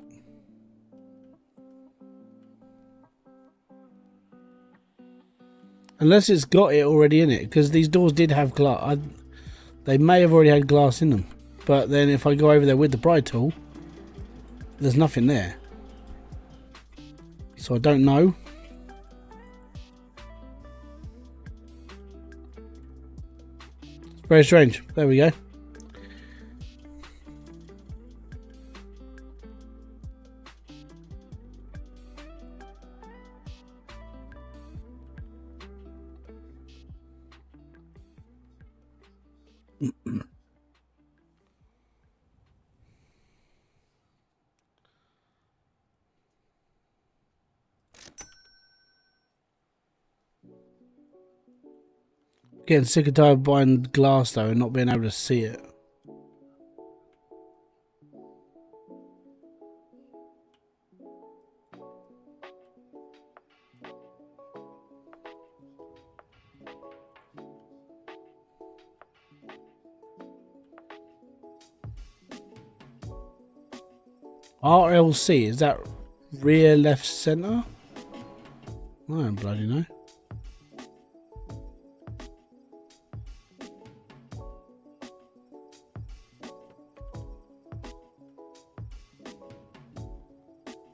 Unless it's got it already in it, because these doors did have glass. They may have already had glass in them. But then if I go over there with the pry tool, there's nothing there. So I don't know. It's very strange. There we go. Getting sick and tired of buying glass though and not being able to see it. RLC, is that rear left centre? I don't bloody know.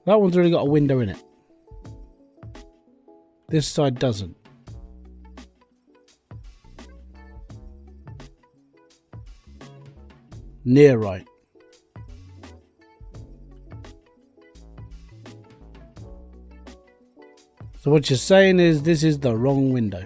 That one's already got a window in it. This side doesn't. Near right. So what you're saying is this is the wrong window.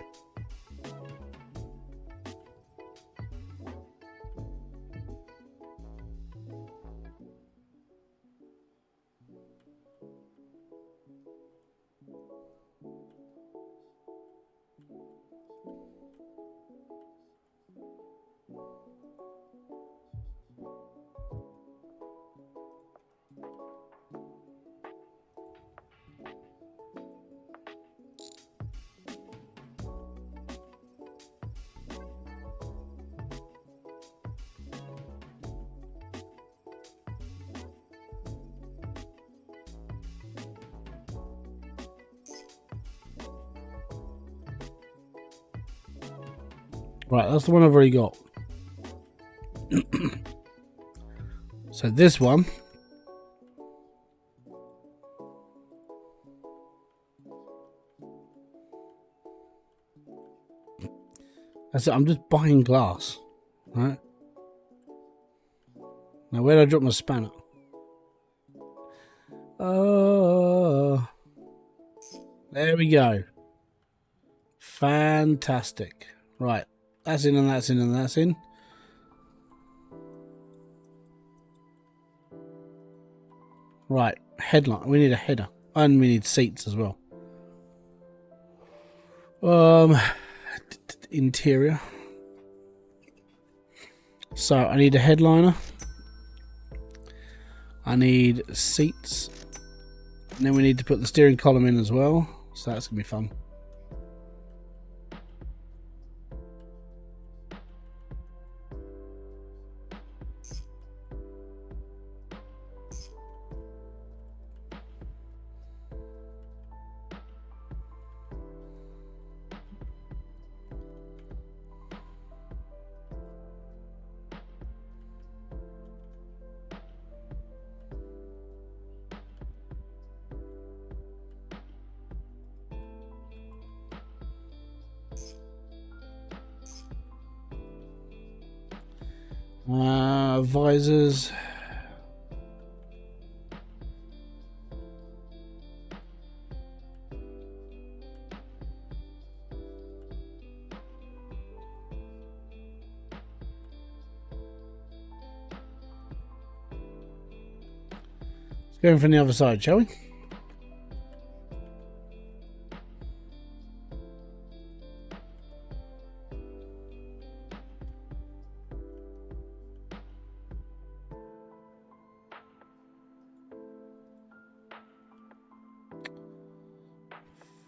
Right, that's the one I've already got. So this one. That's it, I'm just buying glass. Right? Now where did I drop my spanner? Oh, there we go. Fantastic. Right. That's in and that's in and that's in. Right. Headlight. We need a header. And we need seats as well. Interior. So I need a headliner. I need seats. And then we need to put the steering column in as well. So that's going to be fun. Visors. Going from the other side, shall we?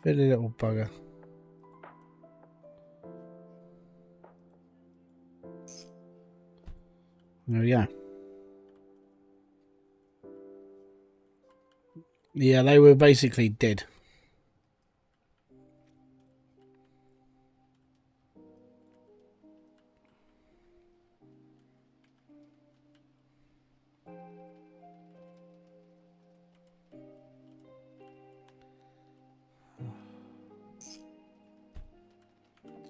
Silly little bugger. There we go. Yeah, they were basically dead.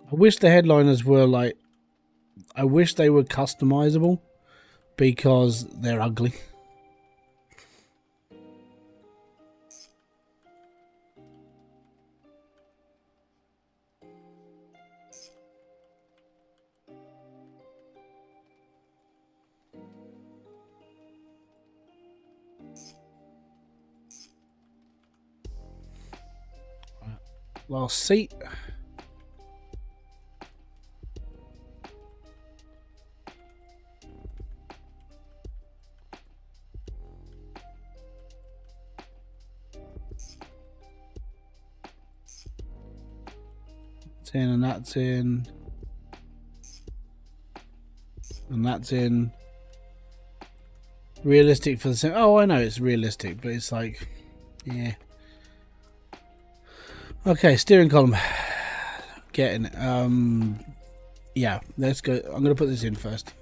I wish the headliners were like, I wish they were customizable because they're ugly. Last seat. In and that's in, and that's in. Realistic for the same. Oh, I know it's realistic, but it's like, yeah. Okay, steering column. Getting it. Yeah, let's go. I'm gonna put this in first.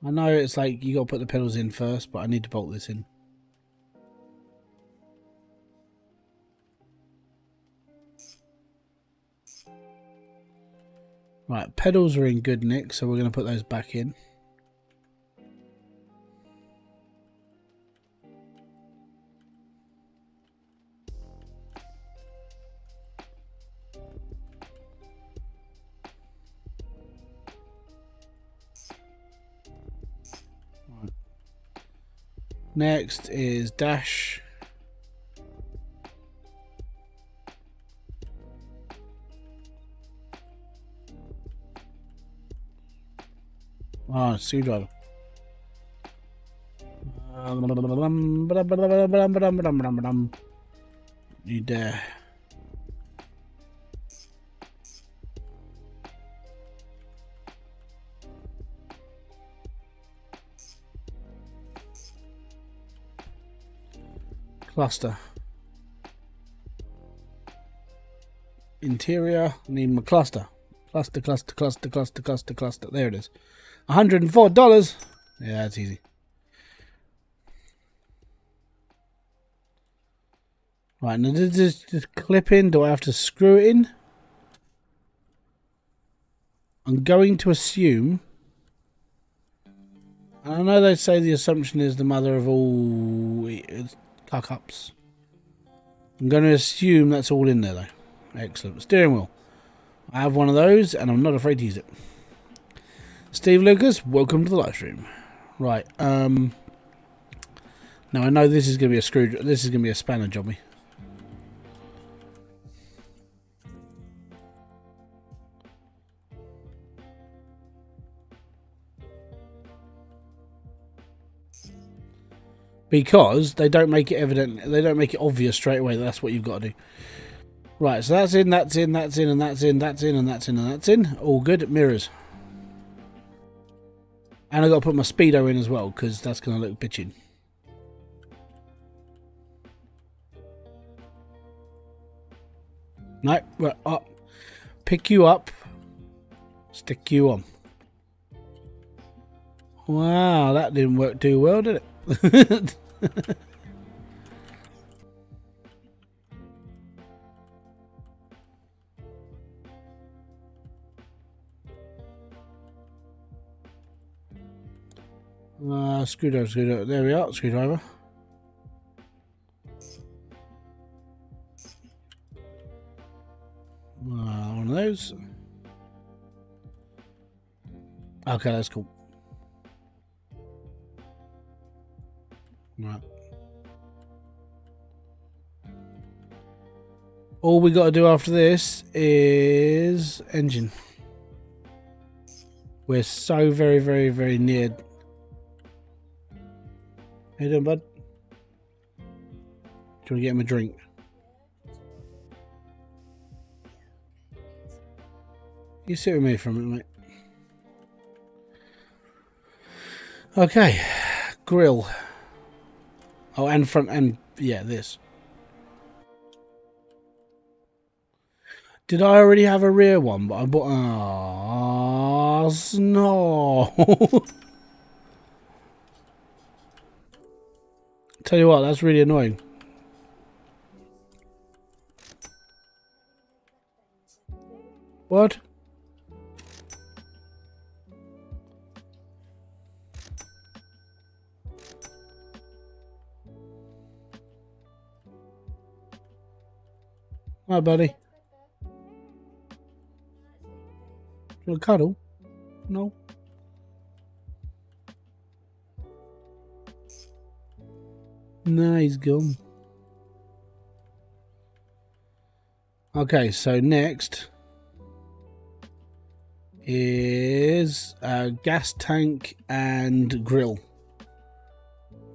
I know it's like you got to put the pedals in first, but I need to bolt this in. Right, pedals are in good nick, so we're going to put those back in. Right. Next is dash. Oh, screwdriver. Need cluster. Interior. I need my cluster. Cluster. There it is. $104. Yeah, that's easy. Right, now does this just clip in? Do I have to screw it in? I'm going to assume. I know they say the assumption is the mother of all cock-ups. I'm going to assume that's all in there though. Excellent. Steering wheel. I have one of those and I'm not afraid to use it. Steve Lucas, welcome to the live stream. Right, now I know this is going to be this is going to be a spanner jobby. Because they don't make it evident, they don't make it obvious straight away that that's what you've got to do. Right, so that's in, and that's in, and that's in, and that's in. All good. Mirrors. And I've got to put my speedo in as well, because that's going to look bitching. No, right, up. Pick you up. Stick you on. Wow, that didn't work too well, did it? Screwdriver. There we are, screwdriver. One of those. windows. Okay, that's cool. Right. All we got to do after this is engine. We're so very, very, very near. How you doing, bud? Do you want to get him a drink? You sit with me for a minute, mate. Okay. Grill. Oh, and front and yeah, this. Did I already have a rear one? But I bought. Oh, no. Tell you what, that's really annoying. What? Hi, buddy. Do you want a cuddle? No. No, he's gone. Okay, so next is gas tank and grill.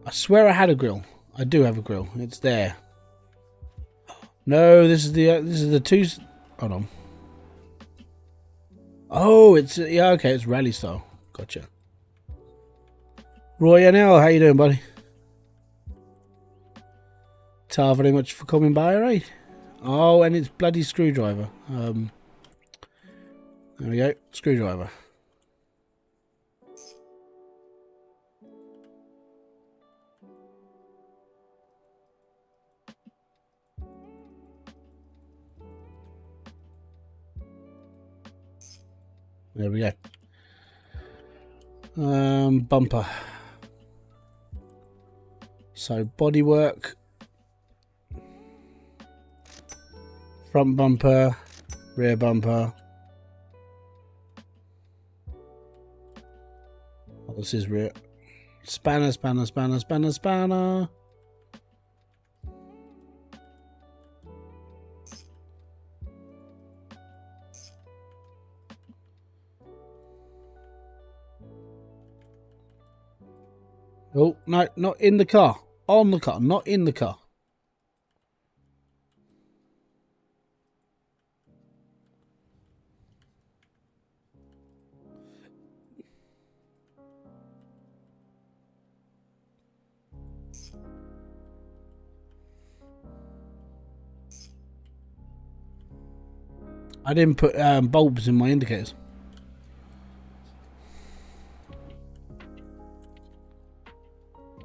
I swear I had a grill. I do have a grill. It's there. No, this is the two. Hold on. Oh, it's yeah. Okay, it's rally style. Gotcha. Roy NL, how you doing, buddy? Ta very much for coming by, right? Oh, and it's bloody screwdriver. There we go, screwdriver. There we go. Bumper. So bodywork, front bumper, rear bumper. Oh, this is rear. Spanner, spanner, spanner, spanner, spanner. Oh, no, not in the car. On the car, not in the car. I didn't put bulbs in my indicators.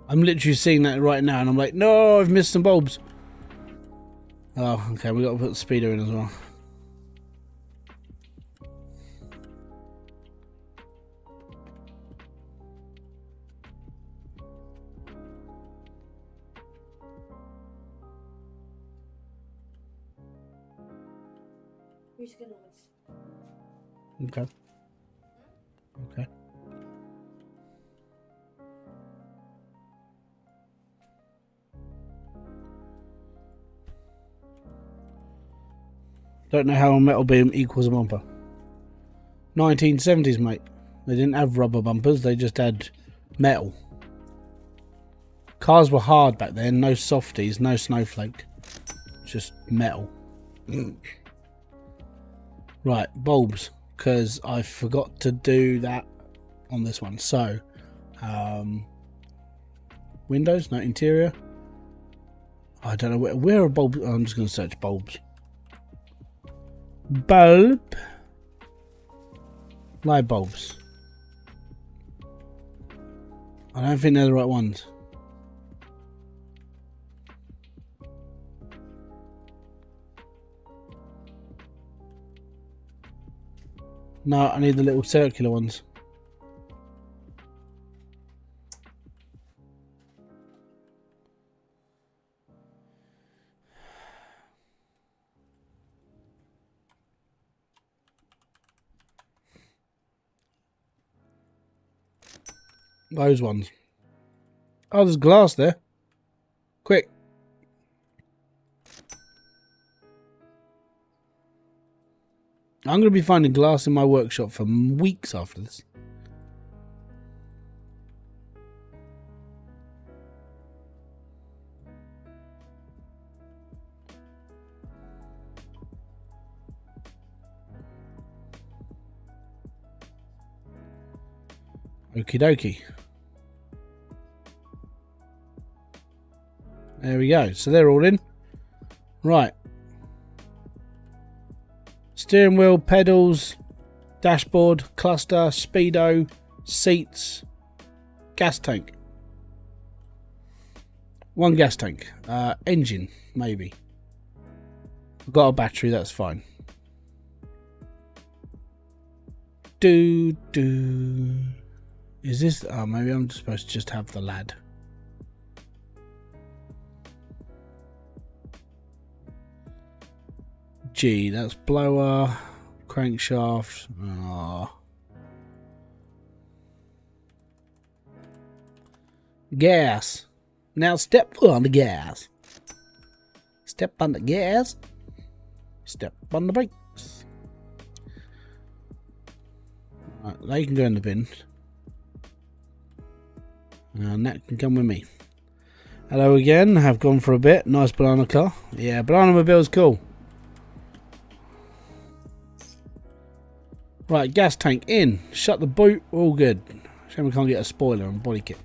I'm literally seeing that right now and I'm like, no, I've missed some bulbs. Oh, okay, we got to put the speeder in as well. Okay. Okay. Don't know how a metal beam equals a bumper. 1970s, mate. They didn't have rubber bumpers, they just had metal. Cars were hard back then, no softies, no snowflake. Just metal. Right, bulbs. Because I forgot to do that on this one. So, windows, no interior. I don't know where are bulbs. Oh, I'm just going to search bulbs. Bulb. Light bulbs. I don't think they're the right ones. No, I need the little circular ones. Those ones. Oh, there's glass there. Quick. I'm going to be finding glass in my workshop for weeks after this. Okie dokie. There we go. So they're all in. Right. Steering wheel, pedals, dashboard, cluster, speedo, seats, gas tank. One gas tank. Engine, maybe. I've got a battery, that's fine. Do. Is this... Oh, maybe I'm supposed to just have the lad. G, that's blower, crankshaft. Oh. Gas. Now step on the gas. Step on the gas. Step on the brakes. Right, they can go in the bin. And that can come with me. Hello again. Have gone for a bit. Nice banana car. Yeah, banana mobile's cool. Right, gas tank in. Shut the boot. All good. Shame we can't get a spoiler and body kit.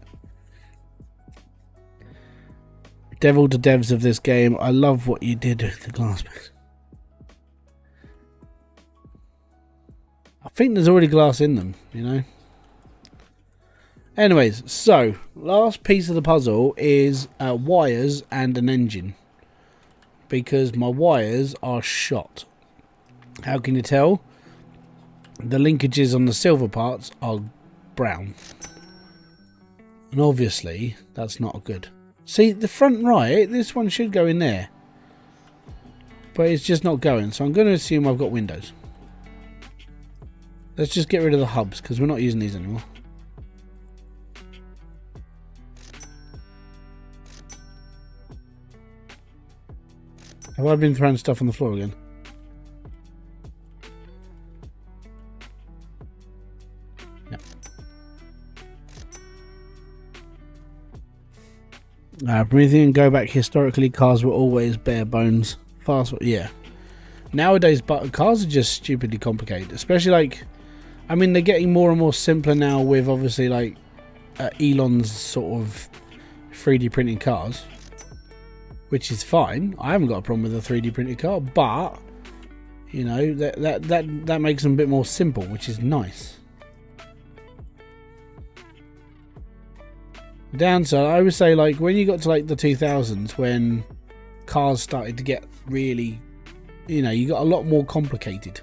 Devil to devs of this game. I love what you did with the glass packs. I think there's already glass in them, you know. Anyways, so last piece of the puzzle is wires and an engine. Because my wires are shot. How can you tell? The linkages on the silver parts are brown. And obviously, that's not good. See, the front right, this one should go in there. But it's just not going, so I'm going to assume I've got windows. Let's just get rid of the hubs, because we're not using these anymore. Have I been throwing stuff on the floor again? Breathing and go back historically, cars were always bare bones. Fast, yeah. Nowadays, but cars are just stupidly complicated. Especially like, I mean, they're getting more and more simpler now with obviously like Elon's sort of 3D printing cars, which is fine. I haven't got a problem with a 3D printed car, but you know that makes them a bit more simple, which is nice. Downside, I would say, like when you got to like the 2000s, when cars started to get really, you know, you got a lot more complicated.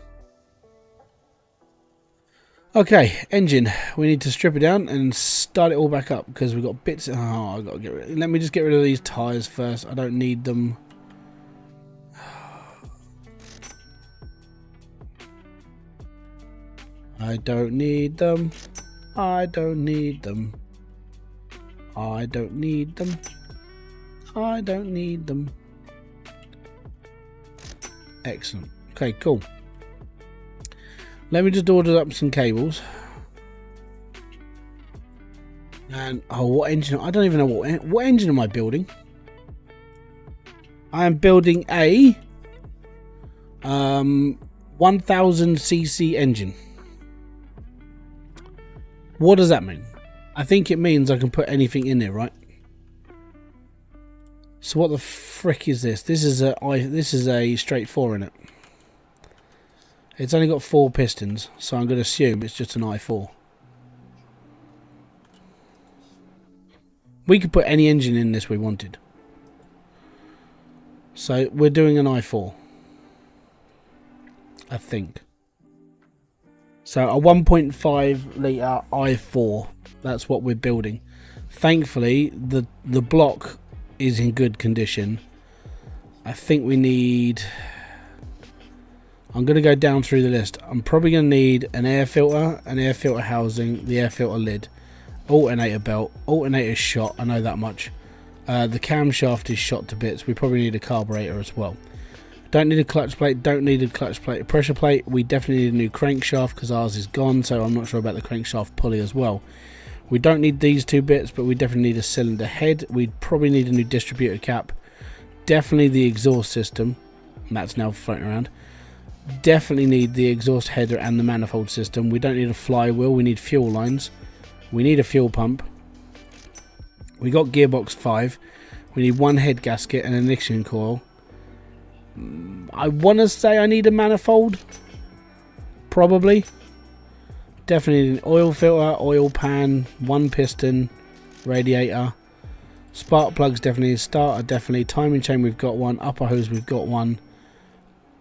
Okay, engine. We need to strip it down and start it all back up because we've got bits. Oh, I got to get rid. Let me just get rid of these tires first. I don't need them. I don't need them. I don't need them. I don't need them. I don't need them. Excellent. Okay, cool. Let me just order up some cables. And, oh, what engine? I don't even know what engine am I building? I am building a 1000cc engine. What does that mean? I think it means I can put anything in there, right? So what the frick is this? This is a straight 4 in it. It's only got 4 pistons, so I'm going to assume it's just an i4. We could put any engine in this we wanted. So we're doing an i4. I think. So a 1.5 litre i4. That's what we're building. Thankfully, the block is in good condition. I think we need... I'm going to go down through the list. I'm probably going to need an air filter housing, the air filter lid, Alternator belt. Alternator shot. I know that much. The camshaft is shot to bits. We probably need a carburetor as well. Don't need a clutch plate. Don't need a clutch plate. A pressure plate. We definitely need a new crankshaft because ours is gone. So I'm not sure about the crankshaft pulley as well. We don't need these two bits, but we definitely need a cylinder head. We'd probably need a new distributor cap. Definitely the exhaust system. And that's now floating around. Definitely need the exhaust header and the manifold system. We don't need a flywheel. We need fuel lines. We need a fuel pump. We got gearbox 5. We need one head gasket and an ignition coil. I want to say I need a manifold. Probably. Definitely need an oil filter, oil pan, one piston, radiator. Spark plugs definitely. Starter definitely. Timing chain we've got one. Upper hose we've got one.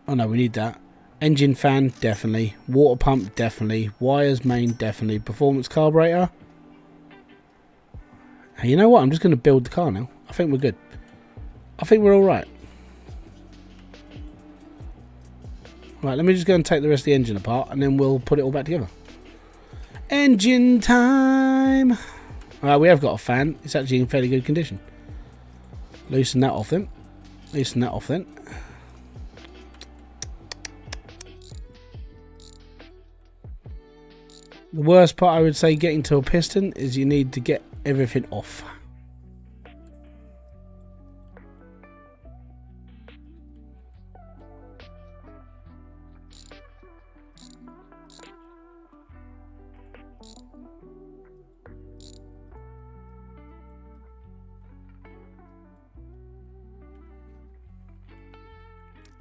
Oh no, we need that. Engine fan definitely. Water pump definitely. Wires main definitely. Performance carburetor. Hey, you know what? I'm just going to build the car now. I think we're good. I think we're alright. Right, let me just go and take the rest of the engine apart and then we'll put it all back together. Engine time! We have got a fan. It's actually in fairly good condition. Loosen that off then. Loosen that off then. The worst part, I would say, getting to a piston is you need to get everything off.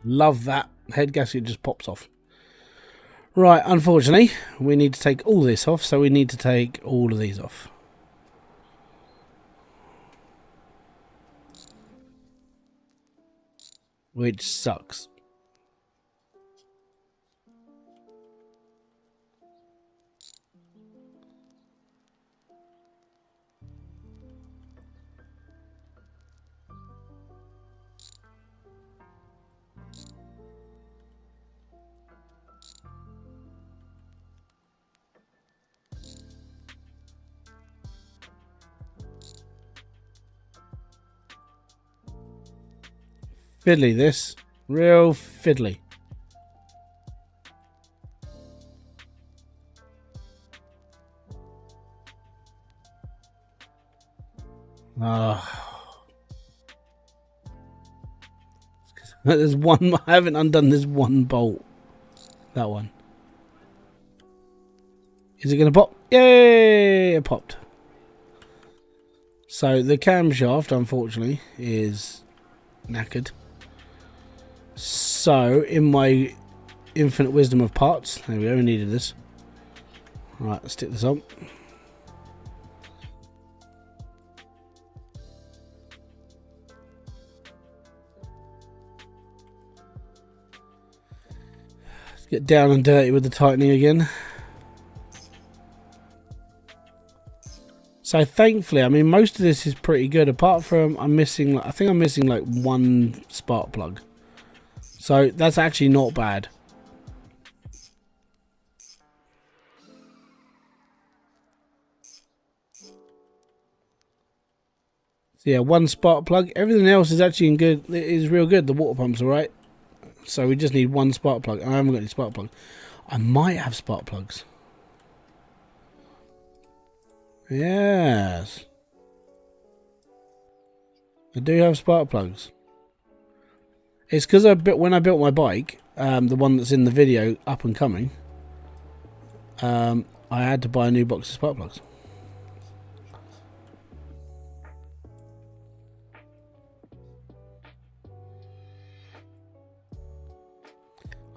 Love that. Head gasket just pops off. Right, unfortunately, we need to take all this off, so we need to take all of these off. Which sucks. Fiddly this. Real fiddly. There's one. I haven't undone this one bolt. That one. Is it going to pop? Yay! It popped. So the camshaft, unfortunately, is knackered. So, in my infinite wisdom of parts, there we go, we needed this. Right, let's stick this on. Let's get down and dirty with the tightening again. So thankfully, I mean, most of this is pretty good, apart from I think I'm missing like one spark plug. So that's actually not bad. So yeah, one spark plug. Everything else is actually in good. It is real good. The water pump's alright. So we just need one spark plug. I haven't got any spark plugs. I might have spark plugs. Yes. I do have spark plugs. It's because when I built my bike, the one that's in the video, up and coming, I had to buy a new box of spark plugs.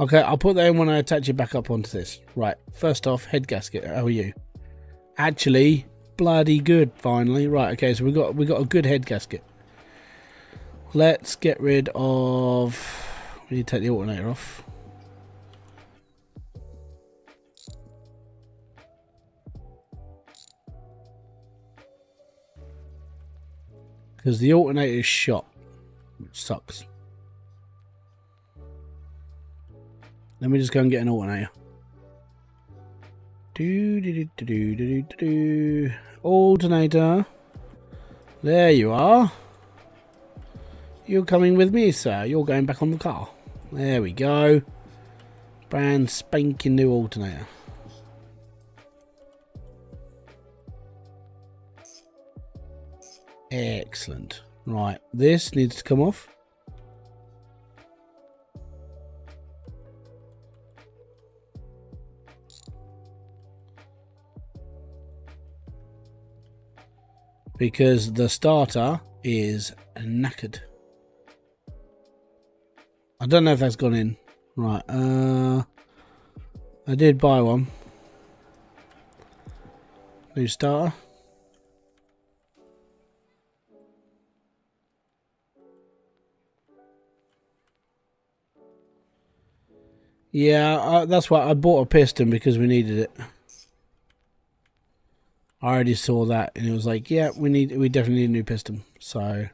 Okay, I'll put that in when I attach it back up onto this. Right, first off, head gasket. How are you? Actually, bloody good. Finally, right. Okay, so we got a good head gasket. Let's get rid of. We need to take the alternator off. Because the alternator is shot, which sucks. Let me just go and get an alternator. Alternator. There you are. You're coming with me, sir. You're going back on the car. There we go. Brand spanking new alternator. Excellent. Right, this needs to come off. Because the starter is knackered. I don't know if that's gone in. Right, I did buy one. New starter. Yeah, that's why I bought a piston, because we needed it. I already saw that, and it was like, yeah, we definitely need a new piston. So,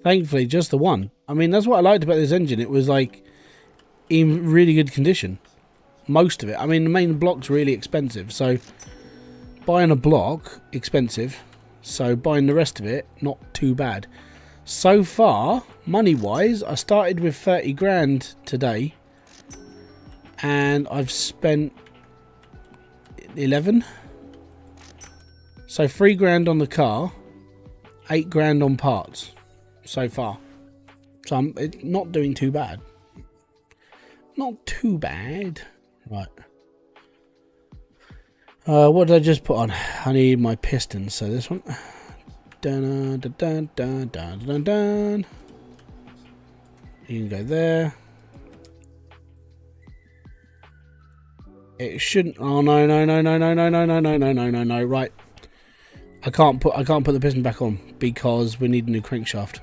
thankfully, just the one. I mean, that's what I liked about this engine. It was like in really good condition. Most of it. I mean, the main block's really expensive, so buying a block expensive. So buying the rest of it, not too bad. So far, money-wise, I started with 30 grand today. And I've spent 11. So 3 grand on the car, 8 grand on parts so far. So I'm not doing too bad. Not too bad. Right. What did I just put on? I need my pistons. So this one. Dun, dun, dun, dun, dun, dun, dun. You can go there. It shouldn't. Oh no no no no no no no no no no no no no. Right. I can't put the piston back on because we need a new crankshaft.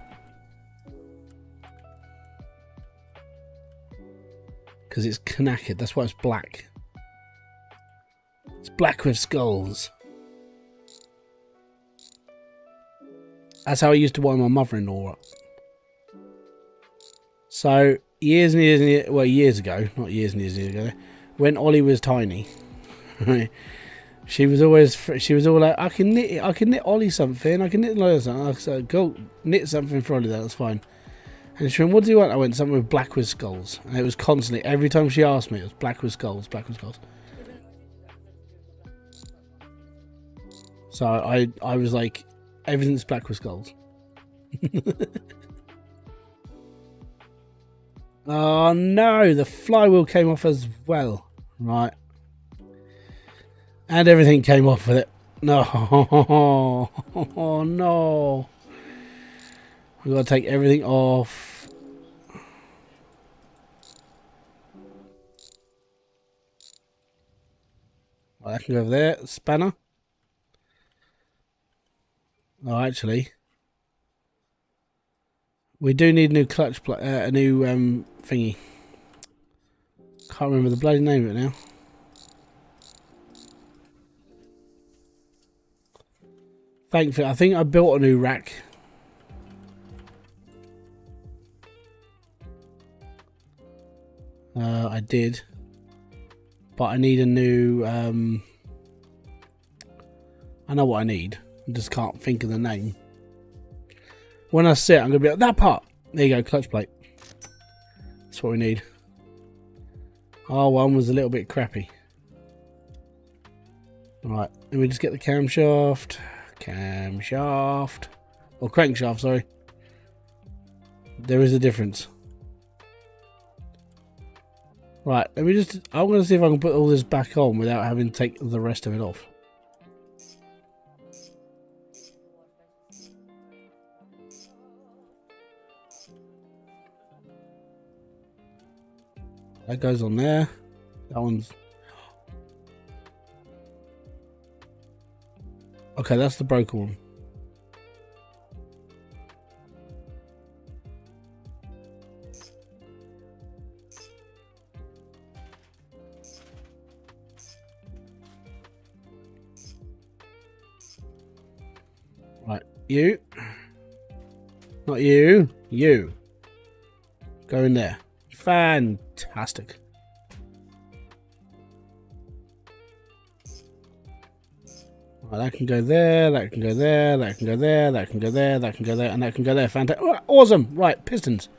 Because it's knackered. That's why it's black. It's black with skulls. That's how I used to wind my mother-in-law up. So years and years and years, well, years ago, not years and years ago, when Ollie was tiny, she was all like, I can knit Ollie something, I can knit Ollie something. I said, go knit something for Ollie, that's fine. And she went, what do you want? I went, something with black with skulls. And it was constantly, every time she asked me, it was black with skulls, black with skulls. So I was like, everything's black with skulls. Oh no, the flywheel came off as well. Right. And everything came off with it. No. Oh no. We've got to take everything off. Well, I can go over there. Spanner. Oh, actually, we do need a new clutch plate, a new thingy. Can't remember the bloody name of it now. Thankfully, I think I built a new rack. I did, but I need a new. I know what I need. I just can't think of the name. When I see it, I'm going to be like, that part. There you go, clutch plate. That's what we need. R1 was a little bit crappy. Alright, let me just get the camshaft. Camshaft. Or crankshaft, sorry. There is a difference. Right, let me just... I'm going to see if I can put all this back on without having to take the rest of it off. That goes on there. That one's... Okay, that's the broken one. Right, you. Not you. You. Go in there. Fantastic. Right, that can go there, that can go there, that can go there, that can go there, that can go there, and that can go there. Fantastic. Oh, awesome. Right, pistons.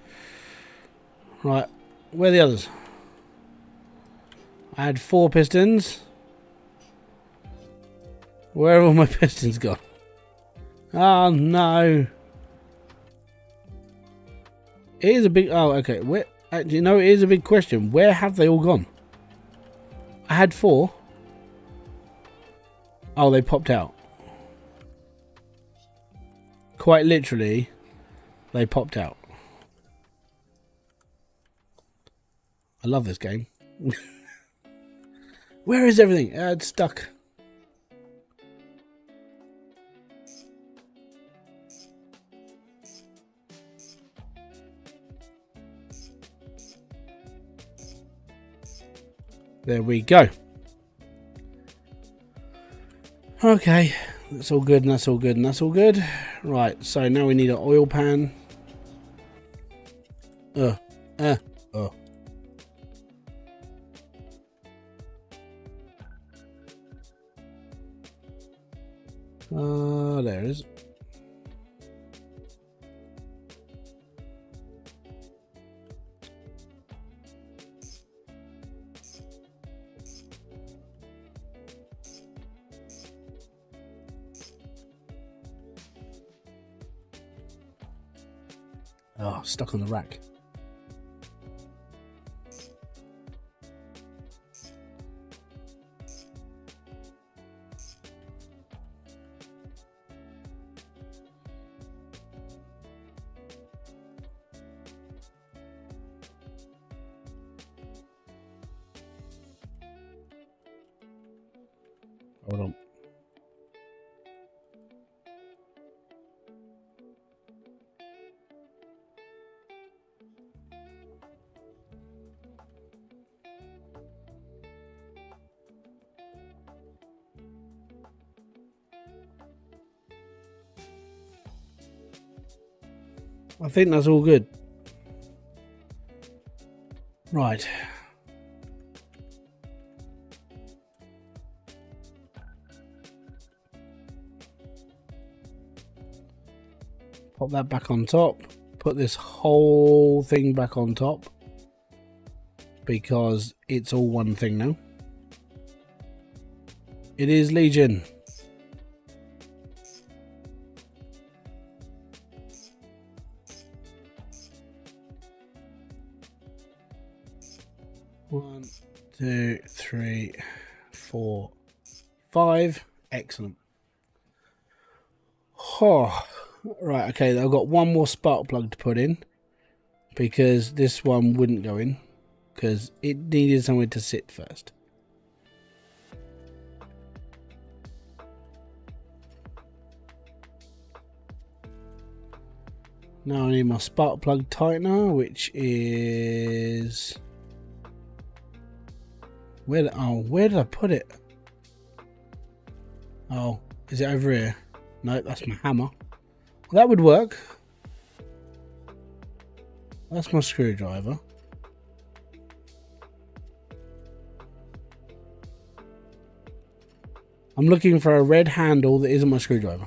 Right, where are the others? I had 4 pistons. Where have all my pistons gone? Oh no. It is a big... Oh, okay. Where... You know, it is a big question. Where have they all gone? I had 4. Oh, they popped out. Quite literally, they popped out. I love this game. Where is everything? It's stuck. There we go. Okay, that's all good, and that's all good, and that's all good. Right, so now we need an oil pan. Oh. There it is. Oh, stuck on the rack. Hold on. I think that's all good. Right. Pop that back on top. Put this whole thing back on top. Because it's all one thing now. It is Legion. One, 2, 3, 4, 5. Excellent. Oh, right, okay, I've got one more spark plug to put in because this one wouldn't go in because it needed somewhere to sit first. Now I need my spark plug tightener, which is... where did I put it? Oh, is it over here? No, that's my hammer. Well, that would work. That's my screwdriver. I'm looking for a red handle that isn't my screwdriver.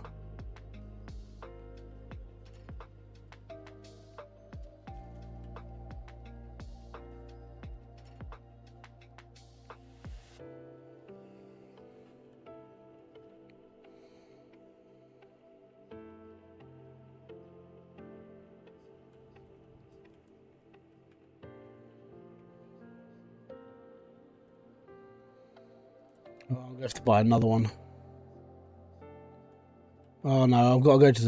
Oh, I'm gonna have to buy another one. Oh no, I've got to go to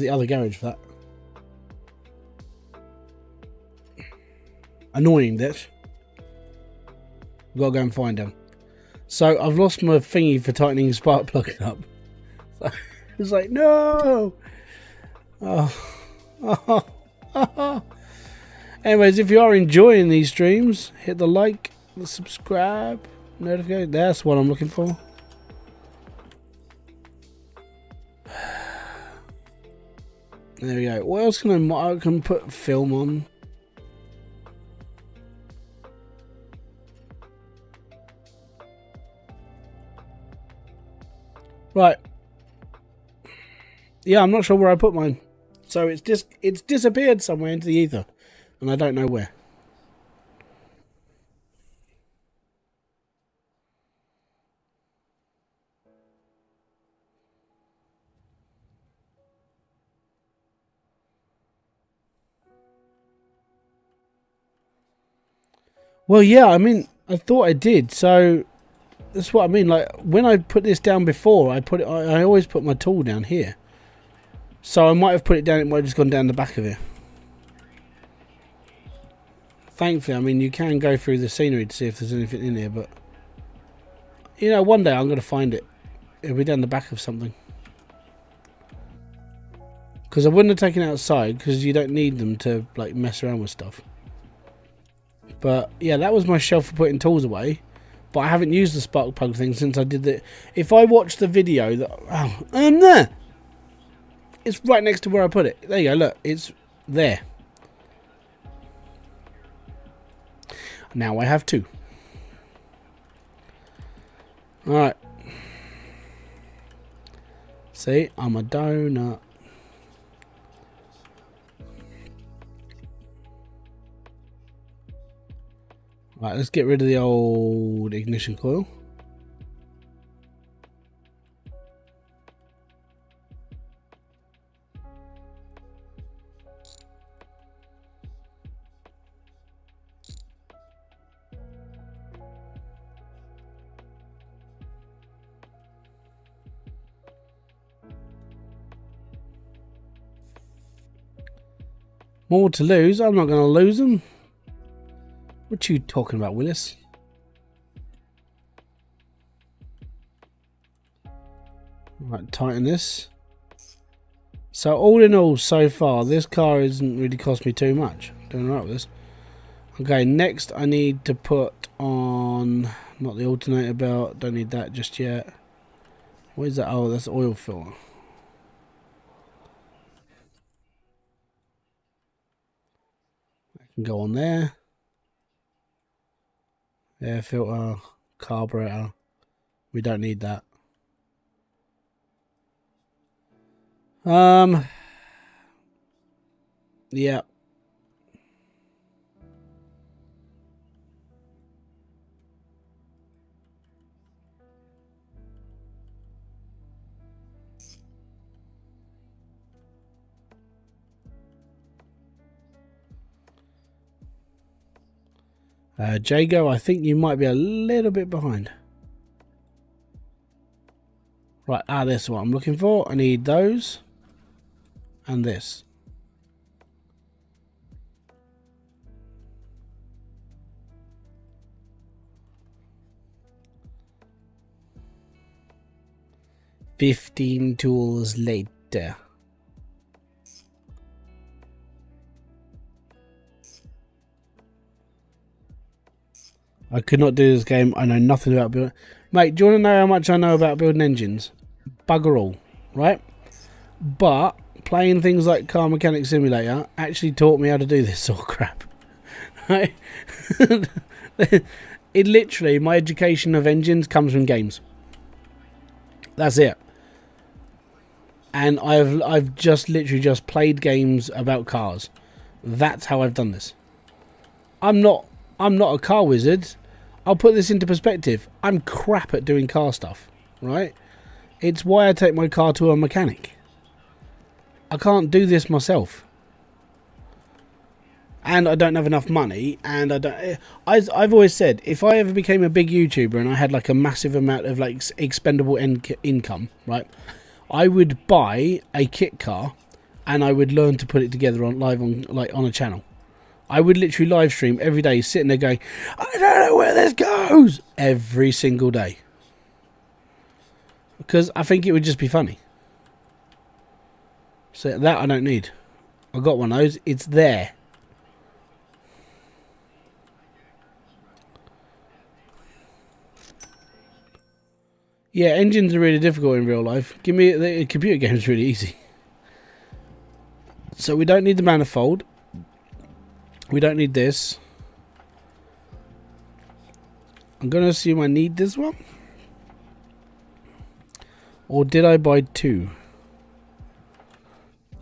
the other garage for that. Annoying this. I've got to go and find them. So I've lost my thingy for tightening the spark plug up. So it's like no. Oh. Anyways, if you are enjoying these streams, hit the like, the subscribe, notification. That's what I'm looking for. There we go. What else can I can put film on? Right. Yeah, I'm not sure where I put mine. So it's disappeared somewhere into the ether. And I don't know where. Well, yeah, I mean, I thought I did. So that's what I mean. Like when I put this down before, I always put my tool down here. So I might have put it down. It might have just gone down the back of it. Thankfully, I mean, you can go through the scenery to see if there's anything in here, but you know, one day I'm going to find it. It'll be down the back of something. Because I wouldn't have taken it outside because you don't need them to like mess around with stuff. But yeah, that was my shelf for putting tools away. But I haven't used the spark plug thing since I did it. If I watch the video, I'm there. It's right next to where I put it. There you go. Look, it's there. Now I have two. All right. See, I'm a donut. Right, let's get rid of the old ignition coil. More to lose. I'm not going to lose them. What you talking about, Willis? Right, tighten this. So all in all, so far, this car hasn't really cost me too much. Doing alright with this. Okay, next I need to put on, not the alternator belt. Don't need that just yet. What is that? Oh, that's oil filter. That can go on there. Air filter, carburetor. We don't need that. Yeah. Jago, I think you might be a little bit behind. Right, this is what I'm looking for. I need those and this. $15 tools later. I could not do this game. I know nothing about building. Mate, do you want to know how much I know about building engines? Bugger all, right? But playing things like Car Mechanic Simulator actually taught me how to do this sort of crap. Right? It literally, my education of engines comes from games. That's it. And I've just literally just played games about cars. That's how I've done this. I'm not a car wizard. I'll put this into perspective. I'm crap at doing car stuff, right? It's why I take my car to a mechanic. I can't do this myself. And I don't have enough money, and I've always said, if I ever became a big YouTuber and I had like a massive amount of like expendable income, right, I would buy a kit car and I would learn to put it together on a channel. I would literally live stream every day, sitting there going, I don't know where this goes, every single day. Because I think it would just be funny. So that I don't need. I got one of those. It's there. Yeah, engines are really difficult in real life. Give me the computer game's really easy. So we don't need the manifold. We don't need this. I'm going to assume I need this one. Or did I buy 2?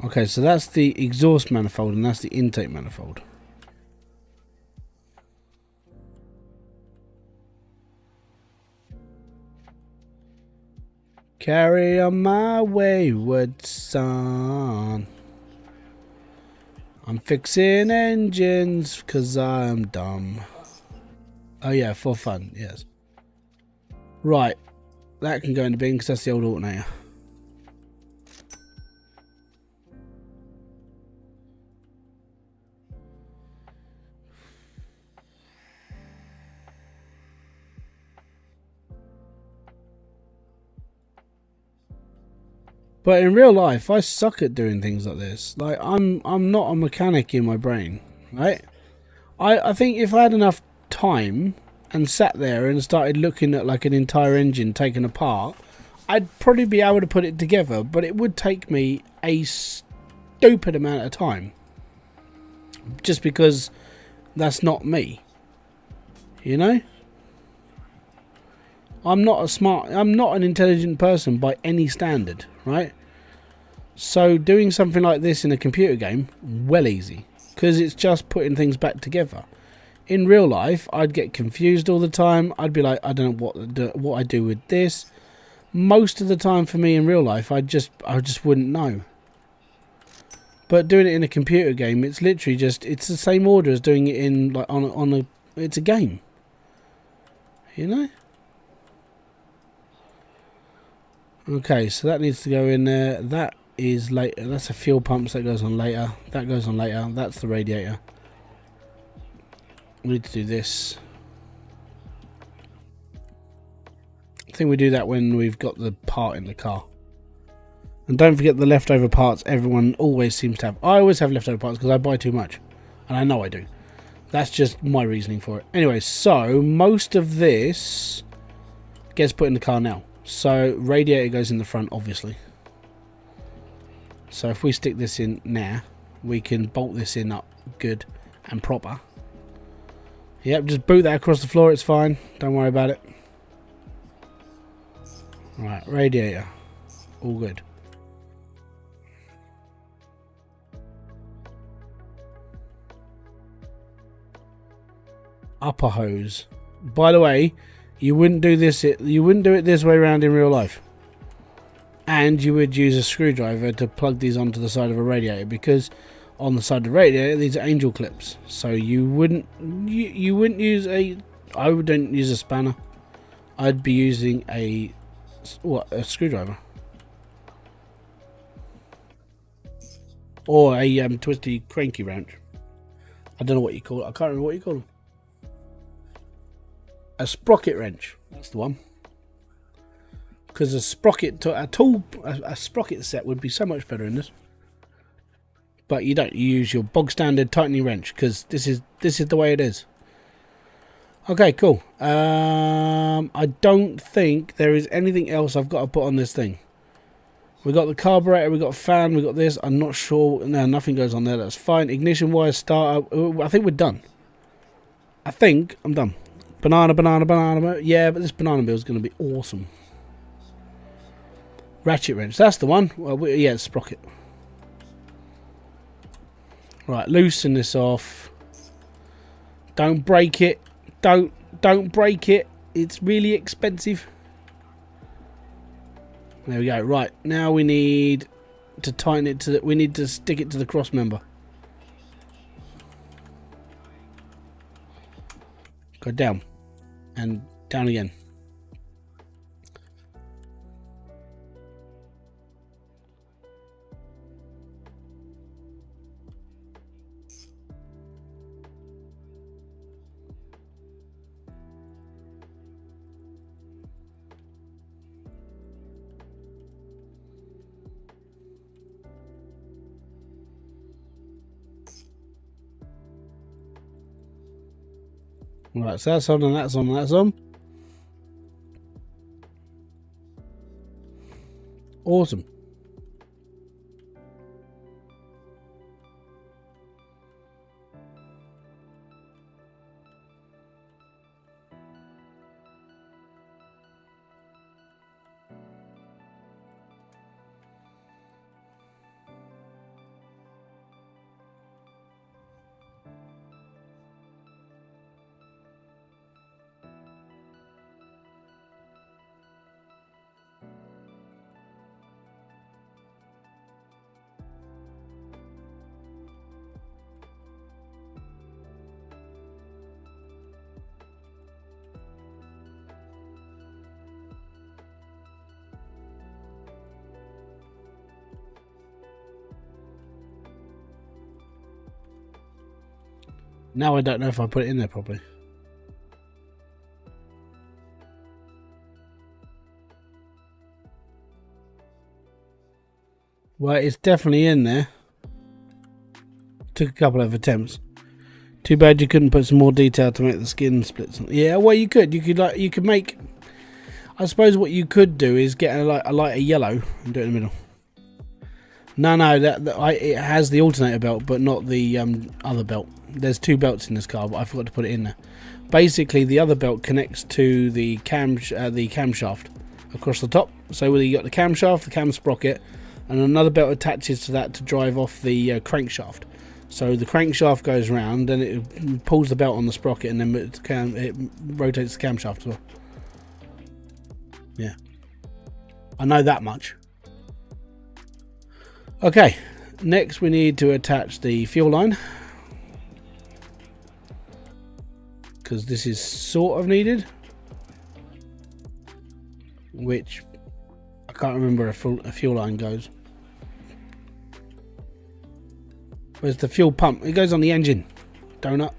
Okay, so that's the exhaust manifold and that's the intake manifold. Carry on my wayward son. I'm fixing engines 'cause I'm dumb. Oh yeah, for fun, yes. Right, that can go in the bin because that's the old alternator. But in real life, I suck at doing things like this. Like I'm not a mechanic in my brain, right? I think if I had enough time and sat there and started looking at like an entire engine taken apart, I'd probably be able to put it together, but it would take me a stupid amount of time. Just because that's not me. You know? I'm not an intelligent person by any standard, right? So doing something like this in a computer game, well easy. Because it's just putting things back together. In real life, I'd get confused all the time. I'd be like, I don't know what I do with this. Most of the time for me in real life, I just wouldn't know. But doing it in a computer game, it's literally just, it's the same order as doing it in like it's a game. You know? Okay, so that needs to go in there. That is later. That's a fuel pump, so that goes on later. That goes on later. That's the radiator. We need to do this. I think we do that when we've got the part in the car. And don't forget the leftover parts everyone always seems to have. I always have leftover parts because I buy too much. And I know I do. That's just my reasoning for it. Anyway, so most of this gets put in the car now. So radiator goes in the front, obviously. So if we stick this in now, we can bolt this in up good and proper. Yep, just boot that across the floor, it's fine. Don't worry about it. Right, radiator. All good. Upper hose. By the way, you wouldn't do this. You wouldn't do it this way around in real life. And you would use a screwdriver to plug these onto the side of a radiator, because on the side of the radiator these are angel clips. So you wouldn't use a. I wouldn't use a spanner. I'd be using a screwdriver or a twisty cranky wrench. I don't know what you call it. I can't remember what you call them. A sprocket wrench. That's the one. Because a sprocket set would be so much better in this. But you don't. You use your bog standard tightening wrench because this is the way it is. Okay, cool. I don't think there is anything else I've got to put on this thing. We got the carburetor, we got a fan, we got this. I'm not sure. No, nothing goes on there. That's fine. Ignition wire, starter. I think we're done. I think I'm done. Banana. Yeah, but this banana bill is going to be awesome. Ratchet wrench. That's the one. Well, yeah, it's sprocket. Right, loosen this off. Don't break it. Don't break it. It's really expensive. There we go. Right, now we need to tighten it to we need to stick it to the cross member. Go down and down again. Right, so that's on and that's on and that's on. Awesome. Now I don't know if I put it in there properly. Well, it's definitely in there. Took a couple of attempts. Too bad you couldn't put some more detail to make the skin splits. Yeah, well, you could. You could make. I suppose what you could do is get a lighter yellow and do it in the middle. No, it has the alternator belt, but not the other belt. There's two belts in this car, but I forgot to put it in there. Basically, the other belt connects to the camshaft across the top. So whether you got the camshaft, the cam sprocket, and another belt attaches to that to drive off the crankshaft. So the crankshaft goes round and it pulls the belt on the sprocket, and then it rotates the camshaft as well. Yeah, I know that much. Okay, next we need to attach the fuel line, because this is sort of needed, which I can't remember where a fuel line goes. Where's the fuel pump? It goes on the engine. Donut.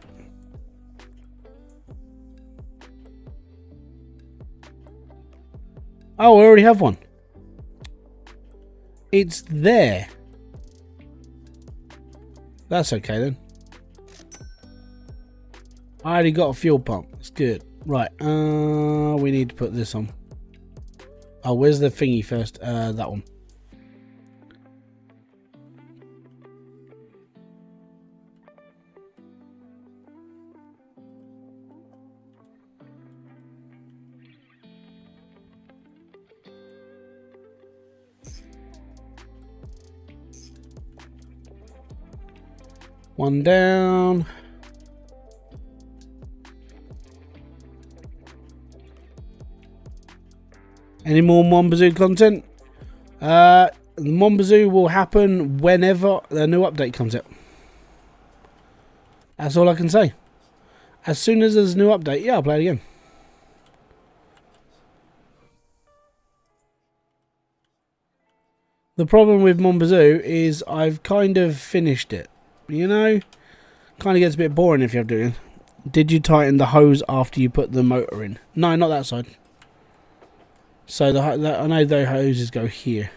Oh, I already have one. It's there. That's okay then. I already got a fuel pump. That's good. Right. We need to put this on. Oh, where's the thingy first? That one. One down. Any more Mombazoo content? The Mombazoo will happen whenever the new update comes out. That's all I can say. As soon as there's a new update, yeah, I'll play it again. The problem with Mombazoo is I've kind of finished it. You know, kind of gets a bit boring if you have to do it. Did you tighten the hose after you put the motor in? No, not that side. So I know the hoses go here.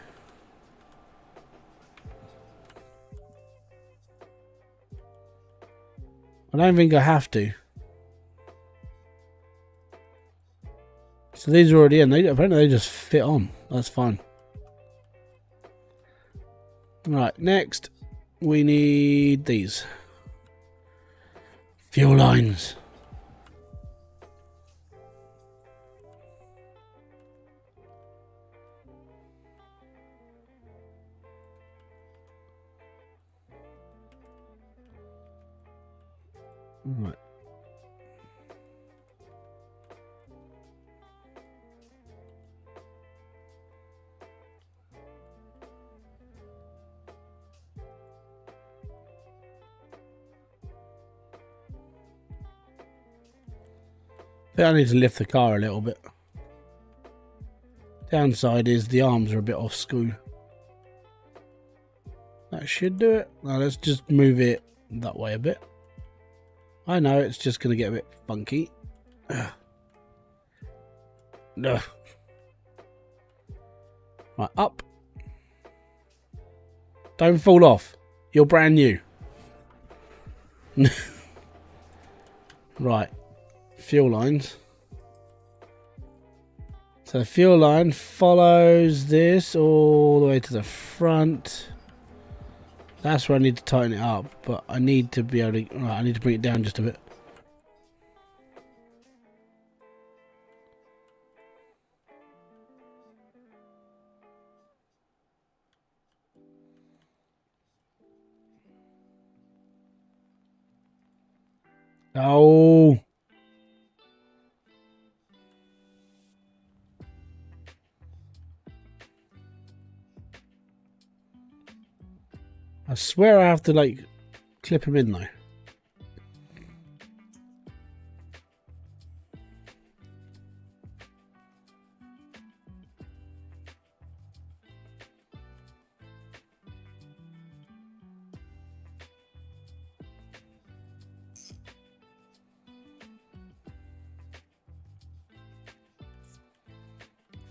I don't think I have to. So these are already in. Apparently they just fit on. That's fine. Right, next we need these fuel lines. Right. I think I need to lift the car a little bit. Downside is the arms are a bit off screw. That should do it. Now let's just move it that way a bit. I know it's just going to get a bit funky. Ugh. Ugh. Right, up. Don't fall off. You're brand new. Right. Fuel lines. So the fuel line follows this all the way to the front. That's where I need to tighten it up, but I need to be able to. Right, I need to bring it down just a bit. Oh. I swear I have to like clip him in though.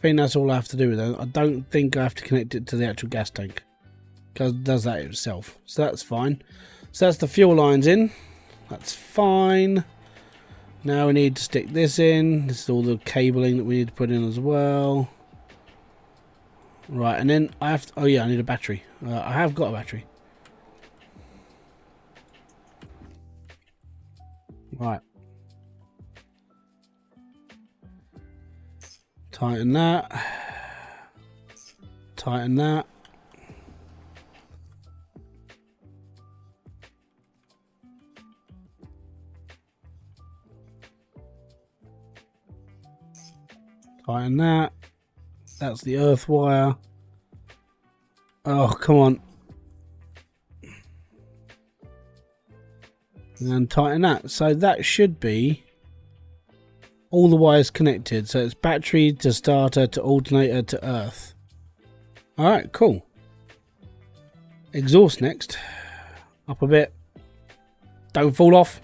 think that's all I have to do with it. I don't think I have to connect it to the actual gas tank, because it does that itself. So that's fine. So that's the fuel lines in. That's fine. Now we need to stick this in. This is all the cabling that we need to put in as well. Right, and then I have to, oh yeah, I need a battery. I have got a battery. Right. Tighten that. Tighten that. Tighten that. That's the earth wire. Oh, come on. And tighten that. So that should be all the wires connected. So it's battery to starter to alternator to earth. Alright, cool. Exhaust next. Up a bit. Don't fall off.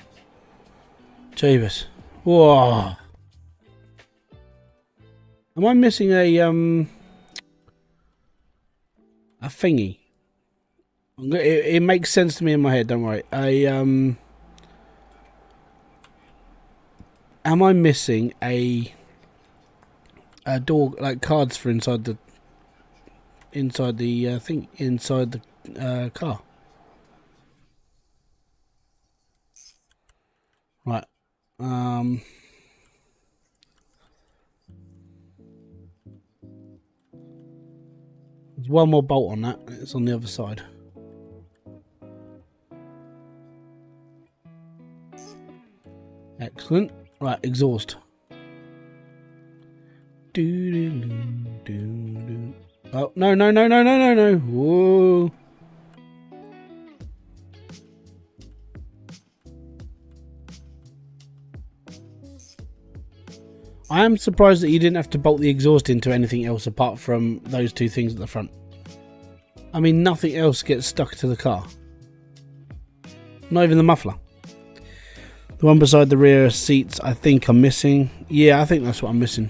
Jeebus. Whoa. Am I missing a thingy? It makes sense to me in my head, don't worry. Am I missing a door, like cards for inside the thing inside the car? Right. There's one more bolt on that. It's on the other side. Excellent. Right, exhaust. Oh, no, no, no, no, no, no, no. Whoa. I am surprised that you didn't have to bolt the exhaust into anything else apart from those two things at the front. I mean, nothing else gets stuck to the car. Not even the muffler. The one beside the rear seats, I think I'm missing. Yeah, I think that's what I'm missing.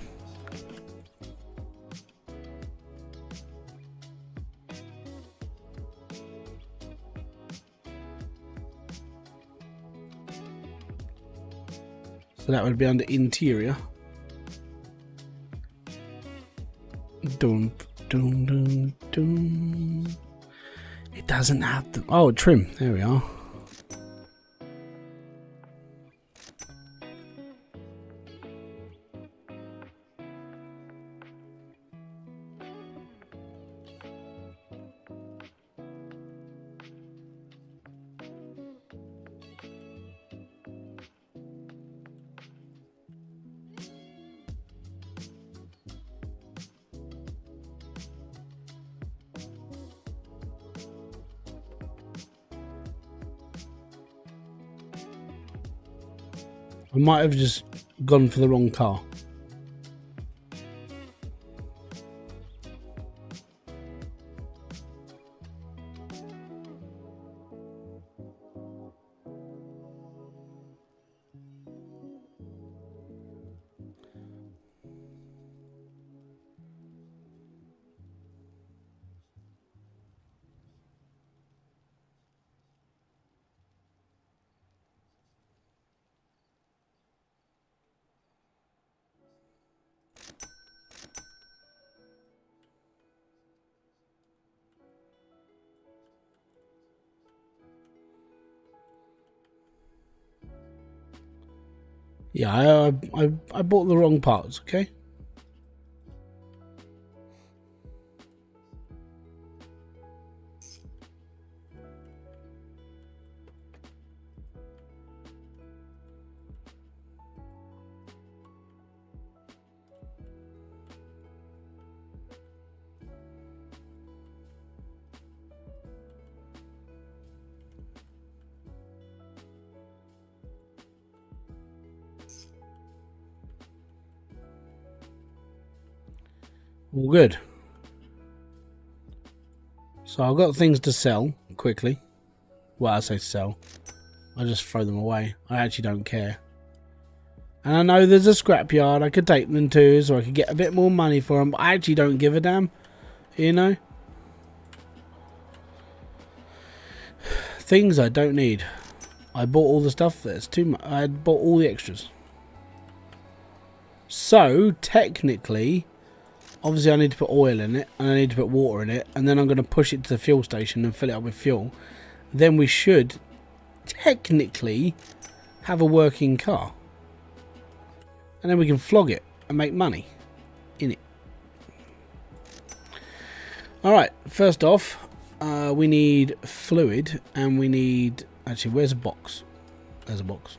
So that would be under interior. Dun, dun, dun, dun. It doesn't have the... Oh, trim. There we are. I might have just gone for the wrong car. Yeah, I bought the wrong parts, okay? All good. So I've got things to sell quickly. Well, I say sell. I just throw them away. I actually don't care. And I know there's a scrapyard I could take them to, so I could get a bit more money for them, but I actually don't give a damn, you know. Things I don't need. I bought all the stuff that's too much. I bought all the extras. So, technically, obviously I need to put oil in it, and I need to put water in it, and then I'm going to push it to the fuel station and fill it up with fuel. Then we should, technically, have a working car. And then we can flog it and make money in it. Alright, first off, we need fluid, and we need... Actually, where's a box? There's a box.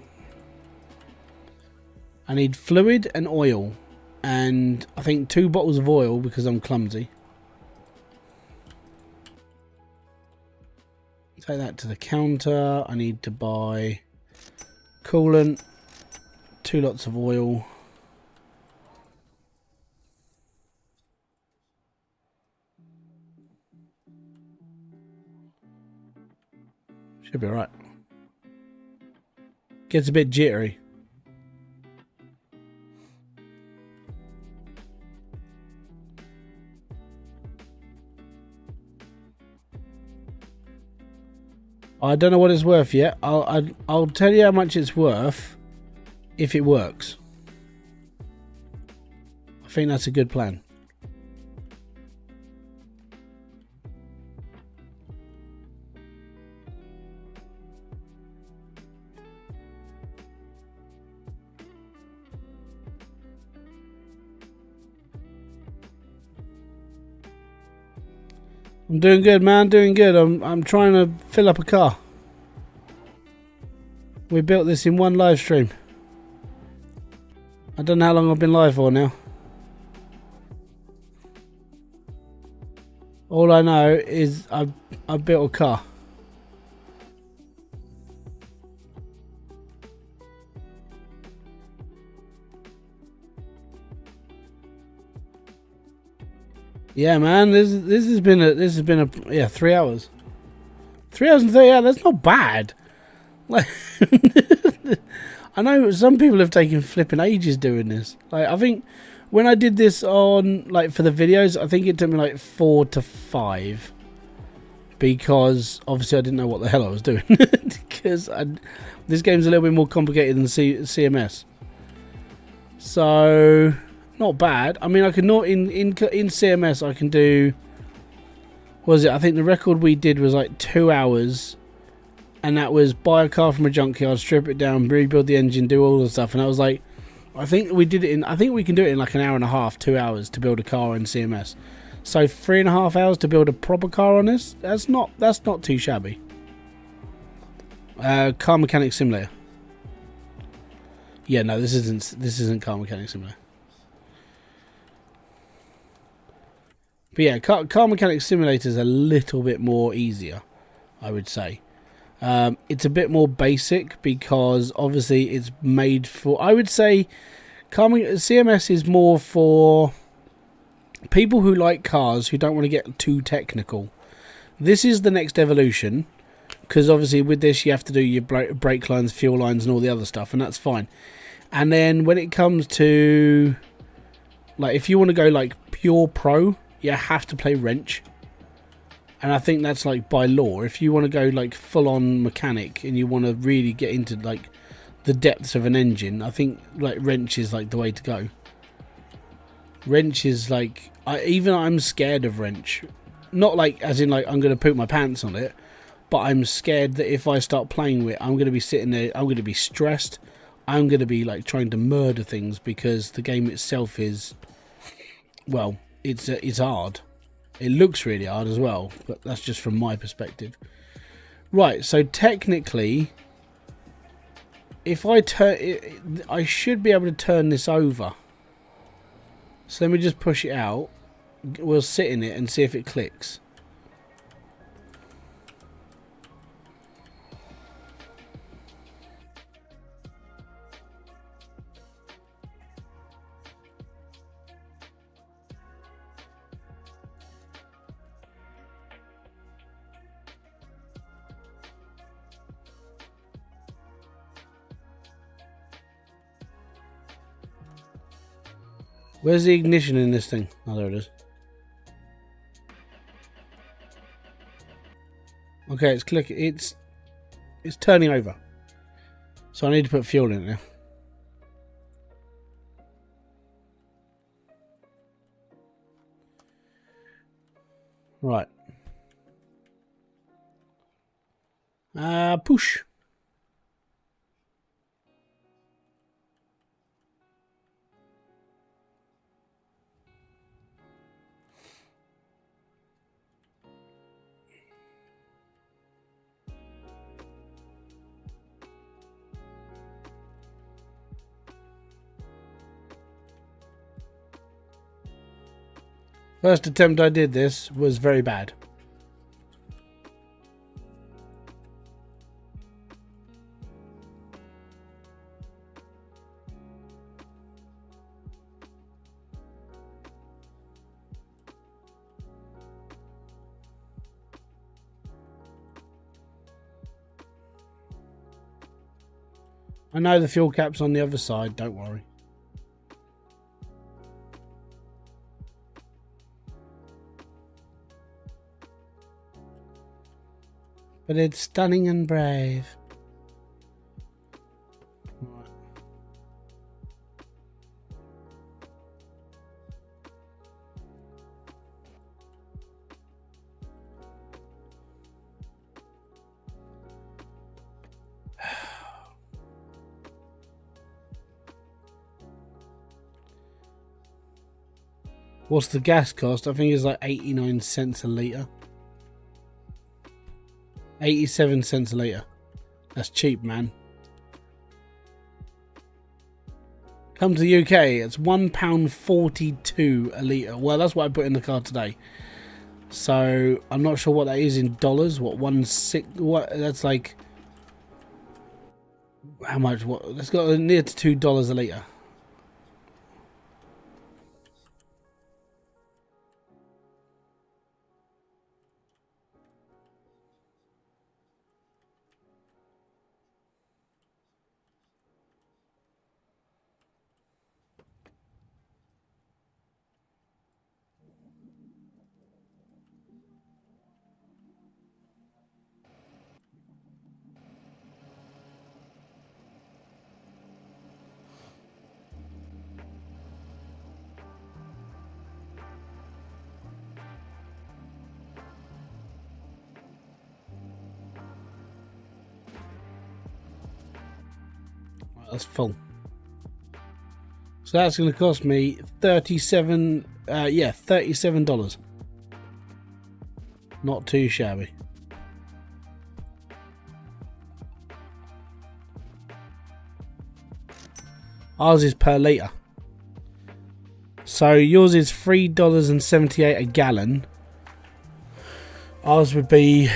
I need fluid and oil, and I think 2 bottles of oil because I'm clumsy. Take that to the counter. I need to buy coolant, 2 lots of oil. Should be alright. Gets a bit jittery. I don't know what it's worth yet. I'll tell you how much it's worth if it works. I think that's a good plan. I'm doing good, man. Doing good. I'm trying to fill up a car. We built this in one live stream. I don't know how long I've been live for now. All I know is I built a car. Yeah, man. This has been a 3 hours. 3 hours and 30 hours. That's not bad. Like, I know some people have taken flipping ages doing this. Like, I think when I did this on, like, for the videos, I think it took me like 4 to 5, because obviously I didn't know what the hell I was doing. Because this game's a little bit more complicated than CMS. So not bad. I mean, I can not in CMS I can do. What was it? I think the record we did was like 2 hours. And that was buy a car from a junkyard, strip it down, rebuild the engine, do all the stuff. And I was like, I think we did it in, I think we can do it in like an hour and a half, 2 hours to build a car in CMS. So 3.5 hours to build a proper car on this. That's not too shabby. Car Mechanic Simulator. Yeah, no, this isn't Car Mechanic Simulator. But yeah, Car Mechanic Simulator is a little bit more easier, I would say. It's a bit more basic because obviously it's made for, I would say CMS is more for people who like cars who don't want to get too technical. This is the next evolution, because obviously with this you have to do your brake lines, fuel lines and all the other stuff, and that's fine. And then when it comes to, like, if you want to go like pure pro, you have to play wrench. And I think that's like by law. If you want to go like full on mechanic and you want to really get into like the depths of an engine, I think like wrench is like the way to go. Wrench is like, I'm scared of wrench. Not like as in like I'm going to poop my pants on it, but I'm scared that if I start playing with it, I'm going to be sitting there, I'm going to be stressed. I'm going to be like trying to murder things because the game itself is, well, it's hard. It looks really hard as well, but that's just from my perspective. Right, so technically, if I turn it, I should be able to turn this over. So let me just push it out. We'll sit in it and see if it clicks. Where's the ignition in this thing? Oh, there it is. Okay, it's clicking. It's turning over. So I need to put fuel in it now. Right. Push. First attempt I did this was very bad. I know the fuel cap's on the other side, don't worry. But it's stunning and brave. Right. What's the gas cost? I think it's like 89 cents a litre. 87 cents a litre. That's cheap, man. Come to the UK, it's £1.42 a litre. Well, that's what I put in the car today. So I'm not sure what that is in dollars. What that's like, how much? What that's got near to $2 a litre. That's full. So that's going to cost me $37. Not too shabby. Ours is per litre. So yours is $3.78 a gallon. Ours would be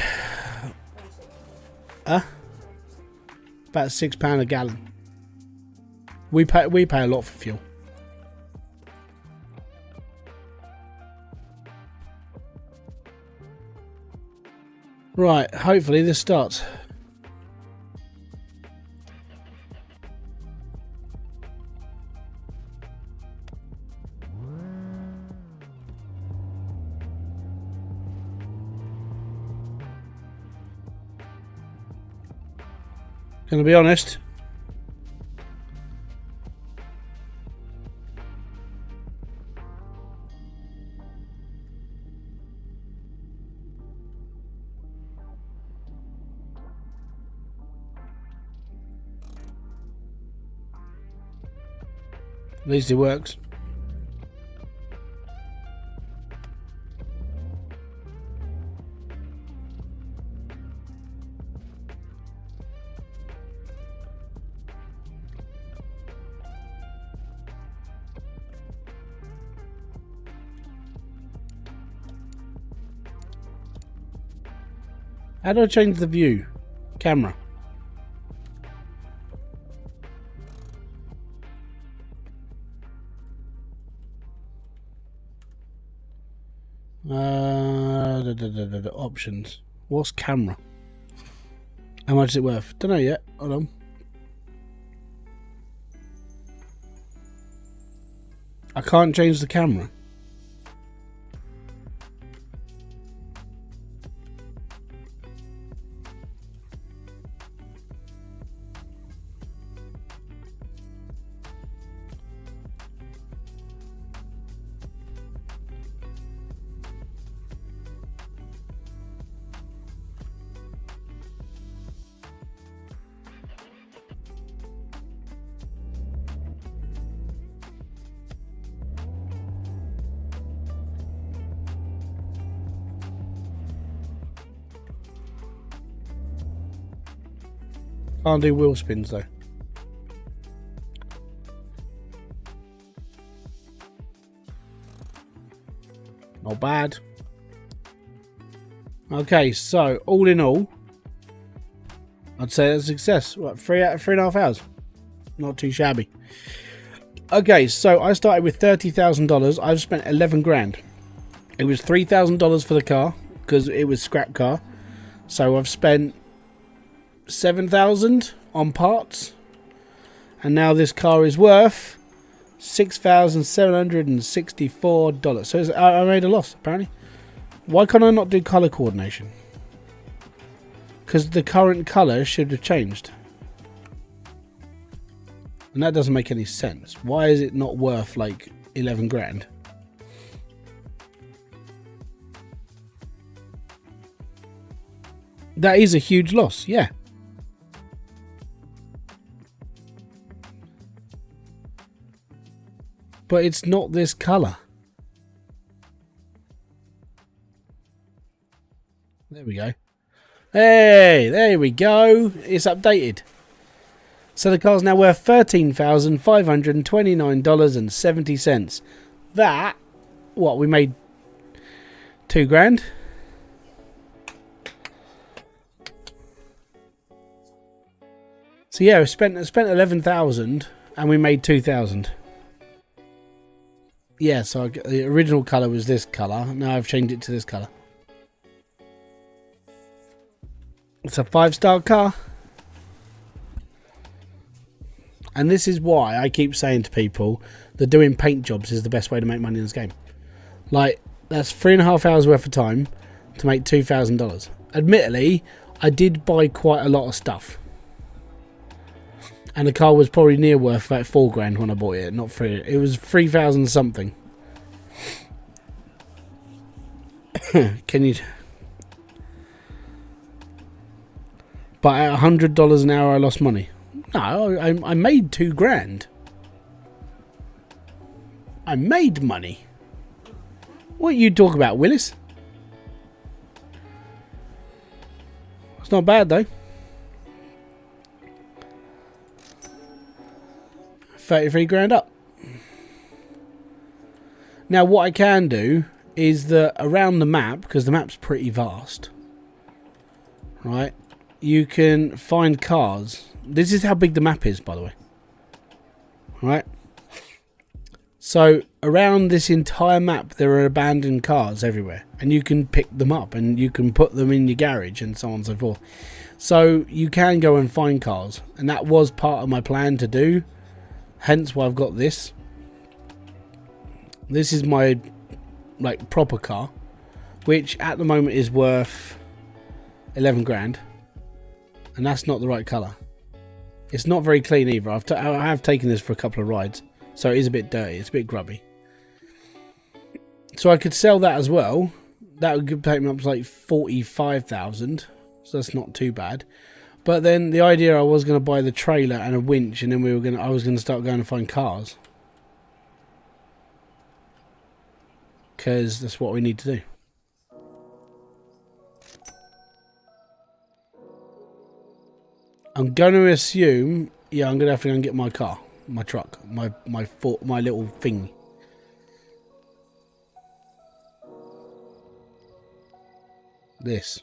about £6 a gallon. We pay a lot for fuel. Right, hopefully this starts. Gonna be honest. At least it works. How do I change the view? Camera. Options. What's camera? How much is it worth? Don't know yet. Hold on. I can't change the camera. Can't do wheel spins though. Not bad. Okay, so all in all, I'd say that's a success. What, 3.5 hours? Not too shabby. Okay, so I started with $30,000. I've spent 11 grand. It was $3,000 for the car because it was scrap car. So I've spent 7,000 on parts, and now this car is worth $6,764. So I made a loss apparently. Why can't I not do color coordination? Because the current color should have changed, and that doesn't make any sense. Why is it not worth like 11 grand? That is a huge loss, yeah. But it's not this color. There we go. Hey, there we go. It's updated. So the car's now worth $13,529.70. That, what, we made 2 grand? So yeah, we spent 11,000 and we made 2,000. Yeah, so the original colour was this colour. Now I've changed it to this colour. It's a 5-star car. And this is why I keep saying to people that doing paint jobs is the best way to make money in this game. Like, that's 3.5 hours worth of time to make $2,000. Admittedly, I did buy quite a lot of stuff. And the car was probably near worth about 4 grand when I bought it, not 3. It was 3,000 something. Can you? But at $100 an hour, I lost money. No, I made 2 grand. I made money. What are you talking about, Willis? It's not bad though. 33 grand up. Now what I can do is that around the map, because the map's pretty vast, right, you can find cars. This is how big the map is, by the way. Right? So around this entire map there are abandoned cars everywhere, and you can pick them up and you can put them in your garage and so on and so forth. So you can go and find cars, and that was part of my plan to do. Hence why I've got this. This is my like proper car, which at the moment is worth 11 grand, and that's not the right colour. It's not very clean either. I have taken this for a couple of rides, so it is a bit dirty. It's a bit grubby. So I could sell that as well. That would take me up to like 45,000, so that's not too bad. But then the idea, I was going to buy the trailer and a winch, and then I was going to start going to find cars, because that's what we need to do. I'm going to assume, yeah, I'm going to have to go and get my car, my truck, my little thing. This.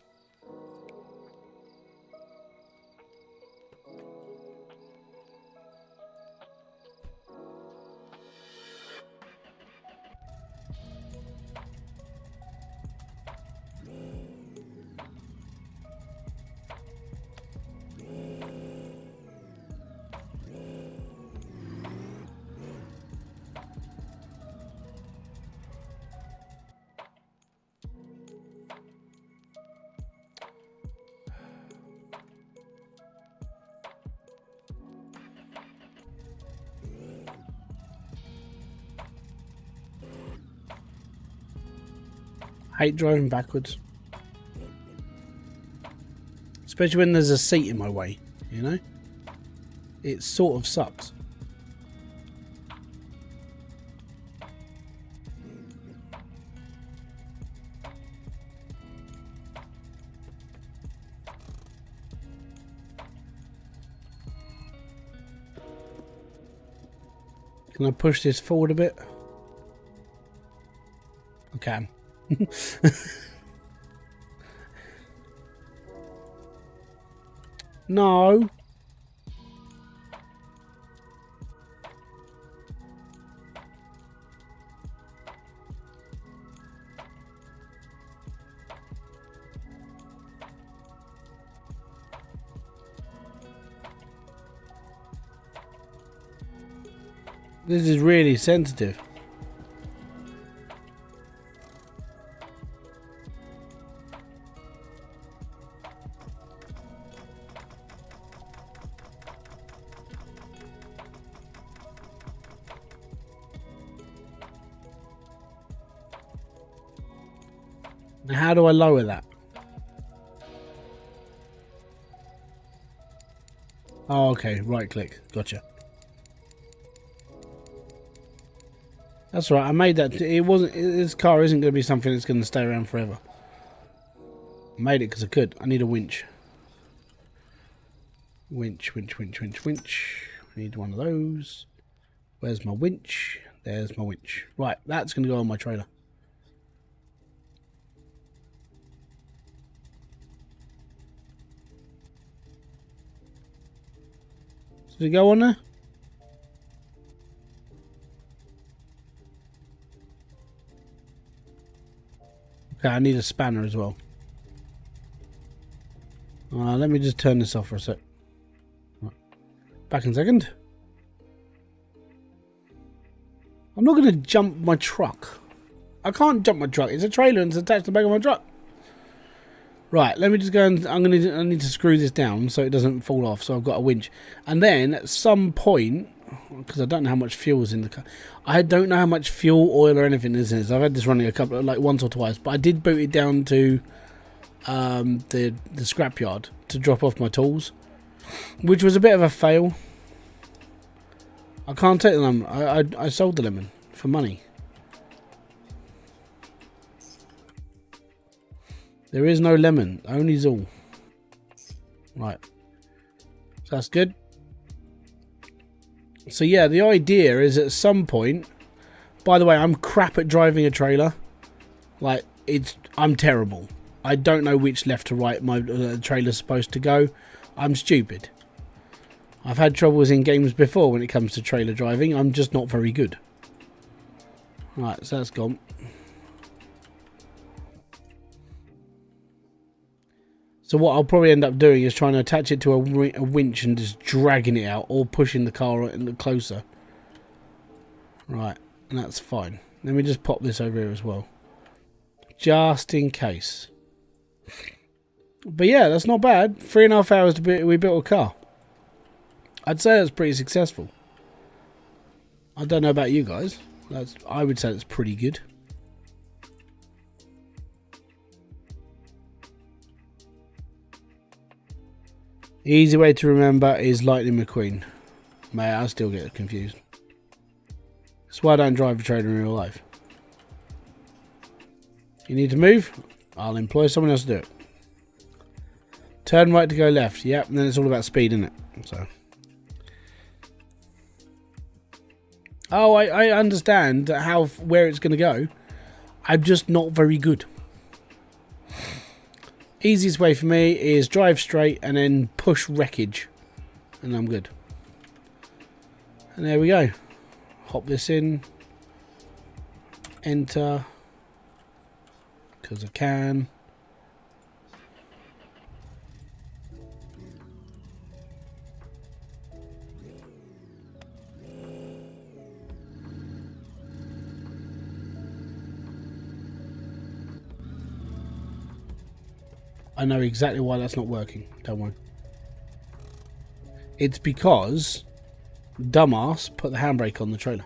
Hate driving backwards. Especially when there's a seat in my way, you know? It sort of sucks. Can I push this forward a bit? I can. No. This is really sensitive. Now, how do I lower that? Oh, okay. Right click. Gotcha. That's right. I made that. It wasn't. This car isn't going to be something that's going to stay around forever. I made it because I could. I need a winch. Winch, winch, winch, winch, winch. I need one of those. Where's my winch? There's my winch. Right. That's going to go on my trailer. Did it go on there? Okay, I need a spanner as well. Let me just turn this off for a sec. Right. Back in a second. I'm not going to jump my truck. I can't jump my truck. It's a trailer and it's attached to the back of my truck. Right, let me just go and I need to screw this down so it doesn't fall off. So I've got a winch. And then at some point, because I don't know how much fuel is in the car. I don't know how much fuel, oil or anything is in it. I've had this running a couple of, like once or twice. But I did boot it down to the scrapyard to drop off my tools. Which was a bit of a fail. I can't take the lemon. I sold the lemon for money. There is no lemon, only Zool. Right. So that's good. So yeah, the idea is at some point... By the way, I'm crap at driving a trailer. Like, I'm terrible. I don't know which left to right my trailer's supposed to go. I'm stupid. I've had troubles in games before when it comes to trailer driving. I'm just not very good. Right, so that's gone. So what I'll probably end up doing is trying to attach it to a winch and just dragging it out or pushing the car closer. Right, and that's fine. Let me just pop this over here as well. Just in case. But yeah, that's not bad. 3.5 hours we built a car. I'd say that's pretty successful. I don't know about you guys. I would say it's pretty good. Easy way to remember is Lightning McQueen. Mate, I still get confused. That's why I don't drive a trailer in real life. You need to move? I'll employ someone else to do it. Turn right to go left. Yep, and then it's all about speed, isn't it? So. Oh, I understand where it's going to go. I'm just not very good. Easiest way for me is drive straight and then push wreckage. And I'm good. And there we go. Hop this in. Enter. Because I can. I know exactly why that's not working. Don't worry. It's because dumbass put the handbrake on the trailer.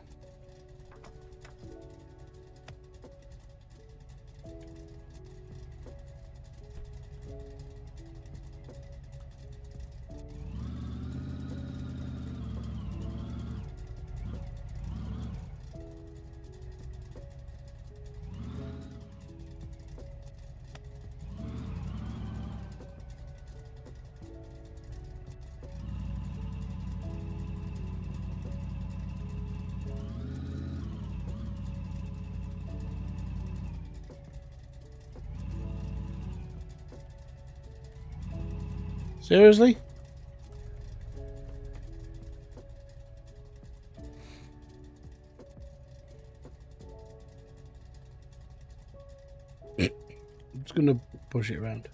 Seriously? I'm just going to push it around.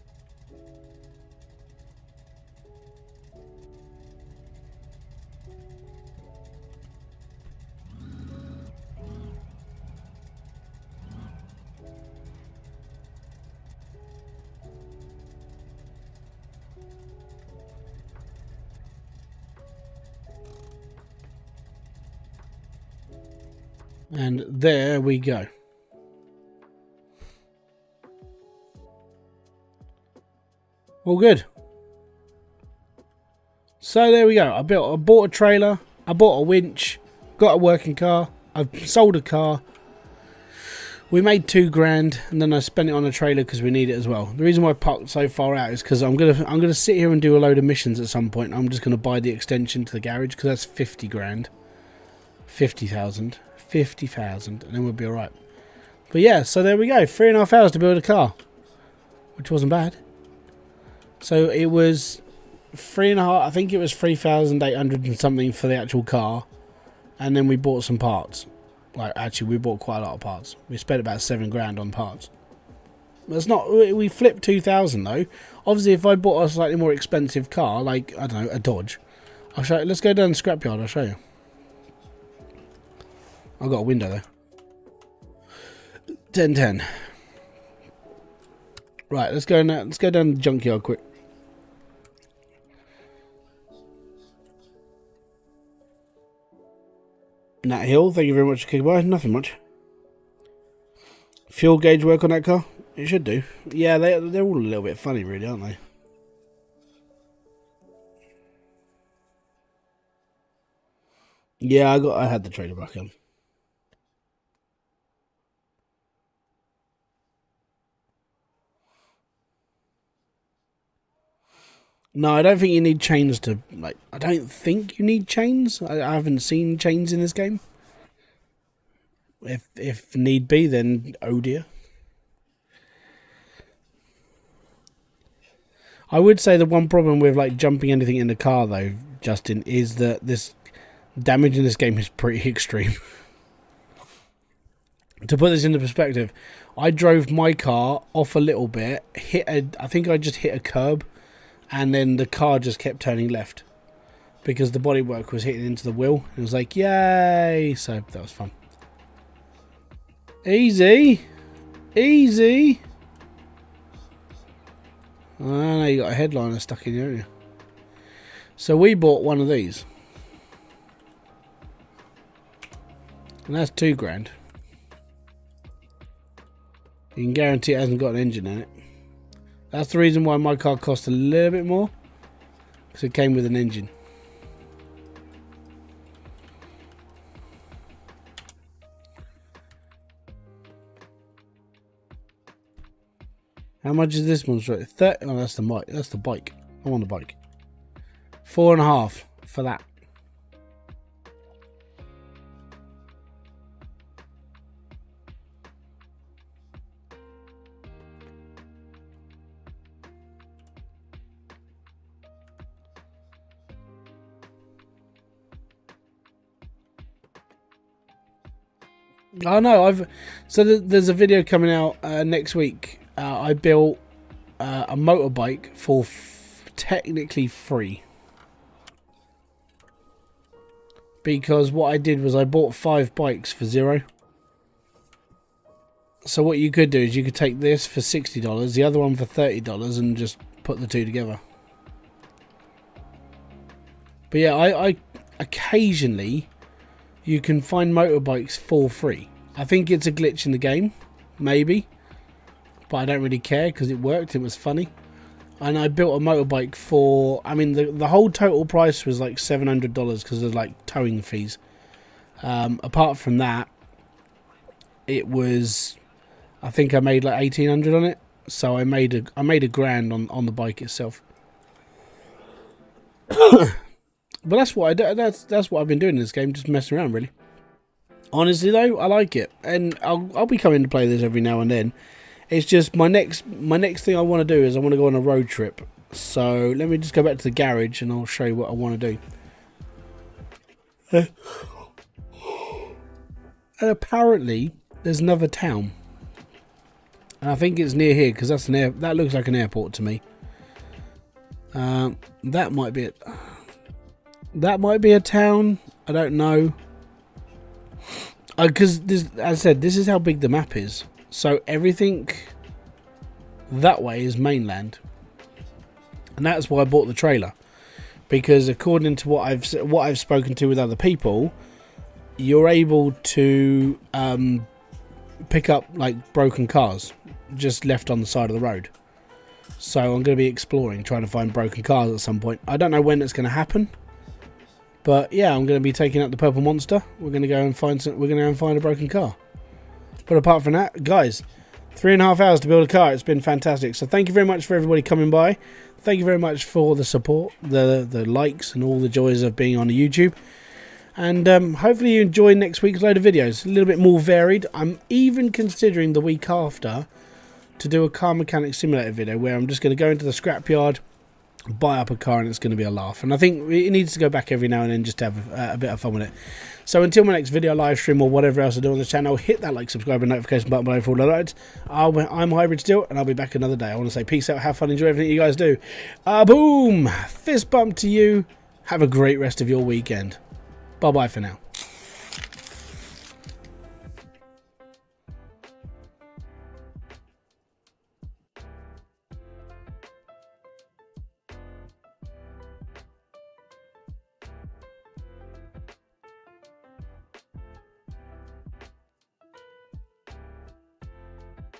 And there we go. All good. So there we go. I bought a trailer. I bought a winch. Got a working car. I've sold a car. We made $2,000, and then I spent it on a trailer because we need it as well. The reason why I parked so far out is because I'm gonna sit here and do a load of missions at some point. I'm just gonna buy the extension to the garage because that's $50,000, 50,000, 50,000, and then we'll be all right. But yeah, so there we go. 3.5 hours to build a car, which wasn't bad. So it was 3.5. I think it was 3,800 and something for the actual car, and then we bought some parts. Like, actually, we bought quite a lot of parts. We spent about $7,000 on parts. That's not. We flipped 2,000 though. Obviously, if I bought a slightly more expensive car, like I don't know, a Dodge, I'll show you. Let's go down the scrapyard. I'll show you. I've got a window there. 1010. Right, let's go now. Let's go down the junkyard quick. Nat Hill, thank you very much for kicking by. Nothing much. Fuel gauge work on that car? It should do. Yeah, they're all a little bit funny, really, aren't they? Yeah, I had the trailer back on. No, I don't think you need chains to, like, I don't think you need chains. I haven't seen chains in this game. If need be, then oh dear. I would say the one problem with, like, jumping anything in the car, though, Justin, is that this damage in this game is pretty extreme. To put this into perspective, I drove my car off a little bit, I think I just hit a curb, and then the car just kept turning left because the bodywork was hitting into the wheel. It was like, yay! So that was fun. Easy. Easy. I know you got a headliner stuck in your area. So we bought one of these. And that's $2,000. You can guarantee it hasn't got an engine in it. That's the reason why my car cost a little bit more, because it came with an engine. How much is this monster? 30. Oh, that's the bike. That's the bike. I want the bike. 4.5 for that. Oh no, there's a video coming out next week. I built a motorbike for technically free, because what I did was I bought 5 bikes for $0. So what you could do is you could take this for $60, the other one for $30, and just put the two together. But yeah, I occasionally you can find motorbikes for free. I think it's a glitch in the game, maybe, but I don't really care because it worked. It was funny, and I built a motorbike for. I mean, the whole total price was like $700 because of like towing fees. Apart from that, it was. I think I made like 1,800 on it, so I made a $1,000 on the bike itself. But that's what I do. That's what I've been doing in this game, just messing around, really. Honestly, though, I like it, and I'll be coming to play this every now and then. It's just my next thing I want to do is I want to go on a road trip So let me just go back to the garage and I'll show you what I want to do. And apparently there's another town, and I think it's near here because that's that looks like an airport to me. That might be it. That might be a town. I don't know. Because as I said, this is how big the map is. So everything that way is mainland, and that's why I bought the trailer. Because according to what I've spoken to with other people, you're able to pick up like broken cars just left on the side of the road. So I'm going to be exploring, trying to find broken cars at some point. I don't know when it's going to happen, but yeah, I'm going to be taking out the purple monster. We're going to go and find we're going to go and find a broken car. But apart from that, guys, 3.5 hours to build a car. It's been fantastic. So thank you very much for everybody coming by. Thank you very much for the support, the likes, and all the joys of being on YouTube. And hopefully you enjoy next week's load of videos. A little bit more varied. I'm even considering the week after to do a car mechanic simulator video where I'm just going to go into the scrapyard, buy up a car, and it's going to be a laugh. And I think it needs to go back every now and then just to have a bit of fun with it. So until my next video, live stream, or whatever else I do on the channel, hit that like, subscribe, and notification button below for all the lights. I'm Hybridsteel, and I'll be back another day. I want to say peace out, have fun, enjoy everything you guys do. Boom! Fist bump to you. Have a great rest of your weekend. Bye-bye for now.